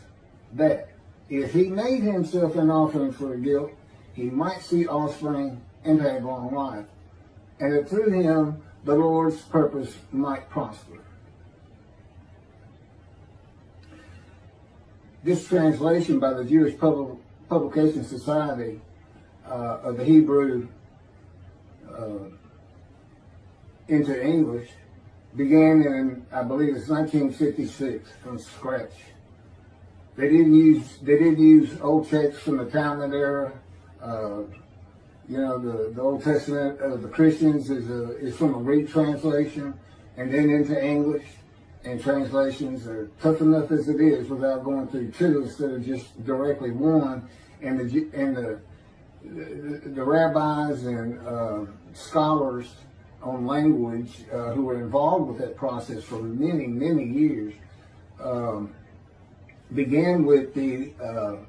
that if he made himself an offering for guilt, he might see offspring and have long life, and that through him the Lord's purpose might prosper. This translation by the Jewish Publication Society of the Hebrew into English began in, I believe it's 1956, from scratch. They didn't use old texts from the Talmud era. You know, the Old Testament of the Christians is from a Greek translation, and then into English. And translations are tough enough as it is without going through two instead of just directly one. And the rabbis and scholars on language who were involved with that process for many, many years began with the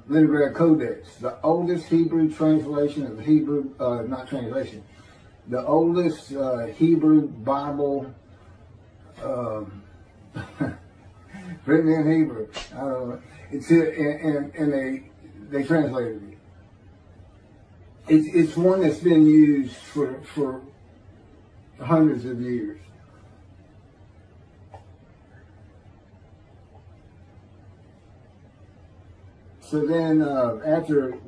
Leningrad Codex, the oldest Hebrew translation of the Hebrew, the oldest Hebrew Bible written in Hebrew. It's and they translated it. It's one that's been used for hundreds of years. So then, after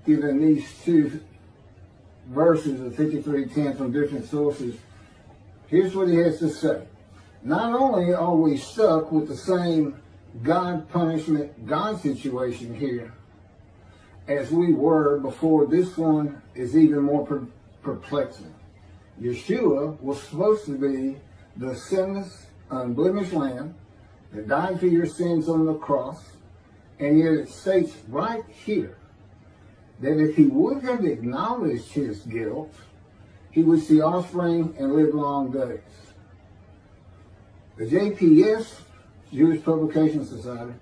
giving these two verses of 53:10 from different sources, here's what he has to say. Not only are we stuck with the same God punishment, God situation here, as we were before, this one is even more perplexing. Yeshua was supposed to be the sinless, unblemished lamb that died for your sins on the cross, and yet it states right here that if he would have acknowledged his guilt, he would see offspring and live long days. The JPS, Jewish Publication Society,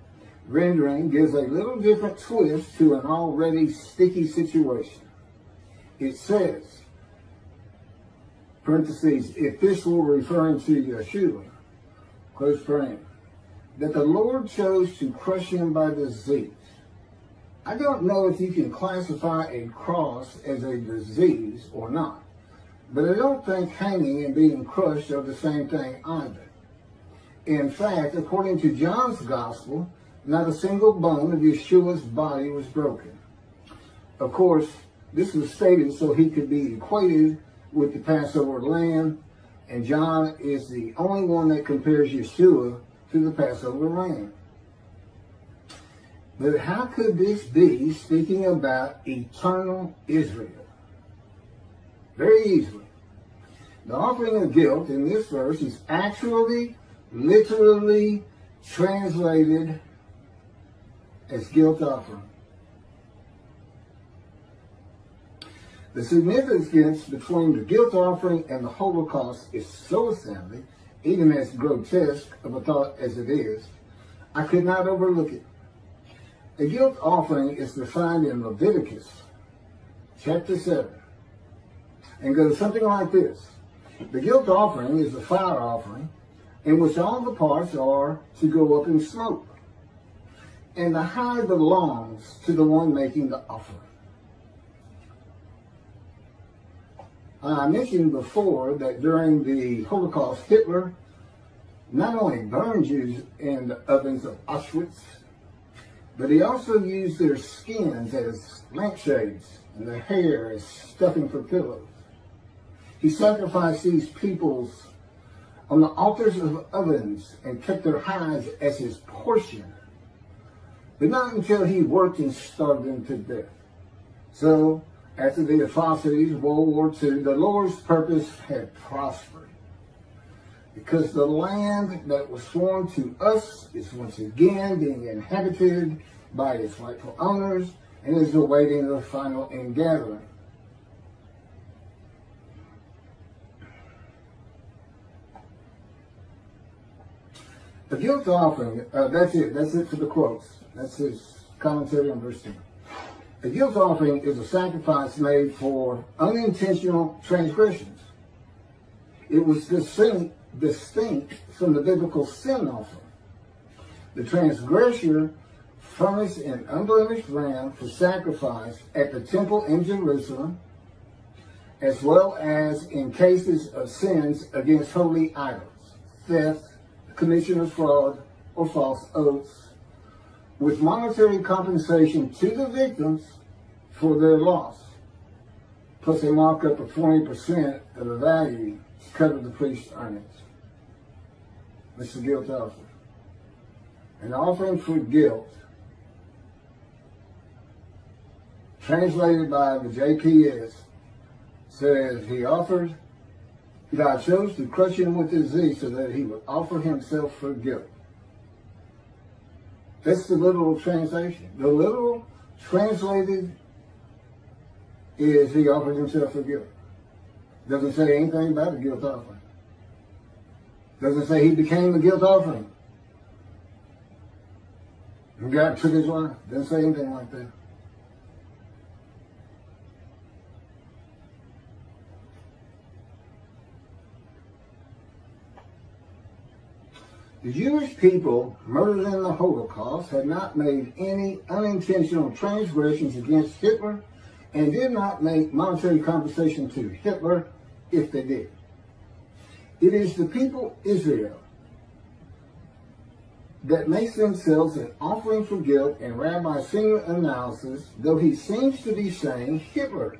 rendering gives a little different twist to an already sticky situation. It says, parentheses, if this were referring to Yeshua, close frame, that the Lord chose to crush him by disease. I don't know if you can classify a cross as a disease or not, but I don't think hanging and being crushed are the same thing either. In fact, according to John's gospel, not a single bone of Yeshua's body was broken. Of course, this was stated so he could be equated with the Passover lamb, and John is the only one that compares Yeshua to the Passover lamb. But how could this be speaking about eternal Israel? Very easily. The offering of guilt in this verse is actually, literally translated as guilt offering. The significance between the guilt offering and the Holocaust is so astounding, even as grotesque of a thought as it is, I could not overlook it. A guilt offering is defined in Leviticus chapter 7 and goes something like this. The guilt offering is a fire offering in which all the parts are to go up in smoke, and the hide belongs to the one making the offering. I mentioned before that during the Holocaust, Hitler not only burned Jews in the ovens of Auschwitz, but he also used their skins as lampshades and their hair as stuffing for pillows. He sacrificed these peoples on the altars of ovens and kept their hides as his portion, but not until he worked and starved them to death. So, after the atrocities of World War II, the Lord's purpose had prospered, because the land that was sworn to us is once again being inhabited by its rightful owners and is awaiting the final ingathering. The guilt offering, that's it for the quotes. That's his commentary on verse 10. A guilt offering is a sacrifice made for unintentional transgressions. It was distinct from the biblical sin offering. The transgressor furnished an unblemished ram for sacrifice at the temple in Jerusalem, as well as in cases of sins against holy idols, theft, commission of fraud, or false oaths, with monetary compensation to the victims for their loss, plus a markup of 20% of the value to cover the priest's earnings. This is a guilt offering. An offering for guilt, translated by the JPS, says he offered, God chose to crush him with disease so that he would offer himself for guilt. That's the literal translation. The literal translated is he offered himself for guilt. Doesn't say anything about a guilt offering. Doesn't say he became a guilt offering. And God took his life. Doesn't say anything like that. The Jewish people murdered in the Holocaust had not made any unintentional transgressions against Hitler and did not make monetary compensation to Hitler if they did. It is the people Israel that makes themselves an offering for guilt, and Rabbi Singer's analysis, though he seems to be saying Hitler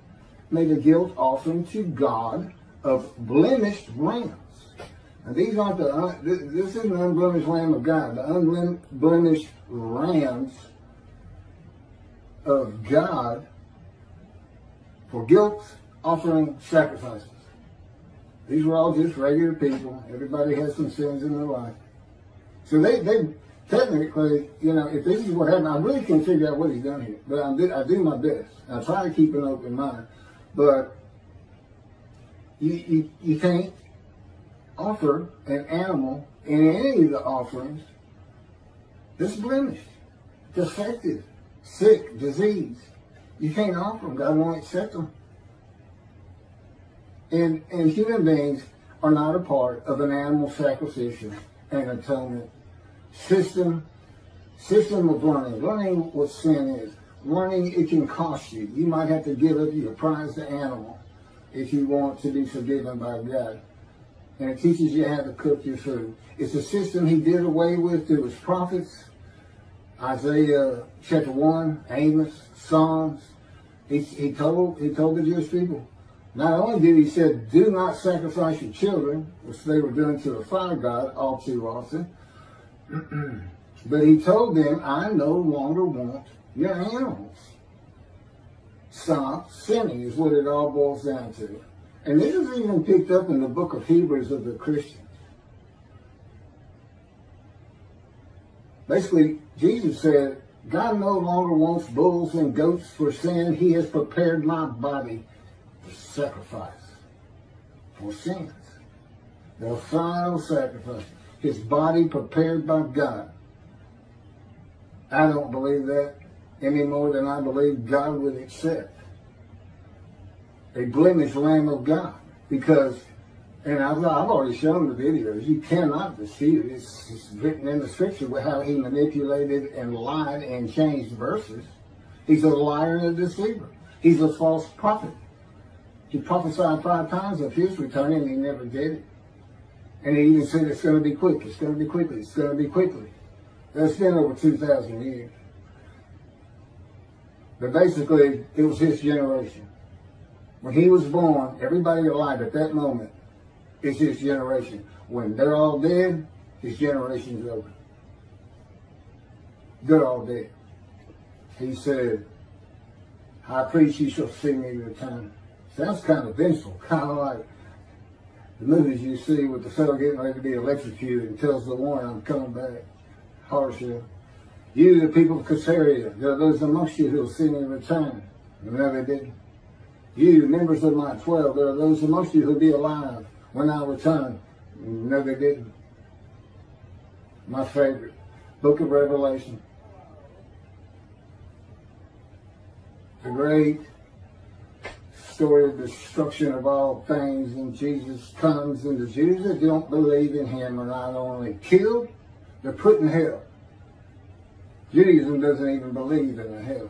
made a guilt offering to God of blemished rams. And these aren't this isn't the unblemished Lamb of God. The unblemished rams of God for guilt offering sacrifices. These were all just regular people. Everybody has some sins in their life. So they technically, if this is what happened, I really can't figure out what he's done here. But I do my best. I try to keep an open mind. But you can't offer an animal in any of the offerings that's blemished, defective, sick, diseased. You can't offer them. God won't accept them. And human beings are not a part of an animal sacrificial and atonement System of learning. Learning what sin is. Learning, it can cost you. You might have to give up your prized animal if you want to be forgiven by God. And it teaches you how to cook your food. It's a system he did away with through his prophets. Isaiah chapter 1, Amos, Psalms. He told the Jewish people, not only did he say, do not sacrifice your children, which they were doing to the fire god all too often, but he told them, I no longer want your animals. Stop sinning is what it all boils down to. And this is even picked up in the book of Hebrews of the Christians. Basically, Jesus said, God no longer wants bulls and goats for sin. He has prepared my body for sacrifice for sins. The final sacrifice. His body prepared by God. I don't believe that any more than I believe God would accept a blemished Lamb of God. Because, and I've already shown the videos, you cannot deceive it. It's written in the scripture how he manipulated and lied and changed verses. He's a liar and a deceiver. He's a false prophet. He prophesied 5 times of his return and he never did it. And he even said it's going to be quick, it's going to be quickly, it's going to be quickly. That's been over 2,000 years. But basically, it was his generation. When he was born, everybody alive at that moment is his generation. When they're all dead, his generation's over. They're all dead. He said, high priest, you shall see me return. Sounds kind of vengeful, kind of like the movies you see with the fellow getting ready to be electrocuted and tells the one, I'm coming back. Harsher. You, the people of Caesarea, there are those amongst you who will see me return. No, they didn't. You, members of my 12, there are those amongst you who will be alive when I return. No, they didn't. My favorite, book of Revelation. The great story of destruction of all things, and Jesus comes, and the Jews that don't believe in him are not only killed, they're put in hell. Judaism doesn't even believe in a hell.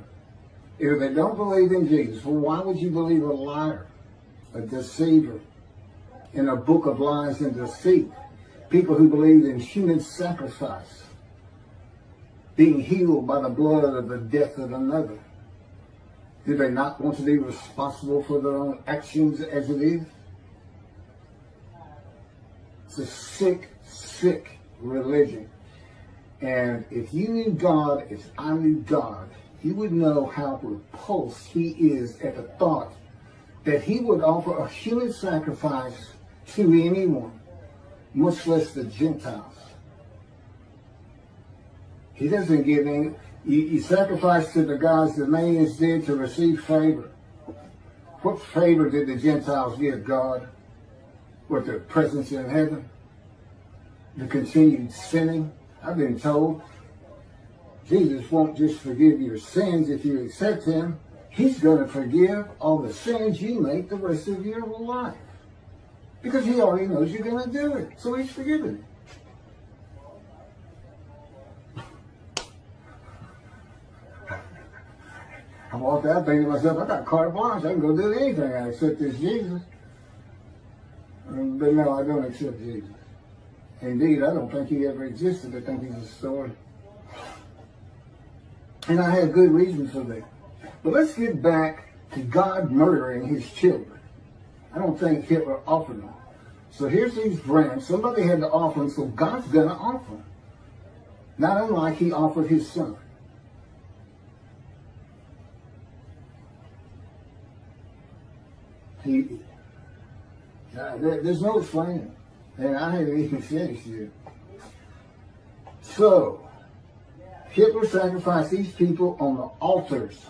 If they don't believe in Jesus, well, why would you believe a liar, a deceiver, in a book of lies and deceit? People who believe in human sacrifice, being healed by the blood of the death of another. Do they not want to be responsible for their own actions as it is? It's a sick, sick religion. And if you knew God as I knew God, you would know how repulsed he is at the thought that he would offer a human sacrifice to anyone, much less the Gentiles. He doesn't give any. You sacrifice to the gods the man is dead to receive favor. What favor did the Gentiles give God? With their presence in heaven? The continued sinning? I've been told Jesus won't just forgive your sins if you accept him. He's going to forgive all the sins you make the rest of your life. Because he already knows you're going to do it. So he's forgiven it. I walked out thinking to myself, I got carte blanche. I can go do anything. I accept this Jesus. But no, I don't accept Jesus. Indeed, I don't think he ever existed. I think he's a story. And I had good reason for that. But let's get back to God murdering his children. I don't think Hitler offered them. So here's these brands. Somebody had to offer them, so God's going to offer them. Not unlike he offered his son. There's no explaining. And I haven't even finished yet. So, Hitler sacrificed these people on the altars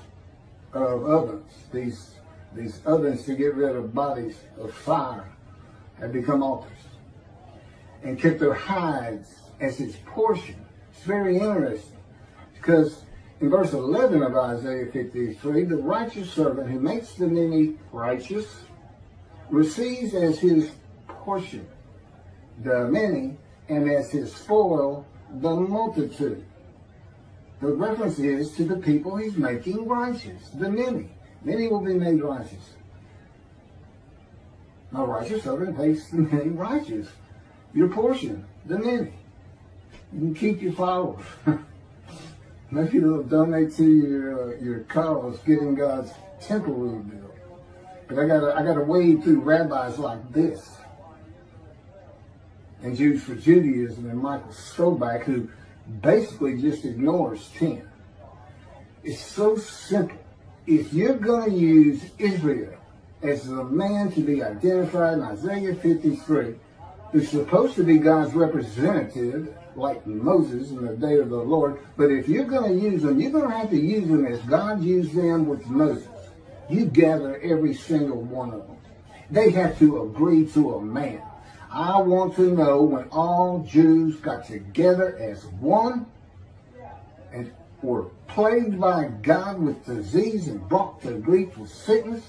of ovens. These ovens to get rid of bodies of fire had become altars. And kept their hides as his portion. It's very interesting. Because in verse 11 of Isaiah 53, the righteous servant who makes the many righteous receives as his portion the many, and as his spoil the multitude. The reference is to the people he's making righteous, the many. Many will be made righteous. My righteous servant makes the many righteous. Your portion, the many. You can keep your followers. Maybe they'll donate to your cause, getting God's temple rebuilt. But I gotta wade through rabbis like this, and Jews for Judaism, and Michael Stroback, who basically just ignores 10. It's so simple. If you're going to use Israel as the man to be identified in Isaiah 53, who's supposed to be God's representative, like Moses in the day of the Lord, but if you're going to use them, you're going to have to use them as God used them with Moses. You gather every single one of them. They have to agree to a man. I want to know when all Jews got together as one and were plagued by God with disease and brought to grief with sickness,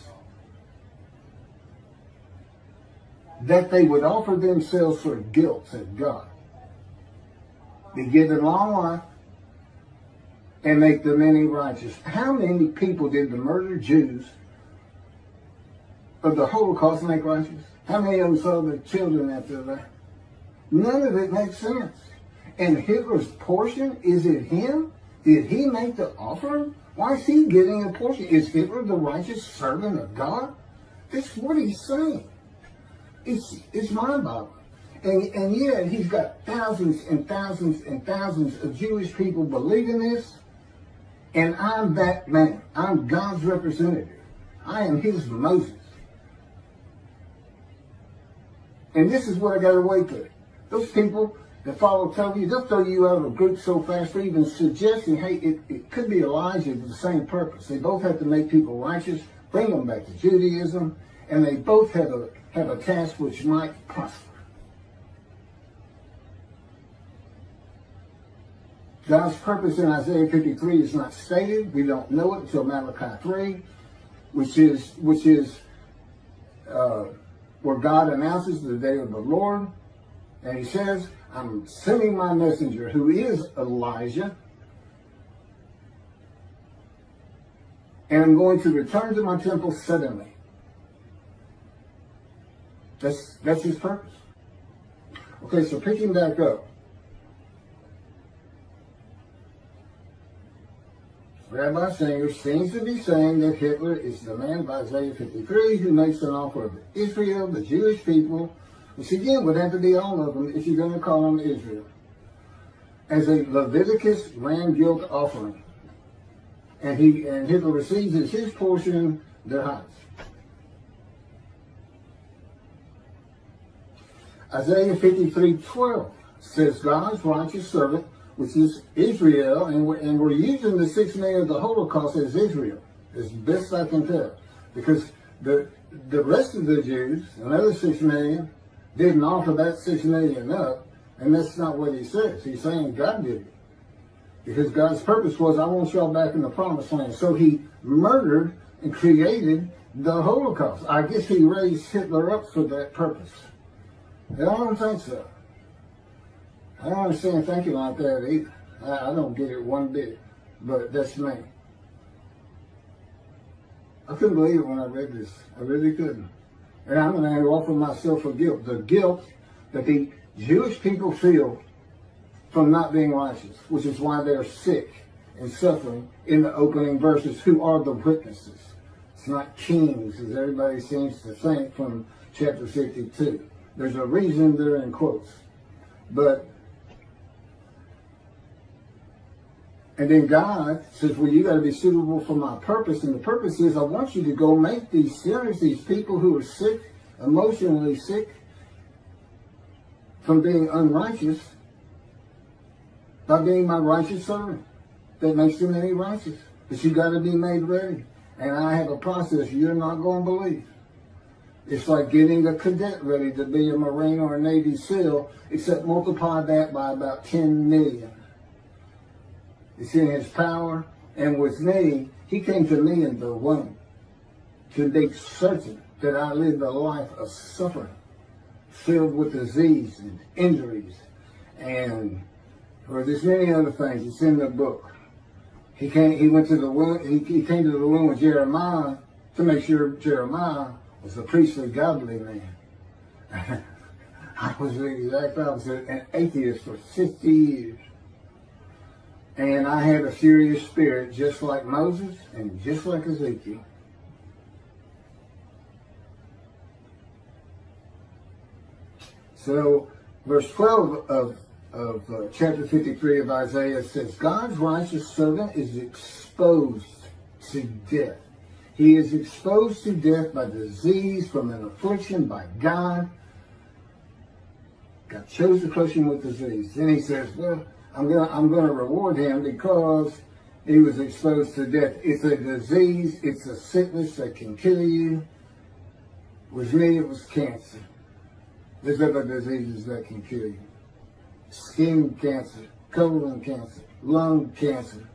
that they would offer themselves for guilt to God, be given long life, and make the many righteous. How many people did the murdered Jews of the Holocaust make righteous? How many of them saw their children after that? None of it makes sense. And Hitler's portion, is it him? Did he make the offering? Why is he getting a portion? Is Hitler the righteous servant of God? That's what he's saying. It's mind-boggling. And yet he's got thousands and thousands and thousands of Jewish people believing this. And I'm that man. I'm God's representative. I am his Moses. And this is what I got to wait for. Those people that follow Talmud, they'll throw you out of a group so fast for even suggesting, hey, it could be Elijah with the same purpose. They both have to make people righteous, bring them back to Judaism, and they both have a task which might prosper. God's purpose in Isaiah 53 is not stated. We don't know it until Malachi 3, which is where God announces the day of the Lord. And he says, I'm sending my messenger, who is Elijah, and I'm going to return to my temple suddenly. That's his purpose. Okay, so picking back up. Rabbi Singer seems to be saying that Hitler is the man of Isaiah 53 who makes an offer of Israel, the Jewish people, which again would have to be all of them if you're going to call them Israel, as a Leviticus ram guilt offering. And Hitler receives as his portion their heights. Isaiah 53:12 says God's righteous servant, which is Israel, and we're using the 6 million of the Holocaust as Israel, as best I can tell. Because the rest of the Jews, another 6 million, didn't offer that 6 million up, and that's not what he says. He's saying God did it. Because God's purpose was, I want y'all back in the promised land. So he murdered and created the Holocaust. I guess he raised Hitler up for that purpose. And I don't think so. I don't understand thinking like that either. I don't get it one bit, but that's me. I couldn't believe it when I read this. I really couldn't. And I'm going to offer myself for guilt. The guilt that the Jewish people feel from not being righteous, which is why they're sick and suffering in the opening verses. Who are the witnesses? It's not kings, as everybody seems to think from chapter 62. There's a reason they're in quotes. And then God says, well, you got to be suitable for my purpose. And the purpose is I want you to go make these sinners, these people who are sick, emotionally sick, from being unrighteous, by being my righteous servant that makes them any righteous. But you got to be made ready. And I have a process you're not going to believe. It's like getting a cadet ready to be a Marine or a Navy SEAL, except multiply that by about 10 million. It's in his power. And with me, he came to me in the womb to make certain that I lived a life of suffering, filled with disease and injuries and Or there's many other things. It's in the book. He went to the womb. He came to the womb with Jeremiah to make sure Jeremiah was a priestly, godly man. I was the exact opposite, an atheist for 50 years. And I had a furious spirit just like Moses and just like Ezekiel. So, verse 12 of chapter 53 of Isaiah says, God's righteous servant is exposed to death. He is exposed to death by disease, from an affliction by God. God chose to crush him with disease. Then he says, well, I'm gonna reward him because he was exposed to death. It's a disease, it's a sickness that can kill you. With me, it was cancer. There's other diseases that can kill you. Skin cancer, colon cancer, lung cancer,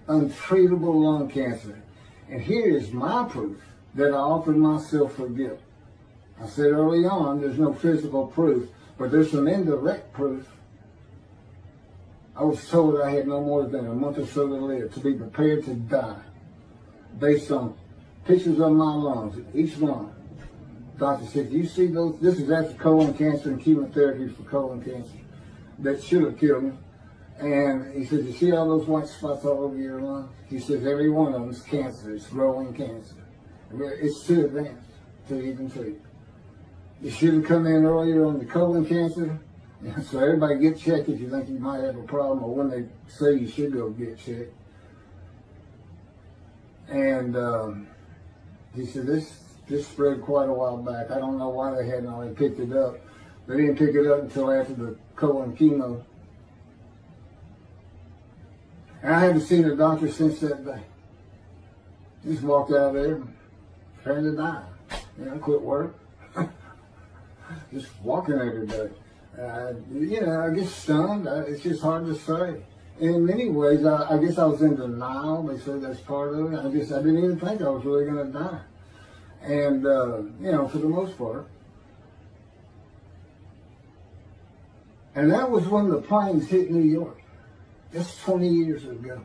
untreatable lung cancer. And here is my proof that I offered myself for guilt. I said early on, there's no physical proof, but there's some indirect proof. I was told I had no more than a month or so to live, to be prepared to die, based on pictures of my lungs, each one. Doctor said, you see those? This is after colon cancer and chemotherapy for colon cancer. That should have killed me. And he said, you see all those white spots all over your lungs? He says, every one of them is cancer. It's growing cancer. It's too advanced to even treat. You should have come in earlier on the colon cancer. So everybody get checked if you think you might have a problem, or when they say you should go get checked. And he said, this spread quite a while back. I don't know why they hadn't already picked it up. They didn't pick it up until after the colon chemo. And I haven't seen a doctor since that day. Just walked out there, trying to die. Quit work. Just walking every day. I get stunned. It's just hard to say. In many ways, I guess I was in denial. They said that's part of it. I didn't even think I was really going to die. And, for the most part. And that was when the planes hit New York. That's 20 years ago.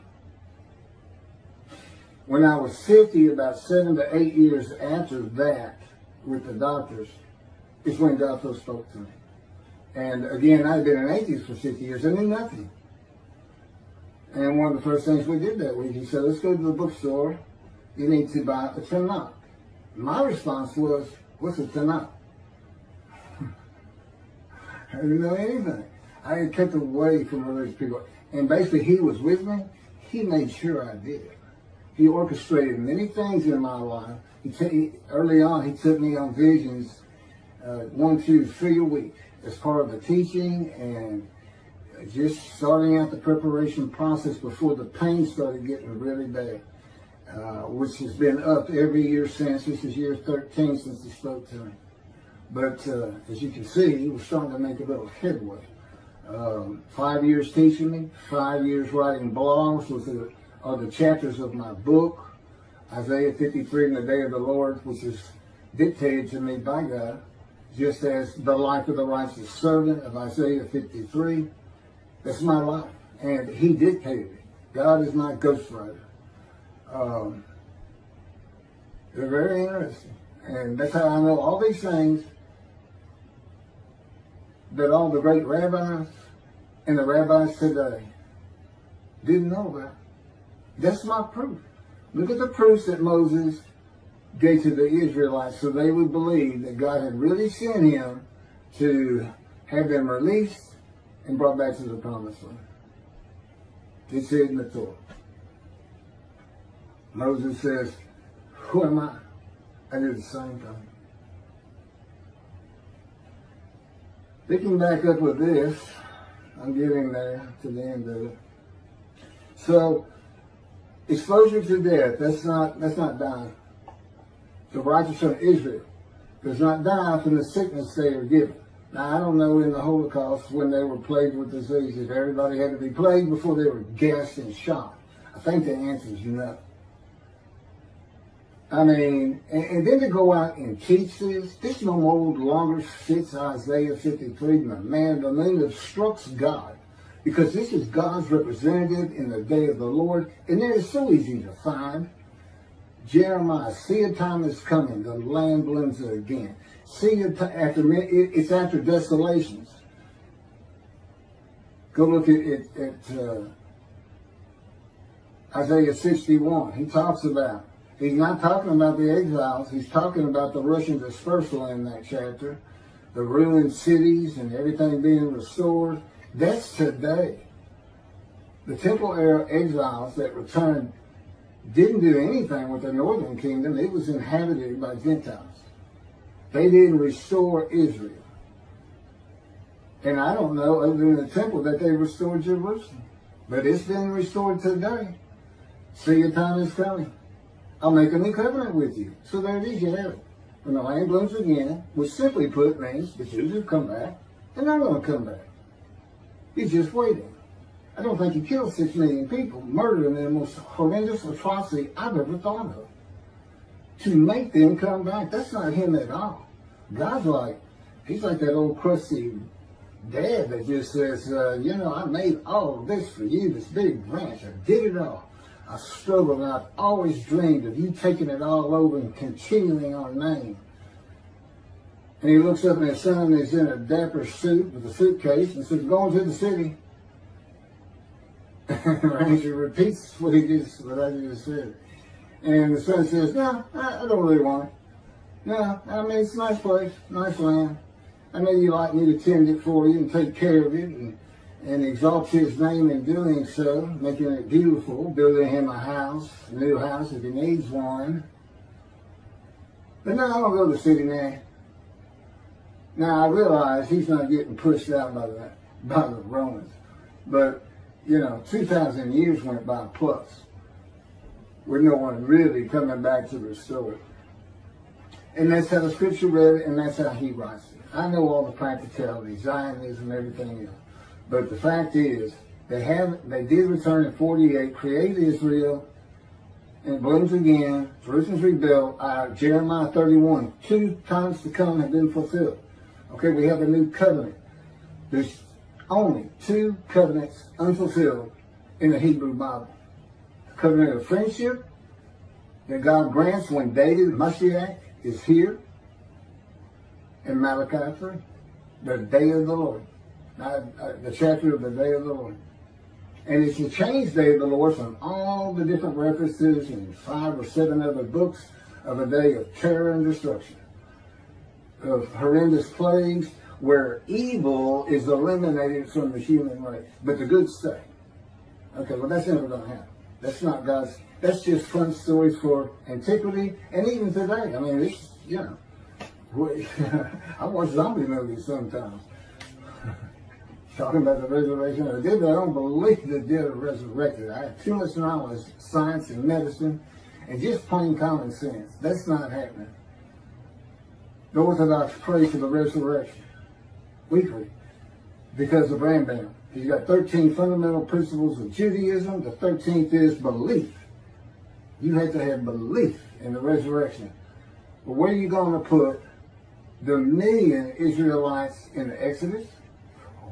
When I was 50, about 7 to 8 years after that, with the doctors, is when God first spoke to me. And again, I had been an atheist for 50 years. I knew nothing. And one of the first things we did that week, he said, let's go to the bookstore. You need to buy a Tanakh. My response was, what's a Tanakh? I didn't know anything. I had kept away from religious people. And basically, he was with me. He made sure I did. He orchestrated many things in my life. Early on, he took me on visions, 1, 2, 3 a week, as part of the teaching and just starting out the preparation process before the pain started getting really bad, which has been up every year since. This is year 13 since he spoke to me. But as you can see, he was starting to make a little headway. 5 years teaching me, 5 years writing blogs are the chapters of my book, Isaiah 53 and the Day of the Lord, which is dictated to me by God, just as the life of the righteous servant of Isaiah 53. That's my life. And he dictated it. God is my ghostwriter. They're very interesting. And that's how I know all these things that all the great rabbis and the rabbis today didn't know about. That's my proof. Look at the proofs that Moses gave to the Israelites so they would believe that God had really sent him to have them released and brought back to the promised land. It's in the Torah. Moses says, who am I? I did the same thing. Picking back up with this, I'm getting there to the end of it. So, exposure to death, that's not dying. The righteous of Israel does not die from the sickness they are given. Now, I don't know in the Holocaust when they were plagued with disease, if everybody had to be plagued before they were gassed and shot. I think the answer is no. I mean, and then to go out and teach this no longer fits Isaiah 53. The man of the moon obstructs God. Because this is God's representative in the day of the Lord, and it is so easy to find. Jeremiah, see a time is coming, the land blooms again. See it's after desolations. Go look at Isaiah 61. He talks about, he's not talking about the exiles, he's talking about the Russian dispersal in that chapter, the ruined cities and everything being restored. That's today. The temple era exiles that returned didn't do anything with the northern kingdom. It was inhabited by Gentiles. They didn't restore Israel. And I don't know, other than the temple, that they restored Jerusalem. But it's been restored today. See, your time is coming. I'll make a new covenant with you. So there it is, you have it. When the land blooms again, which simply put means the Jews have come back, and they're going to come back. He's just waiting. I don't think he killed 6 million people, murdering them, the most horrendous atrocity I've ever thought of. To make them come back, that's not him at all. God's like, he's like that old crusty dad that just says, I made all of this for you, this big branch. I did it all. I struggled, and I've always dreamed of you taking it all over and continuing our name. And he looks up, and his son is in a dapper suit with a suitcase and says, going to the city. And he repeats what I just said. And the son says, no, I don't really want it. No, I mean, it's a nice place, nice land. I know you like me to tend it for you and take care of it and exalt his name in doing so, making it beautiful, building him a new house if he needs one. But no, I don't go to the city now. Now, I realize he's not getting pushed out by the Romans. But, 2,000 years went by plus, with no one really coming back to restore it. And that's how the scripture read it, and that's how he writes it. I know all the practicality, Zionism, everything else. But the fact is, they did return in 48, create Israel, and it blooms again. Jerusalem's rebuilt. Jeremiah 31, 2 times to come have been fulfilled. Okay, we have a new covenant. There's only 2 covenants unfulfilled in the Hebrew Bible. The covenant of friendship that God grants when David, Moshiach, is here, in Malachi 3, the day of the Lord. The chapter of the day of the Lord. And it's a changed day of the Lord from all the different references in 5 or 7 other books of a day of terror and destruction, of horrendous plagues, where evil is eliminated from the human race, but the good stay. Okay, well, that's never going to happen. That's not God's, that's just fun stories for antiquity, and even today. I mean, it's, I watch zombie movies sometimes. Talking about the resurrection of the dead, but I don't believe the dead are resurrected. I have too much knowledge, science and medicine, and just plain common sense. That's not happening. The Orthodox pray for the resurrection weekly because of Rambam. He's got 13 fundamental principles of Judaism. The 13th is belief. You have to have belief in the resurrection. But where are you going to put the million Israelites in the Exodus?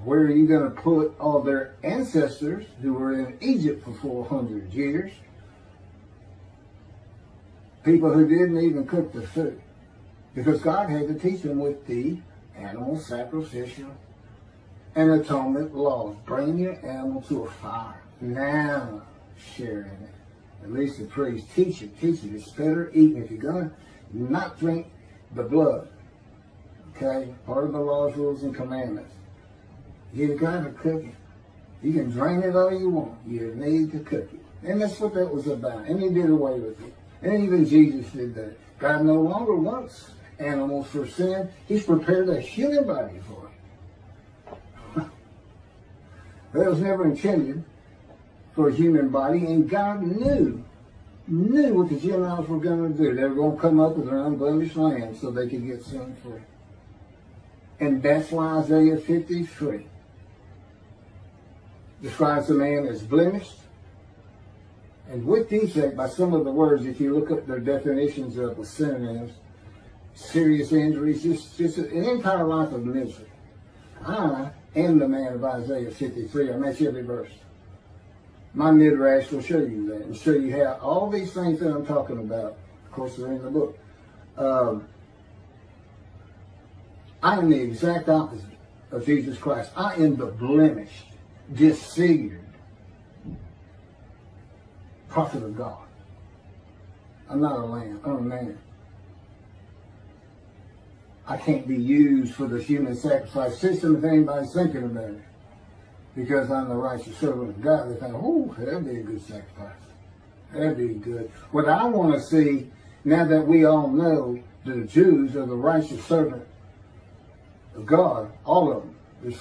Where are you going to put all their ancestors who were in Egypt for 400 years? People who didn't even cook the food. Because God had to teach them with the animal sacrificial and atonement laws. Bring your animal to a fire. Now sharing it. At least the priest teach it. It's better eating if you're going to not drink the blood. Okay? Part of the laws, rules, and commandments. You got to cook it. You can drain it all you want. You need to cook it. And that's what that was about. And he did away with it. And even Jesus did that. God no longer wants animals for sin. He's prepared a human body for it. That was never intended for a human body. And God knew what the Gentiles were going to do. They were going to come up with their unblemished lamb so they could get sin free. And that's why Isaiah 53 describes a man as blemished and with defect by some of the words. If you look up their definitions of the synonyms, serious injuries, just an entire life of misery. I am the man of Isaiah 53. I match every verse. My midrash will show you that and show you how all these things that I'm talking about, of course, they're in the book. I am the exact opposite of Jesus Christ. I am the blemished, disfigured prophet of God. I'm not a lamb. I'm a man. I can't be used for the human sacrifice system if anybody's thinking about it. Because I'm the righteous servant of God. They think, oh, that'd be a good sacrifice. That'd be good. What I want to see, now that we all know the Jews are the righteous servant of God, all of them. There's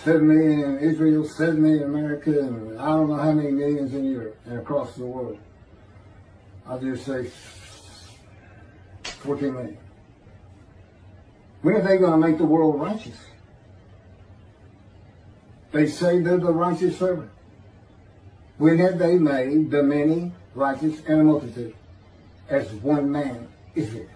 7 million in Israel, 7 million in America, and I don't know how many millions in Europe and across the world. I'll just say 14 million. When are they going to make the world righteous? They say they're the righteous servant. When have they made the many righteous and a multitude as one man, Israel?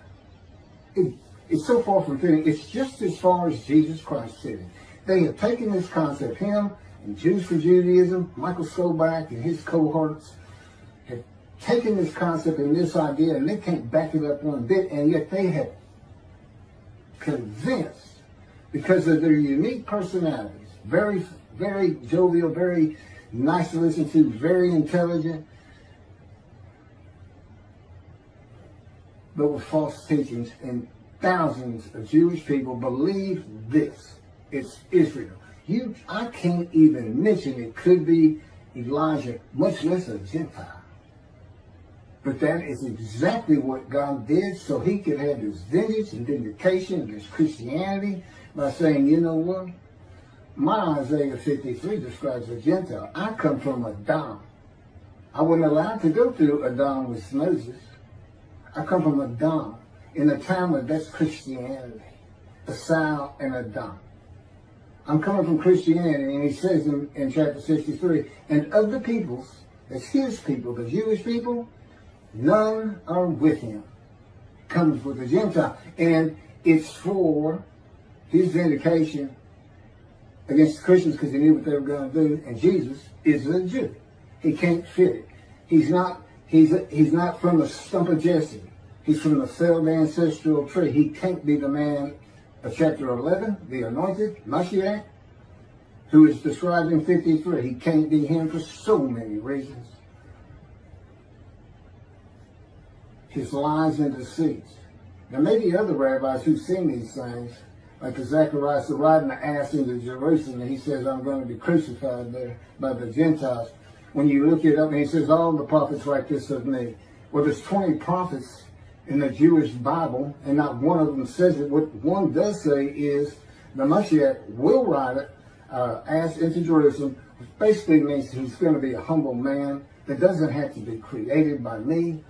It's so far from fitting. It's just as far as Jesus Christ said it. They have taken this concept, him and Jews for Judaism, Michael Sobach and his cohorts have taken this concept and this idea, and they can't back it up one bit, and yet they have convinced, because of their unique personalities, very, very jovial, very nice to listen to, very intelligent, but with false teachings, and thousands of Jewish people believe this. It's Israel. I can't even mention it could be Elijah, much less a Gentile. But that is exactly what God did so he could have his vengeance and vindication against Christianity by saying, you know what? My Isaiah 53 describes a Gentile. I come from Adam. I wasn't allowed to go through Adam with Moses. I come from Adam. In the Talmud, that's Christianity. Esau and Adam. I'm coming from Christianity, and he says in chapter 63, and of the peoples, that's his people, the Jewish people, none are with him. Comes with the Gentile. And it's for his vindication against the Christians because he knew what they were going to do. And Jesus is a Jew. He can't fit it. He's not from the stump of Jesse. He's from the failed ancestral tree. He can't be the man of chapter 11, the anointed, Moshiach, who is described in 53. He can't be him for so many reasons. His lies and deceits. There may be other rabbis who've seen these things, like the Zacharias riding the ass into Jerusalem, and he says, I'm going to be crucified there by the Gentiles. When you look it up, and he says, all the prophets write this of me. Well, there's 20 prophets in the Jewish Bible, and not one of them says it. What one does say is the Moshiach will ride it, ass into Jerusalem, which basically means he's going to be a humble man that doesn't have to be created by me.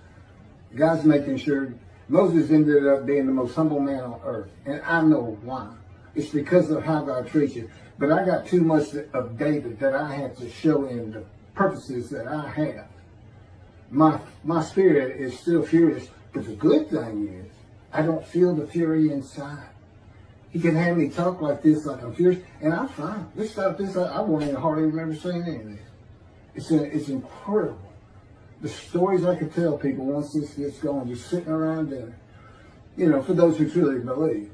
God's making sure Moses ended up being the most humble man on earth. And I know why. It's because of how God treats you. But I got too much of David that I had to show in the purposes that I have. My spirit is still furious. But the good thing is, I don't feel the fury inside. He can have me talk like this, like I'm furious, and I'm fine. Let's stop this. I won't even hardly remember saying any of this. It's incredible. The stories I could tell people once this gets going, just sitting around dinner, you know, for those who truly believe.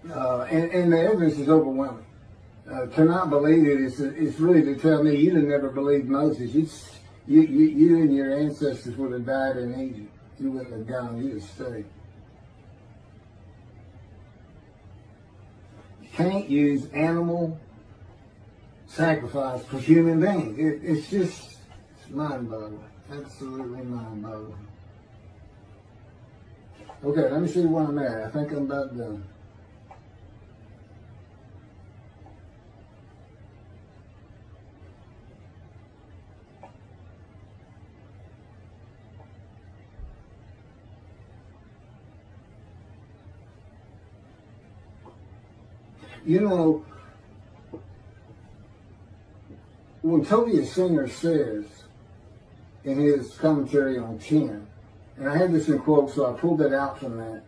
And the evidence is overwhelming. To not believe it is really to tell me you didn't ever believe Moses. You and your ancestors would have died in Egypt. You wouldn't have gone, you'd have stayed. You can't use animal sacrifice for human beings. It's mind-boggling. Absolutely mind-boggling. Okay, let me see where I'm at. I think I'm about done. You know, when Tobias Singer says in his commentary on 10, and I had this in quotes, so I pulled it out from that.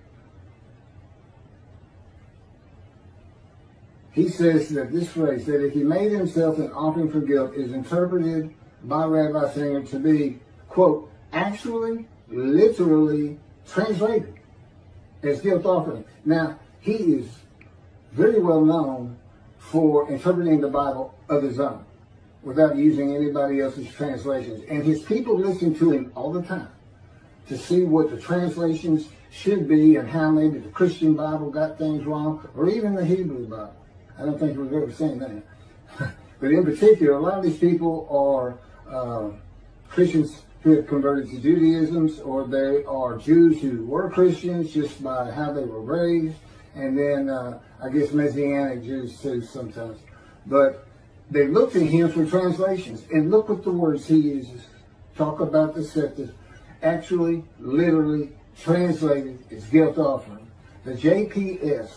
he says that this phrase, that if he made himself an offering for guilt, is interpreted by Rabbi Singer to be, quote, actually, literally translated as guilt offering. Now, he is very well known for interpreting the Bible of his own without using anybody else's translations. And his people listen to him all the time to see what the translations should be and how maybe the Christian Bible got things wrong, or even the Hebrew Bible. I don't think we've ever seen that. But in particular, a lot of these people are Christians who have converted to Judaism, or they are Jews who were Christians just by how they were raised, and then I guess Messianic Jews too sometimes. But they look to him for translations, and look what the words he uses. Talk about deceptive. Actually, literally translated as guilt offering. The JPS,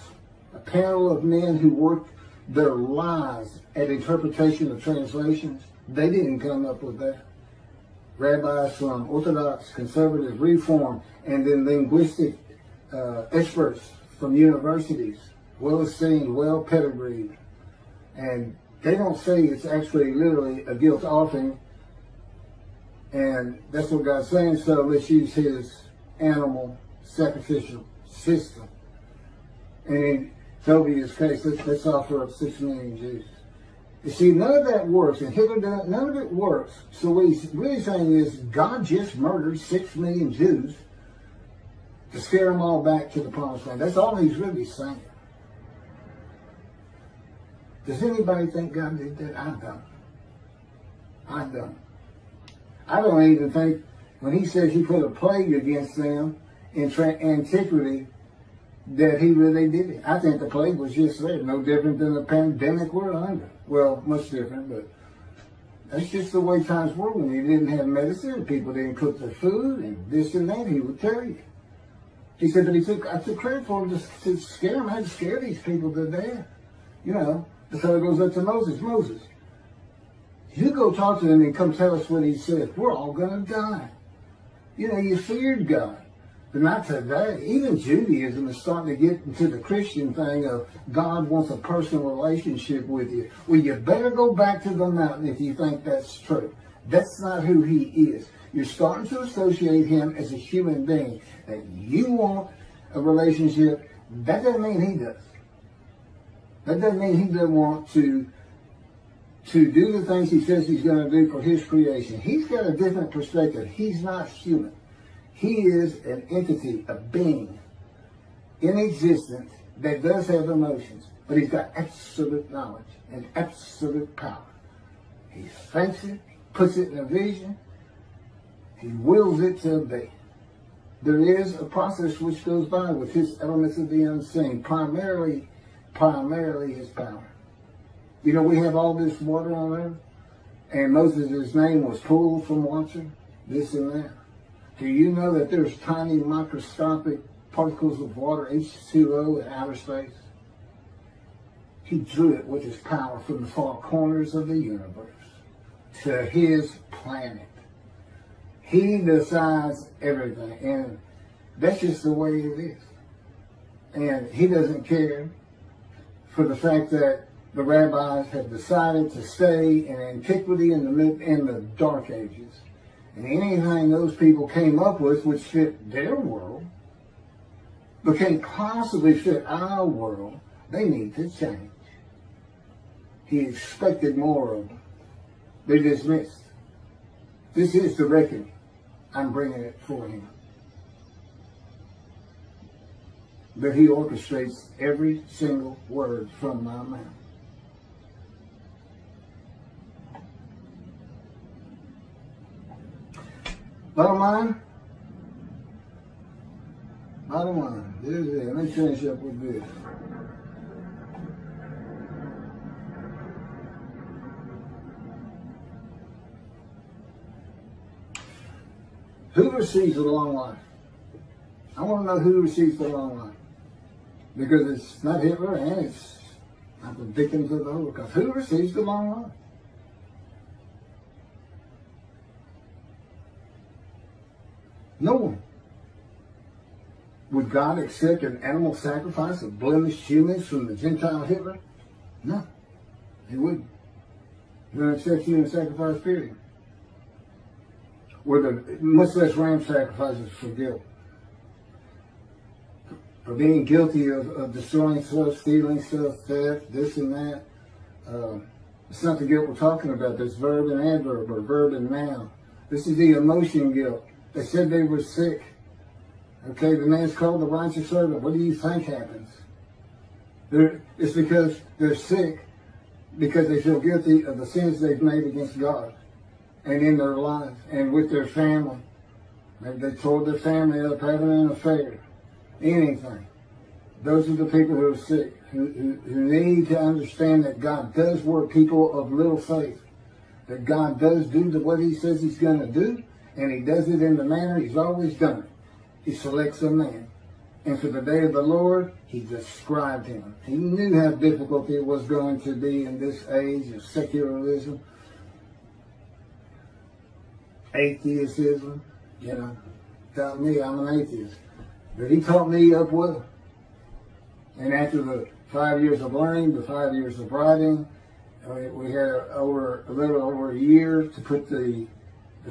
a panel of men who worked their lives at interpretation of translations, they didn't come up with that. Rabbis from Orthodox, Conservative, Reform, and then linguistic experts from universities, well esteemed, well pedigreed, and they don't say it's actually literally a guilt offering, and that's what God's saying. So let's use his animal sacrificial system. And in Tobiah's case, let's offer up 6 million Jews. You see, none of that works, and Hitler doesn't, none of it works. So what he's really saying is God just murdered 6 million Jews to scare them all back to the promised land. That's all he's really saying. Does anybody think God did that? I don't. I don't. I don't even think when he says he put a plague against them in antiquity that he really did it. I think the plague was just there, no different than the pandemic we're under. Well, much different, but that's just the way times were when you didn't have medicine. People didn't cook their food and this and that. He would tell you. He said that I took credit for him to scare them. I had to scare these people to death. You know, so it goes up to Moses. Moses, you go talk to them and come tell us what he said. We're all going to die. You know, you feared God. But not today. Even Judaism is starting to get into the Christian thing of God wants a personal relationship with you. Well, you better go back to the mountain if you think that's true. That's not who he is. You're starting to associate him as a human being. That you want a relationship. That doesn't mean he does. That doesn't mean he doesn't want to do the things he says he's going to do for his creation. He's got a different perspective. He's not human. He is an entity, a being in existence that does have emotions, but he's got absolute knowledge and absolute power. He thinks it, puts it in a vision, he wills it to be. There is a process which goes by with his elements of the unseen, primarily his power. You know, we have all this water on earth, and Moses' name was pulled from water, this and that. Do you know that there's tiny microscopic particles of water, H2O, in outer space? He drew it with his power from the far corners of the universe to his planet. He decides everything, and that's just the way it is. And he doesn't care for the fact that the rabbis have decided to stay in antiquity in the Dark Ages. And anything those people came up with which fit their world, but can't possibly fit our world, they need to change. He expected more of them. They dismissed. This is the reckoning. I'm bringing it for him. But he orchestrates every single word from my mouth. Bottom line, this is it. Let me finish up with this. Who receives the long life? I want to know who receives the long life. Because it's not Hitler and it's not the victims of the Holocaust. Who receives the long life? No one. Would God accept an animal sacrifice of blemished humans from the Gentile Hitler? No, he wouldn't. He wouldn't accept you in the sacrifice period. Much less ram sacrifices for guilt. For being guilty of destroying stuff, stealing stuff, theft, this and that. It's not the guilt we're talking about. That's verb and adverb, or verb and noun. This is the emotion guilt. They said they were sick. Okay, the man's called the righteous servant. What do you think happens? It's because they're sick, because they feel guilty of the sins they've made against God and in their lives and with their family. Maybe they told their family up having an affair. Anything. Those are the people who are sick, who need to understand that God does work people of little faith. That God does do what he says he's going to do, and he does it in the manner he's always done it. He selects a man. And for the day of the Lord, he described him. He knew how difficult it was going to be in this age of secularism, atheism. You know, tell me I'm an atheist. But he taught me up well. And after the 5 years of learning, the 5 years of writing, we had a little over a year to put the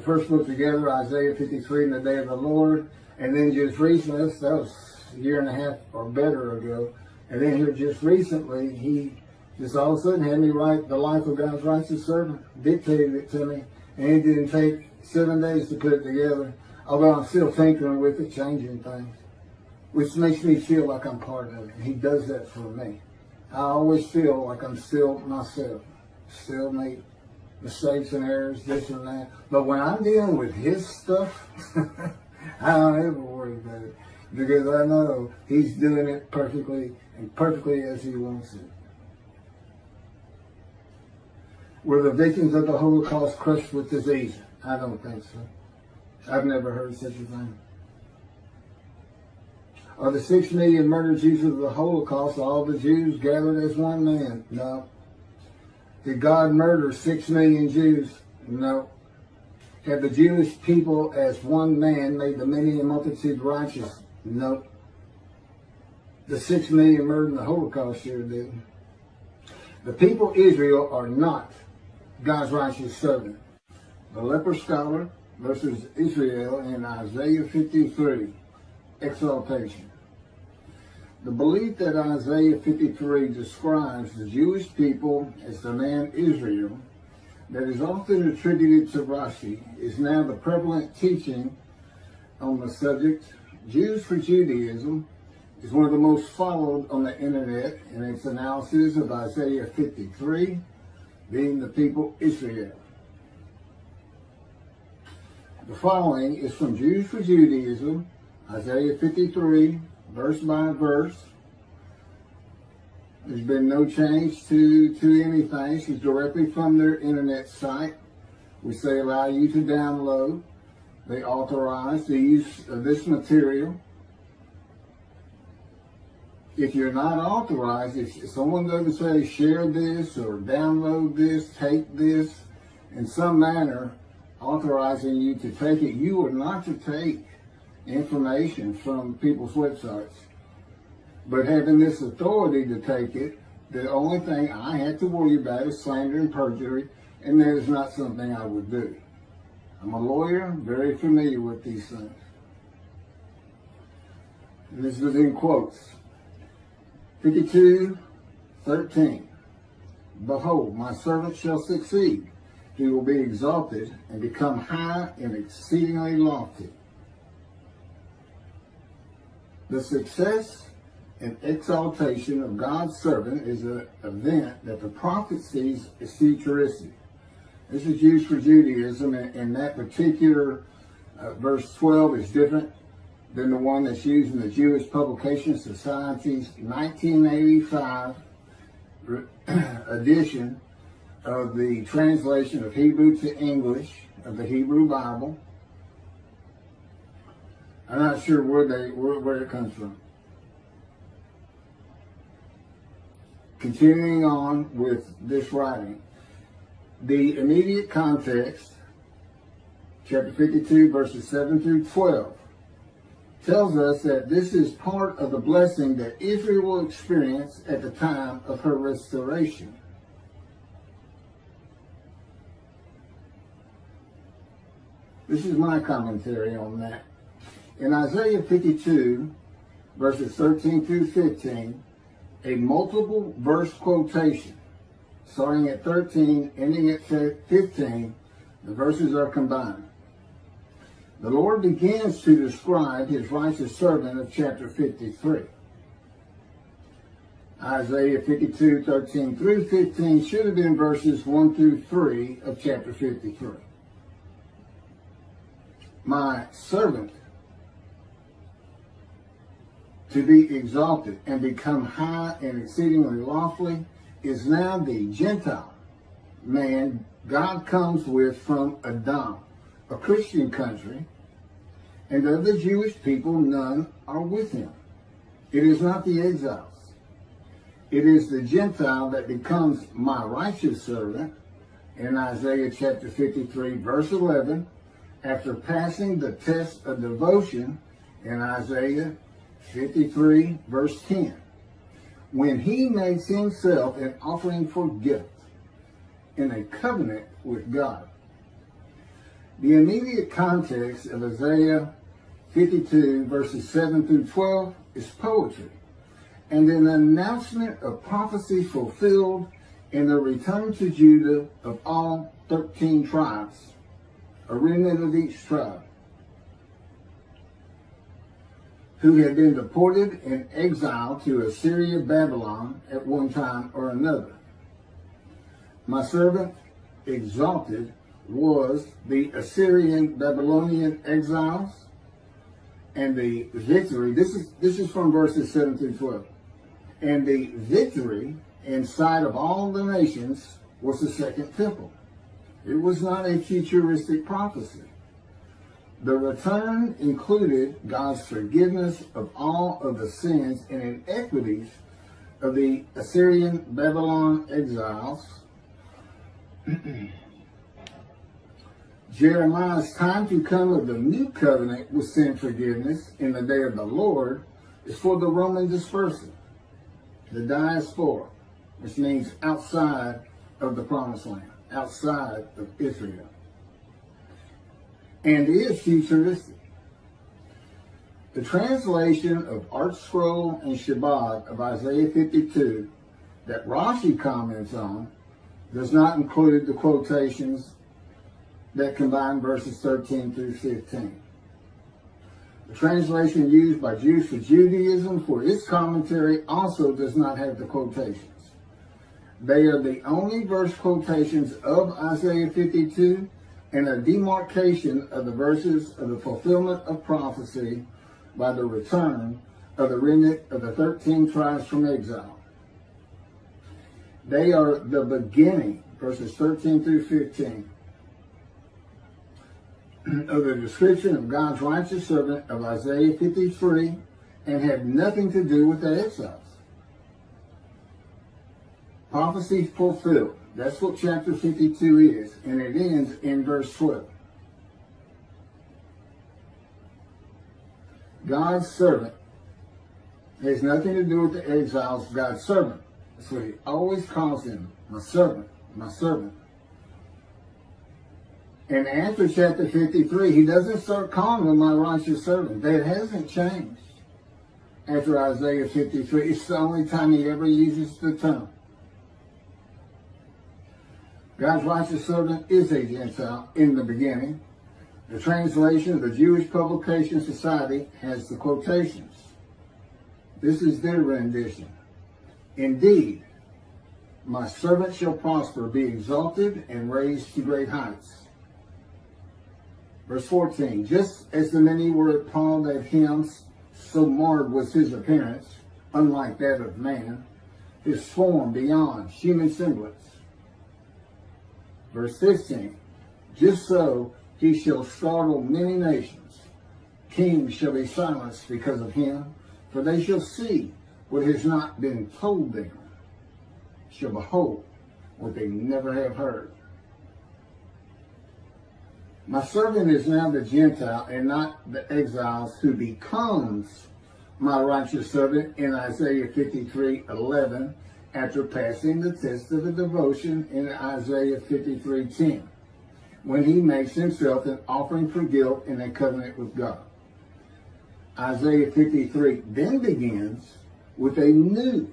first book together, Isaiah 53 and the Day of the Lord. And then just recently, that was a year and a half or better ago. And then here just recently, he just all of a sudden had me write The Life of God's Righteous Servant, dictated it to me. And it didn't take 7 days to put it together, although I'm still tinkering with it, changing things, which makes me feel like I'm part of it. He does that for me. I always feel like I'm still myself, still make mistakes and errors, this and that. But when I'm dealing with his stuff, I don't ever worry about it, because I know he's doing it perfectly and perfectly as he wants it. Were the victims of the Holocaust crushed with disease? I don't think so. I've never heard such a thing. Are the 6 million murdered Jews of the Holocaust all the Jews gathered as one man? No. Did God murder 6 million Jews? No. Have the Jewish people as one man made the many and multitude righteous? No. The 6 million murdered in the Holocaust sure did. The people Israel are not God's righteous servant. The leper scholar versus Israel in Isaiah 53. Exaltation. The belief that Isaiah 53 describes the Jewish people as the man Israel, that is often attributed to Rashi, is now the prevalent teaching on the subject. Jews for Judaism is one of the most followed on the internet in its analysis of Isaiah 53, being the people Israel. The following is from Jews for Judaism, Isaiah 53, verse by verse. There's been no change to anything. It's directly from their internet site, which they allow you to download. They authorize the use of this material. If you're not authorized, if someone doesn't say share this or download this, take this, in some manner authorizing you to take it, you are not to take information from people's websites. But having this authority to take it, the only thing I have to worry about is slander and perjury, and that is not something I would do. I'm a lawyer, very familiar with these things. And this is in quotes. 52:13. Behold, my servant shall succeed. He will be exalted and become high and exceedingly lofty. The success and exaltation of God's servant is an event that the prophet sees as futuristic. This is used for Judaism, and that particular verse 12 is different than the one that's used in the Jewish Publication Society's 1985 edition of the translation of Hebrew to English of the Hebrew Bible. I'm not sure where it comes from. Continuing on with this writing, the immediate context, chapter 52, verses 7 through 12, tells us that this is part of the blessing that Israel will experience at the time of her restoration. This is my commentary on that. In Isaiah 52, verses 13 through 15, a multiple verse quotation, starting at 13, ending at 15, the verses are combined. The Lord begins to describe his righteous servant of chapter 53. Isaiah 52, 13 through 15 should have been verses 1 through 3 of chapter 53. My servant, to be exalted and become high and exceedingly lofty, is now the Gentile man God comes with from Edom, a Christian country, and of the Jewish people none are with him. It is not the exiles. It is the Gentile that becomes my righteous servant in Isaiah chapter 53, verse 11, after passing the test of devotion in Isaiah 53, verse 10, when he makes himself an offering for gift in a covenant with God. The immediate context of Isaiah 52, verses 7 through 12 is poetry and an announcement of prophecy fulfilled in the return to Judah of all 13 tribes, a remnant of each tribe, who had been deported in exile to Assyria, Babylon at one time or another. My servant exalted was the Assyrian Babylonian exiles, and the victory, this is from verses 7 through 12, and the victory in sight of all the nations was the second temple. It was not a futuristic prophecy. The return included God's forgiveness of all of the sins and inequities of the Assyrian Babylon exiles. Jeremiah's time to come of the new covenant with sin forgiveness in the day of the Lord is for the Roman dispersal, the diaspora, which means outside of the promised land, outside of Israel, and is futuristic. The translation of Art Scroll and Shabbat of Isaiah 52 that Rashi comments on does not include the quotations that combine verses 13 through 15. The translation used by Jews for Judaism for its commentary also does not have the quotations. They are the only verse quotations of Isaiah 52 and a demarcation of the verses of the fulfillment of prophecy by the return of the remnant of the 13 tribes from exile. They are the beginning, verses 13 through 15, of the description of God's righteous servant of Isaiah 53 and have nothing to do with the exiles. Prophecy fulfilled. That's what chapter 52 is, and it ends in verse 12. God's servant has nothing to do with the exiles. God's servant. That's what he always calls him, my servant, my servant. And after chapter 53, he doesn't start calling him my righteous servant. That hasn't changed. After Isaiah 53, it's the only time he ever uses the term. God's righteous servant is a Gentile in the beginning. The translation of the Jewish Publication Society has the quotations. This is their rendition. Indeed, my servant shall prosper, be exalted, and raised to great heights. Verse 14, just as the many were appalled at him, so marred was his appearance, unlike that of man, his form beyond human semblance. Verse 15, just so he shall startle many nations. Kings shall be silenced because of him, for they shall see what has not been told them, shall behold what they never have heard. My servant is now the Gentile and not the exiles, who becomes my righteous servant in Isaiah 53:11, after passing the test of the devotion in Isaiah 53:10, when he makes himself an offering for guilt in a covenant with God. Isaiah 53 then begins with a new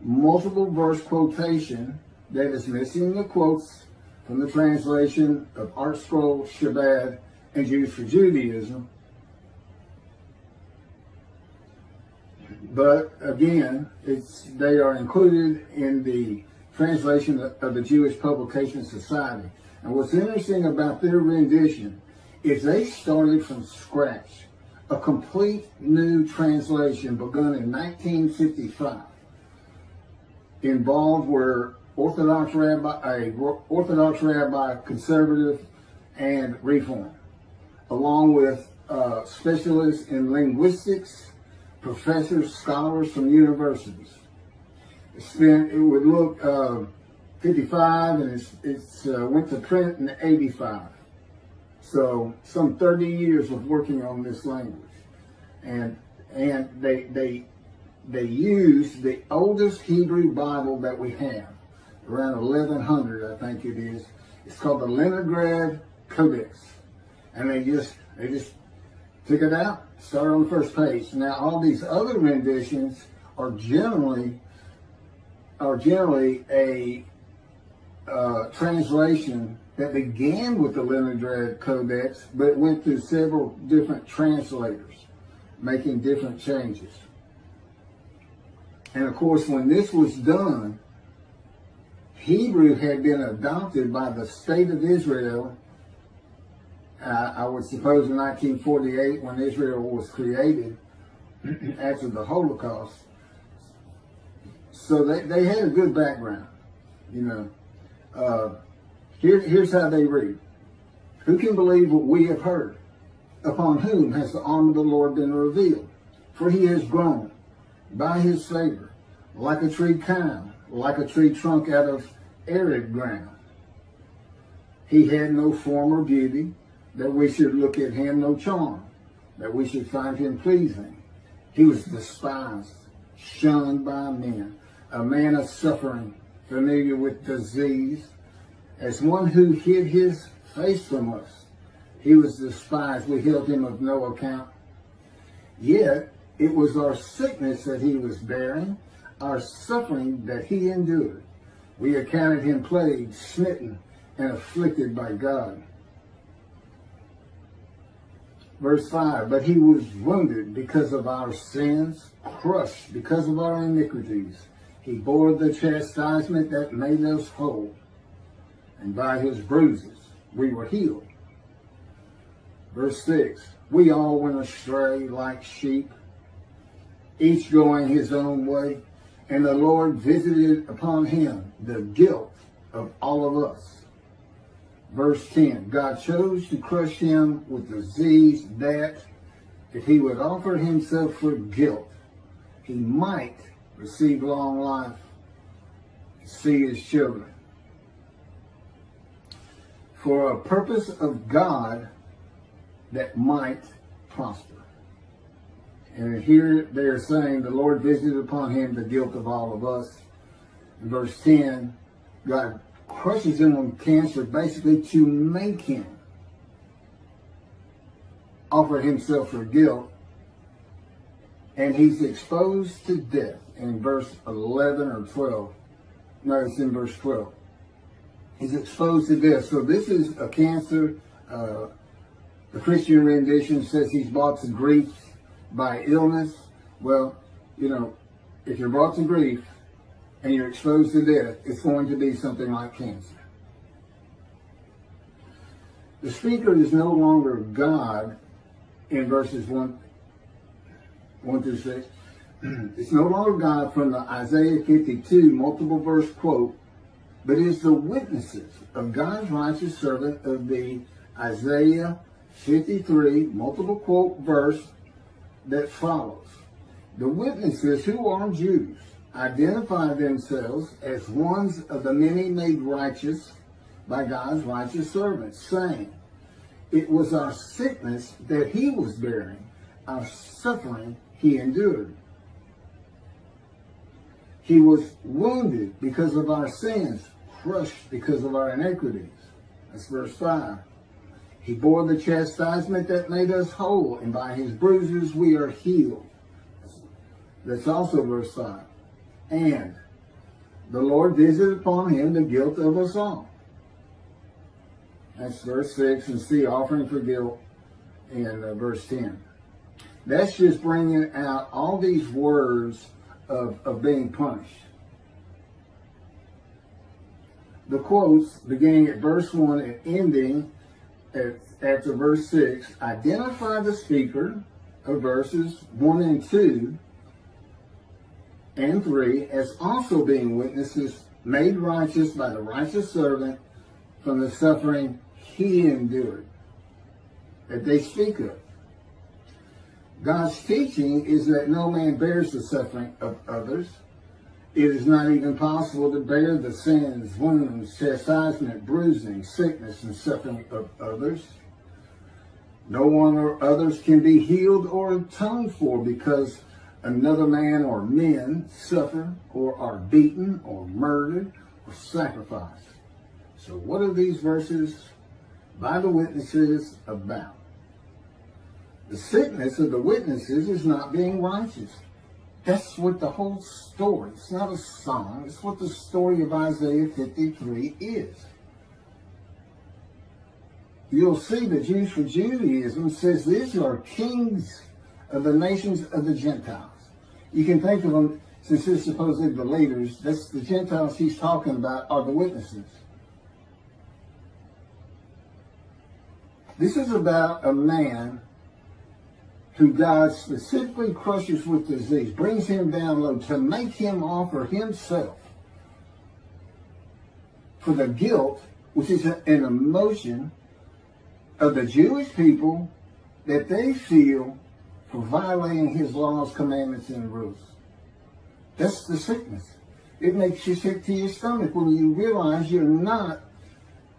multiple verse quotation that is missing the quotes from the translation of Art Scroll, Shabbat, and Jews for Judaism. But again, they are included in the translation of the Jewish Publication Society. And what's interesting about their rendition is they started from scratch. A complete new translation begun in 1955. Involved were Orthodox rabbi, conservative, and reform, along with specialists in linguistics, professors, scholars from universities. It would look 55, and it's went to print in 85. So some 30 years of working on this language, and they use the oldest Hebrew Bible that we have, around 1100, I think it is. It's called the Leningrad Codex, and they just took it out, started on the first page. Now all these other renditions are generally a translation that began with the Leningrad Codex, but went through several different translators, making different changes. And of course, when this was done, Hebrew had been adopted by the state of Israel, I would suppose in 1948, when Israel was created after the Holocaust. So they had a good background, you know. Here's how they read. Who can believe what we have heard? Upon whom has the arm of the Lord been revealed? For he has grown by his favor, like a tree kind, like a tree trunk out of arid ground. He had no form or beauty, that we should look at him, no charm, that we should find him pleasing. He was despised, shunned by men, a man of suffering, familiar with disease, as one who hid his face from us. He was despised, we held him of no account. Yet it was our sickness that he was bearing, our suffering that he endured. We accounted him plagued, smitten, and afflicted by God. Verse 5, but he was wounded because of our sins, crushed because of our iniquities. He bore the chastisement that made us whole, and by his bruises we were healed. Verse 6, we all went astray like sheep, each going his own way, and the Lord visited upon him the guilt of all of us. Verse 10, God chose to crush him with disease, that if he would offer himself for guilt, he might receive long life and see his children. For a purpose of God that might prosper. And here they're saying the Lord visited upon him the guilt of all of us. In verse 10, God crushes him with cancer basically to make him offer himself for guilt. And he's exposed to death in verse 11 or 12. No, it's in verse 12. He's exposed to death. So this is a cancer. The Christian rendition says he's brought to grief by illness. Well, you know, if you're brought to grief and you're exposed to death, it's going to be something like cancer. The speaker is no longer God in verses 1 through 6. It's no longer God from the Isaiah 52 multiple verse quote, but is the witnesses of God's righteous servant of the Isaiah 53 multiple quote verse that follows. The witnesses, who are Jews, identify themselves as ones of the many made righteous by God's righteous servants, saying, It was our sickness that he was bearing, our suffering he endured. He was wounded because of our sins, crushed because of our iniquities. That's verse 5. He bore the chastisement that made us whole, and by his bruises we are healed. That's also verse 5. And the Lord visited upon him the guilt of us all. That's verse 6, and see offering for guilt in verse 10. That's just bringing out all these words of being punished. The quotes, beginning at verse 1 and ending after verse 6, identify the speaker of verses 1 and 2 and 3 as also being witnesses made righteous by the righteous servant from the suffering he endured, that they speak of. God's teaching is that no man bears the suffering of others. It is not even possible to bear the sins, wounds, chastisement, bruising, sickness, and suffering of others. No one or others can be healed or atoned for because another man or men suffer or are beaten or murdered or sacrificed. So what are these verses by the witnesses about? The sickness of the witnesses is not being righteous. That's what the whole story, it's not a song, it's what the story of Isaiah 53 is. You'll see the Jews for Judaism says these are kings of the nations of the Gentiles. You can think of them, since they're supposedly the leaders, that's the Gentiles he's talking about are the witnesses. This is about a man who God specifically crushes with disease, brings him down low to make him offer himself for the guilt, which is an emotion of the Jewish people that they feel for violating his laws, commandments, and rules. That's the sickness. It makes you sick to your stomach when you realize you're not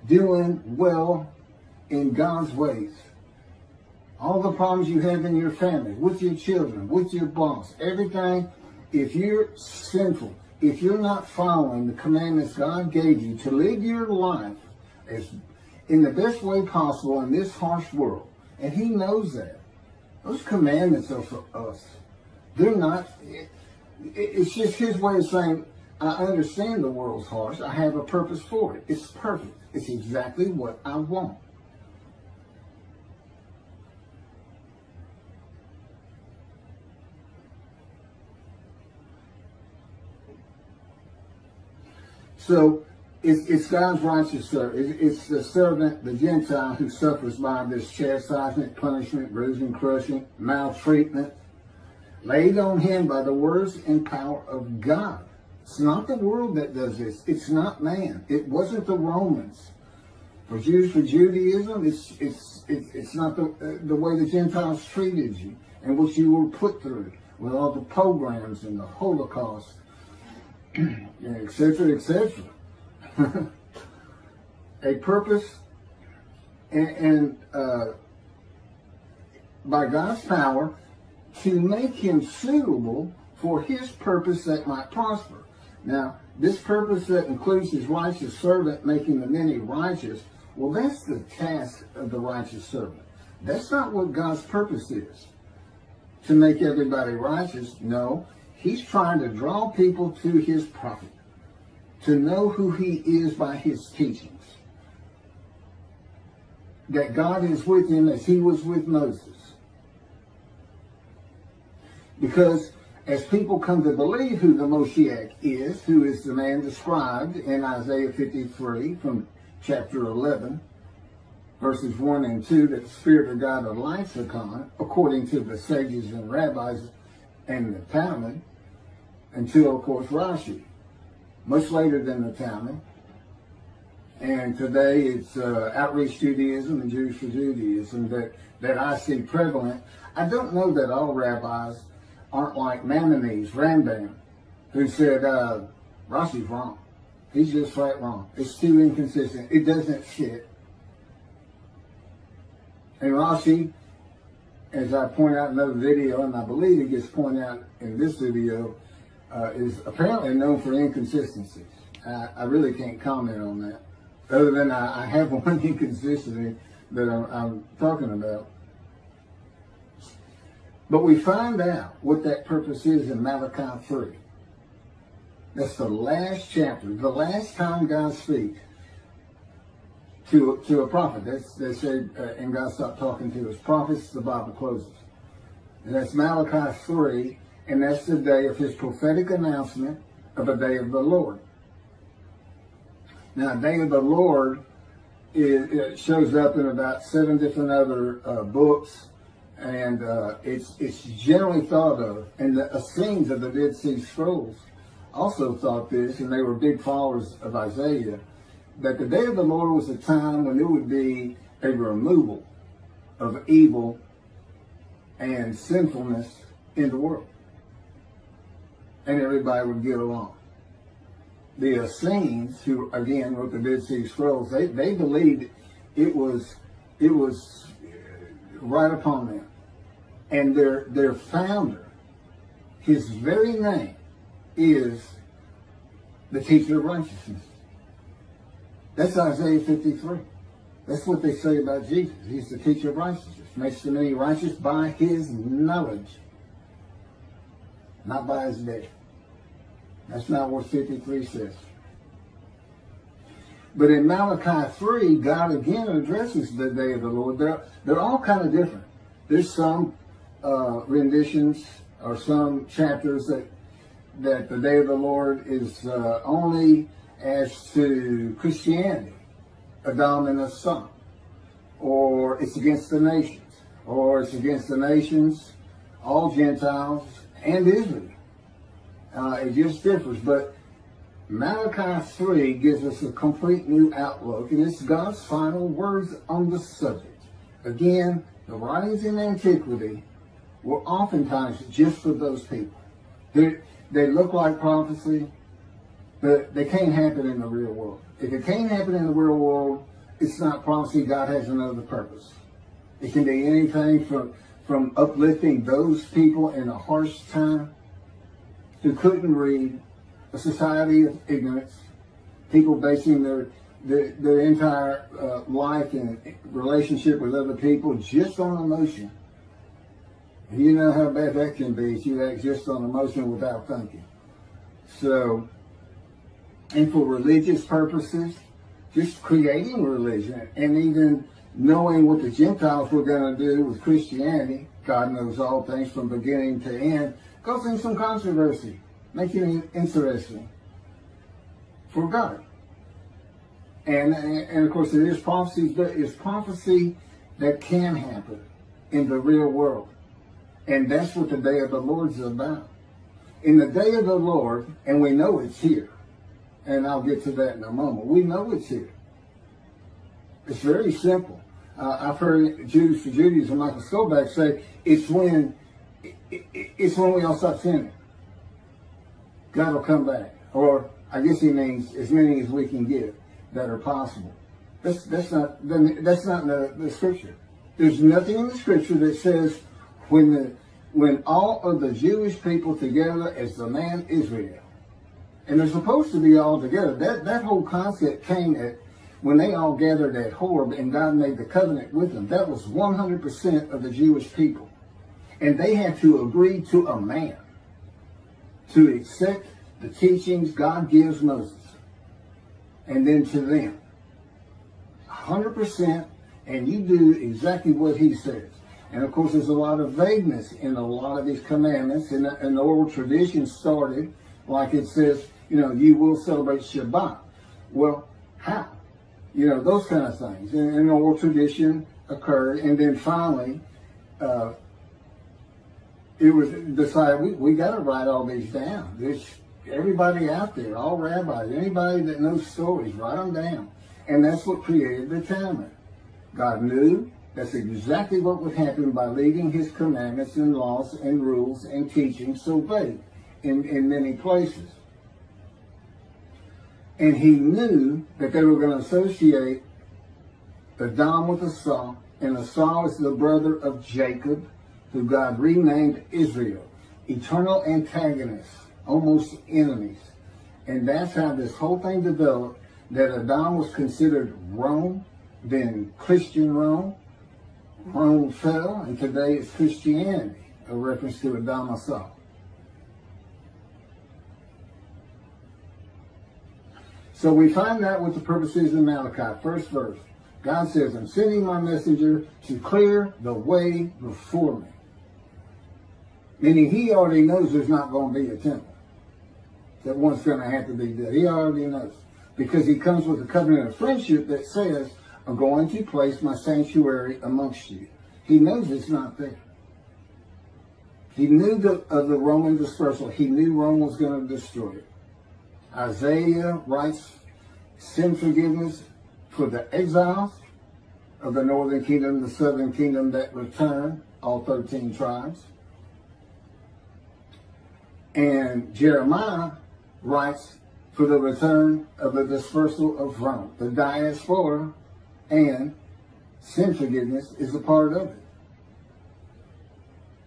doing well in God's ways. All the problems you have in your family, with your children, with your boss, everything, if you're sinful, if you're not following the commandments God gave you to live your life as in the best way possible in this harsh world, and he knows that. Those commandments are for us. They're not, it's just his way of saying, I understand the world's harsh. I have a purpose for it. It's perfect. It's exactly what I want. So it's God's righteous servant. It's the servant, the Gentile, who suffers by this chastisement, punishment, bruising, crushing, maltreatment, laid on him by the words and power of God. It's not the world that does this. It's not man. It wasn't the Romans. For Jews, for Judaism, it's not the way the Gentiles treated you and what you were put through with all the pogroms and the Holocaust, etc., etc. A purpose and by God's power to make him suitable for his purpose that might prosper. Now, this purpose that includes his righteous servant making the many righteous, well, that's the task of the righteous servant. That's not what God's purpose is, to make everybody righteous. No, he's trying to draw people to his prophet, to know who he is by his teachings. That God is with him as he was with Moses. Because as people come to believe who the Moshiach is, who is the man described in Isaiah 53 from chapter 11, verses 1 and 2, that the Spirit of God alights upon, according to the sages and rabbis and the Talmud, until, of course, Rashi, much later than the Talmud. And today it's outreach Judaism and Jews for Judaism that I see prevalent. I don't know that all rabbis aren't like Maimonides, Rambam, who said, Rashi's wrong. He's just flat wrong. It's too inconsistent. It doesn't fit. And Rashi, as I point out in another video, and I believe it gets pointed out in this video, is apparently known for inconsistencies. I really can't comment on that, other than I have one inconsistency that I'm talking about. But we find out what that purpose is in Malachi 3. That's the last chapter, the last time God speaks to a prophet. They say, and God stopped talking to his prophets, the Bible closes. And that's Malachi 3, and that's the day of his prophetic announcement of a day of the Lord. Now, day of the Lord, it shows up in about 7 different other books, and it's generally thought of, and the Essenes of the Dead Sea Scrolls also thought this, and they were big followers of Isaiah, that the day of the Lord was a time when there would be a removal of evil and sinfulness in the world, and everybody would get along. The Essenes, who again wrote the Dead Sea Scrolls, they believed it was right upon them. And their founder, his very name is the teacher of righteousness. That's Isaiah 53. That's what they say about Jesus. He's the teacher of righteousness. Makes the many righteous by his knowledge, not by his death. That's not what 53 says. But in Malachi 3, God again addresses the day of the Lord. They're all kind of different. There's some renditions or some chapters that the day of the Lord is only as to Christianity, adament, or it's against the nations, or it's against the nations, all Gentiles, and Israel. It just differs, but Malachi 3 gives us a complete new outlook, and it's God's final words on the subject. Again, the writings in antiquity were oftentimes just for those people. They look like prophecy, but they can't happen in the real world. If it can't happen in the real world, it's not prophecy. God has another purpose. It can be anything from uplifting those people in a harsh time who couldn't read, a society of ignorance, people basing their entire life and relationship with other people just on emotion. You know how bad that can be if you act just on emotion without thinking. So, and for religious purposes, just creating religion and even knowing what the Gentiles were going to do with Christianity, God knows all things from beginning to end, causing some controversy, making it interesting for God. And of course it is prophecy, but it's prophecy that can happen in the real world. And that's what the day of the Lord is about. In the day of the Lord, and we know it's here, and I'll get to that in a moment, we know it's here. It's very simple. I've heard Jews for Judaism, Michael Skolback, say it's when we all stop sinning. God will come back. Or I guess he means as many as we can get that are possible. That's not in the scripture. There's nothing in the scripture that says when all of the Jewish people together as the man Israel, and they're supposed to be all together. That whole concept came at when they all gathered at Horeb and God made the covenant with them. That was 100% of the Jewish people. And they had to agree to a man to accept the teachings God gives Moses. And then to them. 100%, and you do exactly what he says. And of course, there's a lot of vagueness in a lot of these commandments. And the oral tradition started, like it says, you will celebrate Shabbat. Well, how? Those kind of things. And the oral tradition occurred. And then finally, it was decided we got to write all these down. There's everybody out there, all rabbis, anybody that knows stories, write them down. And that's what created the Talmud. God knew that's exactly what would happen by leaving his commandments and laws and rules and teachings so vague in many places. And he knew that they were going to associate the dam with the saw And Esau is the brother of Jacob, who God renamed Israel. Eternal antagonists, almost enemies. And that's how this whole thing developed, that Edom was considered Rome, then Christian Rome. Rome fell, and today it's Christianity, a reference to Edom Esau. So we find out what the purpose is in Malachi, first verse. God says, I'm sending my messenger to clear the way before me. Meaning he already knows there's not going to be a temple. That one's going to have to be built. He already knows. Because he comes with a covenant of friendship that says, I'm going to place my sanctuary amongst you. He knows it's not there. He knew of the Roman dispersal. He knew Rome was going to destroy it. Isaiah writes sin forgiveness for the exiles of the northern kingdom, the southern kingdom that return, all 13 tribes. And Jeremiah writes for the return of the dispersal of Rome. The diaspora and sin forgiveness is a part of it.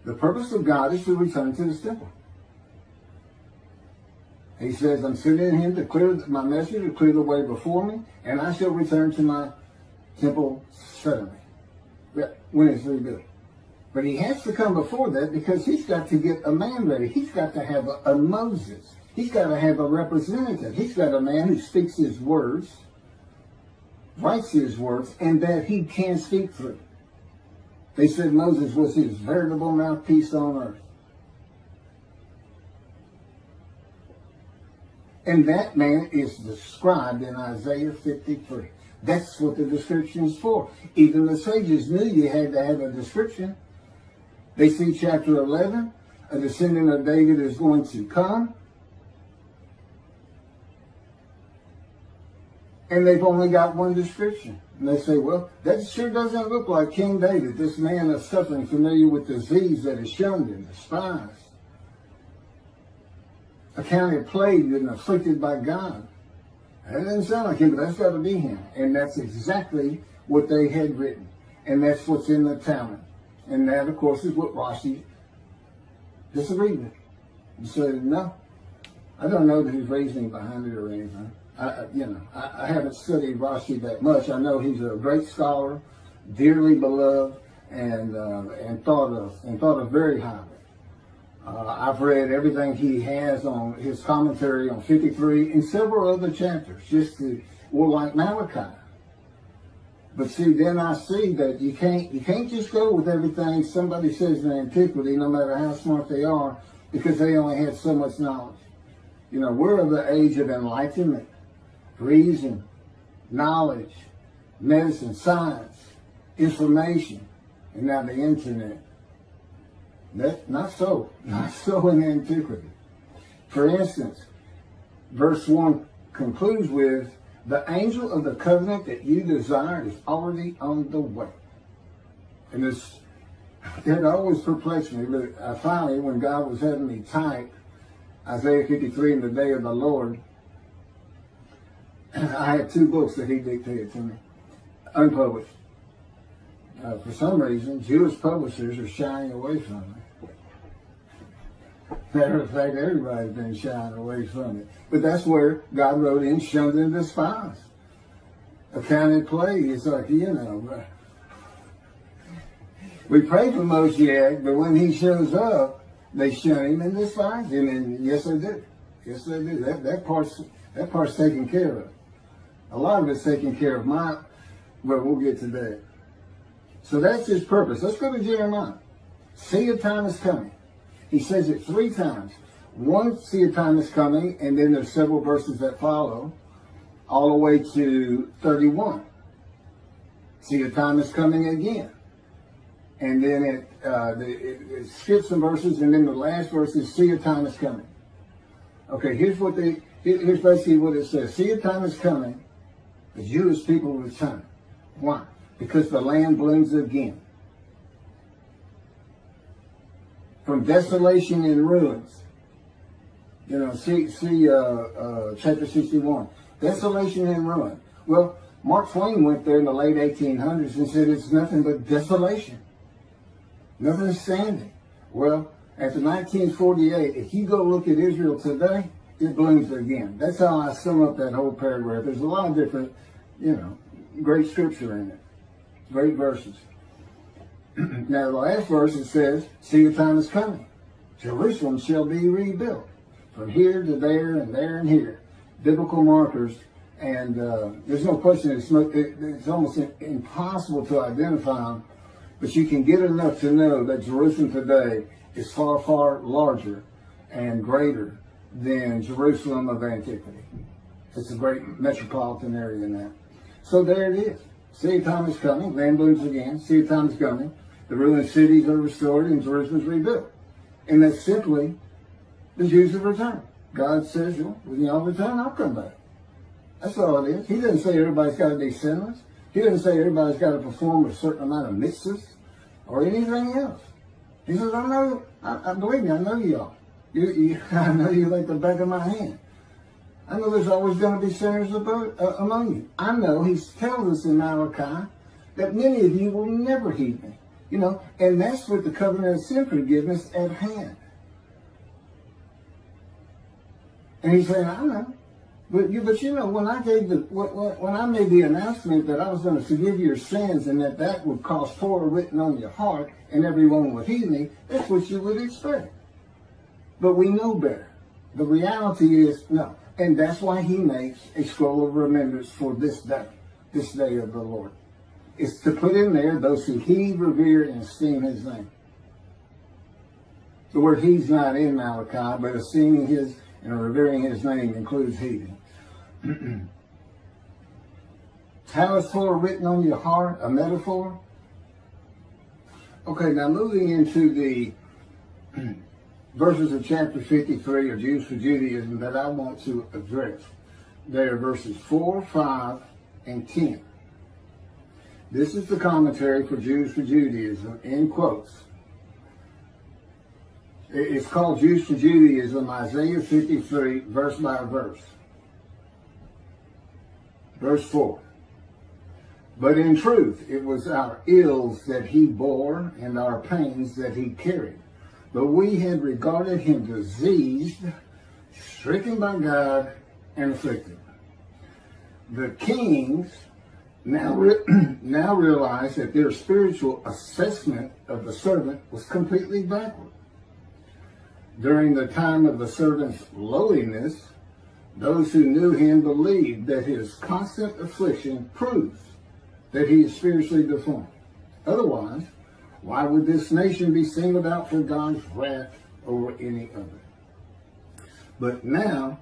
The purpose of God is to return to his temple. He says, I'm sending him to clear my message, to clear the way before me, and I shall return to my temple suddenly, when it's rebuilt. But he has to come before that because he's got to get a man ready. He's got to have a Moses. He's got to have a representative. He's got a man who speaks his words, writes his words, and that he can speak through. They said Moses was his veritable mouthpiece on earth. And that man is described in Isaiah 53. That's what the description is for. Even the sages knew you had to have a description. They see chapter 11, a descendant of David is going to come. And they've only got one description. And they say, well, that sure doesn't look like King David, this man of suffering, familiar with disease that is shunned and despised. Accounted plagued and afflicted by God. That doesn't sound like him, but that's got to be him. And that's exactly what they had written. And that's what's in the Talmud. And that, of course, is what Rashi disagreed with. He said, no, I don't know that he's reasoning behind it or anything. I haven't studied Rashi that much. I know he's a great scholar, dearly beloved, and thought of very highly. I've read everything he has on his commentary on 53 and several other chapters, like Malachi. But see, then I see that you can't just go with everything somebody says in antiquity, no matter how smart they are, because they only had so much knowledge. We're of the age of enlightenment, reason, knowledge, medicine, science, information, and now the internet. That's not so in antiquity. For instance, verse 1 concludes with, the angel of the covenant that you desire is already on the way. And it always perplexed me, but I finally, when God was having me type Isaiah 53 in the day of the Lord, I had 2 books that he dictated to me, unpublished. For some reason, Jewish publishers are shying away from it. Matter of fact, everybody's been shying away from it. But that's where God wrote in, shunned and despised. Accounted plague. It's like, we pray for Moshiach, but when he shows up, they shun him and despise him. And yes, they do. Yes, they do. That part's taken care of. A lot of it's taken care of, but we'll get to that. So that's his purpose. Let's go to Jeremiah. See, a time is coming. He says it 3 times. One, see, a time is coming, and then there's several verses that follow, all the way to 31. See, a time is coming again. And then it skips some verses, and then the last verse is, see, a time is coming. Okay, here's basically what it says. See, a time is coming, the Jewish people return. Why? Because the land blooms again. From desolation and ruins. See chapter 61. Desolation and ruin. Well, Mark Twain went there in the late 1800s and said it's nothing but desolation. Nothing is standing. Well, after 1948, if you go look at Israel today, it blooms again. That's how I sum up that whole paragraph. There's a lot of different, great scripture in it. Great verses. Now, the last verse, it says, see, the time is coming. Jerusalem shall be rebuilt. From here to there and there and here. Biblical markers. And there's no question it's almost impossible to identify them. But you can get enough to know that Jerusalem today is far, far larger and greater than Jerusalem of antiquity. It's a great metropolitan area in that. So there it is. See, the time is coming. Land blooms again. See, the time is coming. The ruined cities are restored and Jerusalem is rebuilt. And that's simply the Jews have returned. God says, when y'all return, I'll come back. That's all it is. He doesn't say everybody's got to be sinless. He doesn't say everybody's got to perform a certain amount of mitzvahs or anything else. He says, believe me, I know y'all. I know you like the back of my hand. I know there's always going to be sinners among you. I know he tells us in Malachi that many of you will never heed me. And that's with the covenant of sin forgiveness at hand. And he's saying, I know. But when I made the announcement that I was going to forgive your sins and that would cause Torah written on your heart and everyone would heed me, that's what you would expect. But we know better. The reality is no. And that's why he makes a scroll of remembrance for this day of the Lord. It's to put in there those who heed, revere, and esteem his name. The word heed's not in Malachi, but esteeming his and revering his name includes heeding. How is Torah written on your heart? A metaphor? Okay, now moving into the verses of chapter 53 of Jews for Judaism that I want to address. They are verses 4, 5, and 10. This is the commentary for Jews for Judaism, in quotes. It's called Jews for Judaism, Isaiah 53, verse by verse. Verse 4. But in truth, it was our ills that he bore and our pains that he carried. But we had regarded him diseased, stricken by God, and afflicted. The kings now realize that their spiritual assessment of the servant was completely backward. During the time of the servant's lowliness, those who knew him believed that his constant affliction proves that he is spiritually deformed. Otherwise, why would this nation be singled out for God's wrath over any other? But now,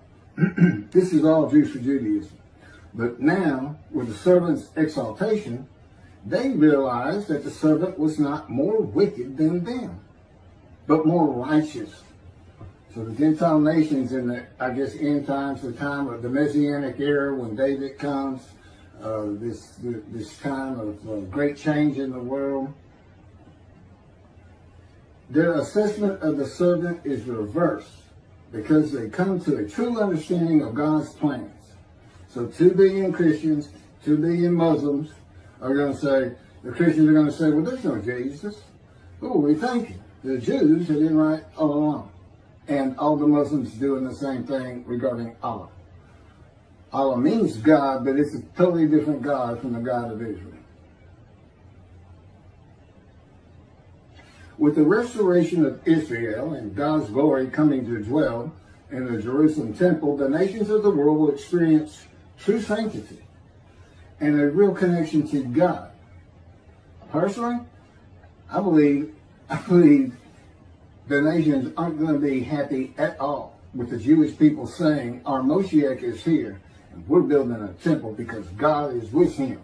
this is all Jews for Judaism. But now, with the servant's exaltation, they realized that the servant was not more wicked than them, but more righteous. So the Gentile nations in the, end times, the time of the Messianic era when David comes, this time of great change in the world, their assessment of the servant is reversed because they come to a true understanding of God's plans. So 2 billion Christians, 2 billion Muslims are going to say, the Christians are going to say, well, there's no Jesus. Oh, we thank you. The Jews have been right all along. And all the Muslims doing the same thing regarding Allah. Allah means God, but it's a totally different God from the God of Israel. With the restoration of Israel and God's glory coming to dwell in the Jerusalem temple, the nations of the world will experience true sanctity and a real connection to God. Personally, I believe the nations aren't going to be happy at all with the Jewish people saying, our Moshiach is here and we're building a temple because God is with him.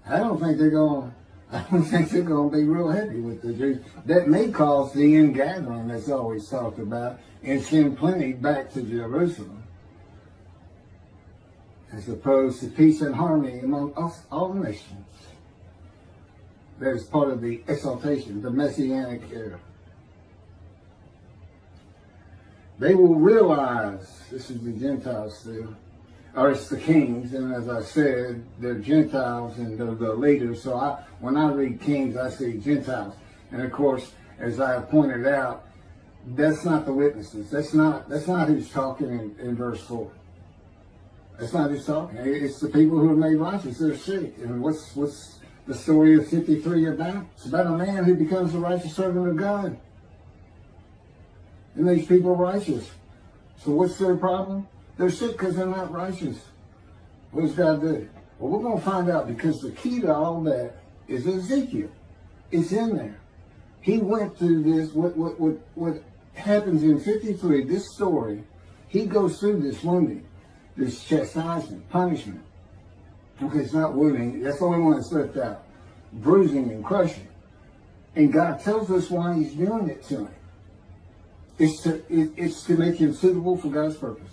I don't think they're going to be real happy with the Jews. That may cause the ingathering that's always talked about and send plenty back to Jerusalem, as opposed to peace and harmony among all nations. That is part of the exaltation, the Messianic era. They will realize, this is the Gentiles still, or it's the kings, and as I said, they're Gentiles and they're the leaders. So when I read kings, I see Gentiles. And of course, as I have pointed out, that's not the witnesses. That's not who's talking in verse 4. That's not who's talking. It's the people who are made righteous. They're sick. And what's the story of 53 about? It's about a man who becomes the righteous servant of God. And these people are righteous. So what's their problem? They're sick because they're not righteous. What does God do? Well, we're going to find out, because the key to all that is Ezekiel. It's in there. He went through this, what happens in 53, this story, he goes through this wounding, this chastisement, punishment. Okay, it's not wounding, that's the only one that's left out. Bruising and crushing. And God tells us why he's doing it to him. It's to make him suitable for God's purpose.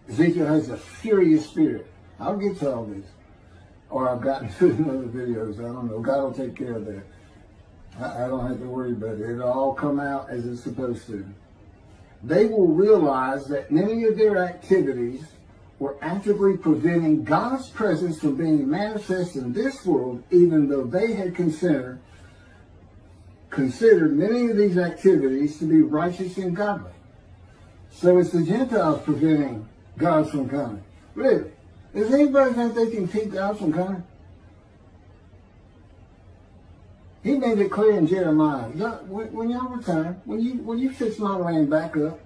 Ezekiel has a furious spirit. I'll get to all this. Or I've gotten to in other videos. I don't know. God will take care of that. I don't have to worry about it. It'll all come out as it's supposed to. They will realize that many of their activities were actively preventing God's presence from being manifest in this world, even though they had considered many of these activities to be righteous and godly. So it's the Gentiles preventing God from coming. Really? Does anybody think they can keep God from coming? He made it clear in Jeremiah. When y'all return, when you fix my land back up,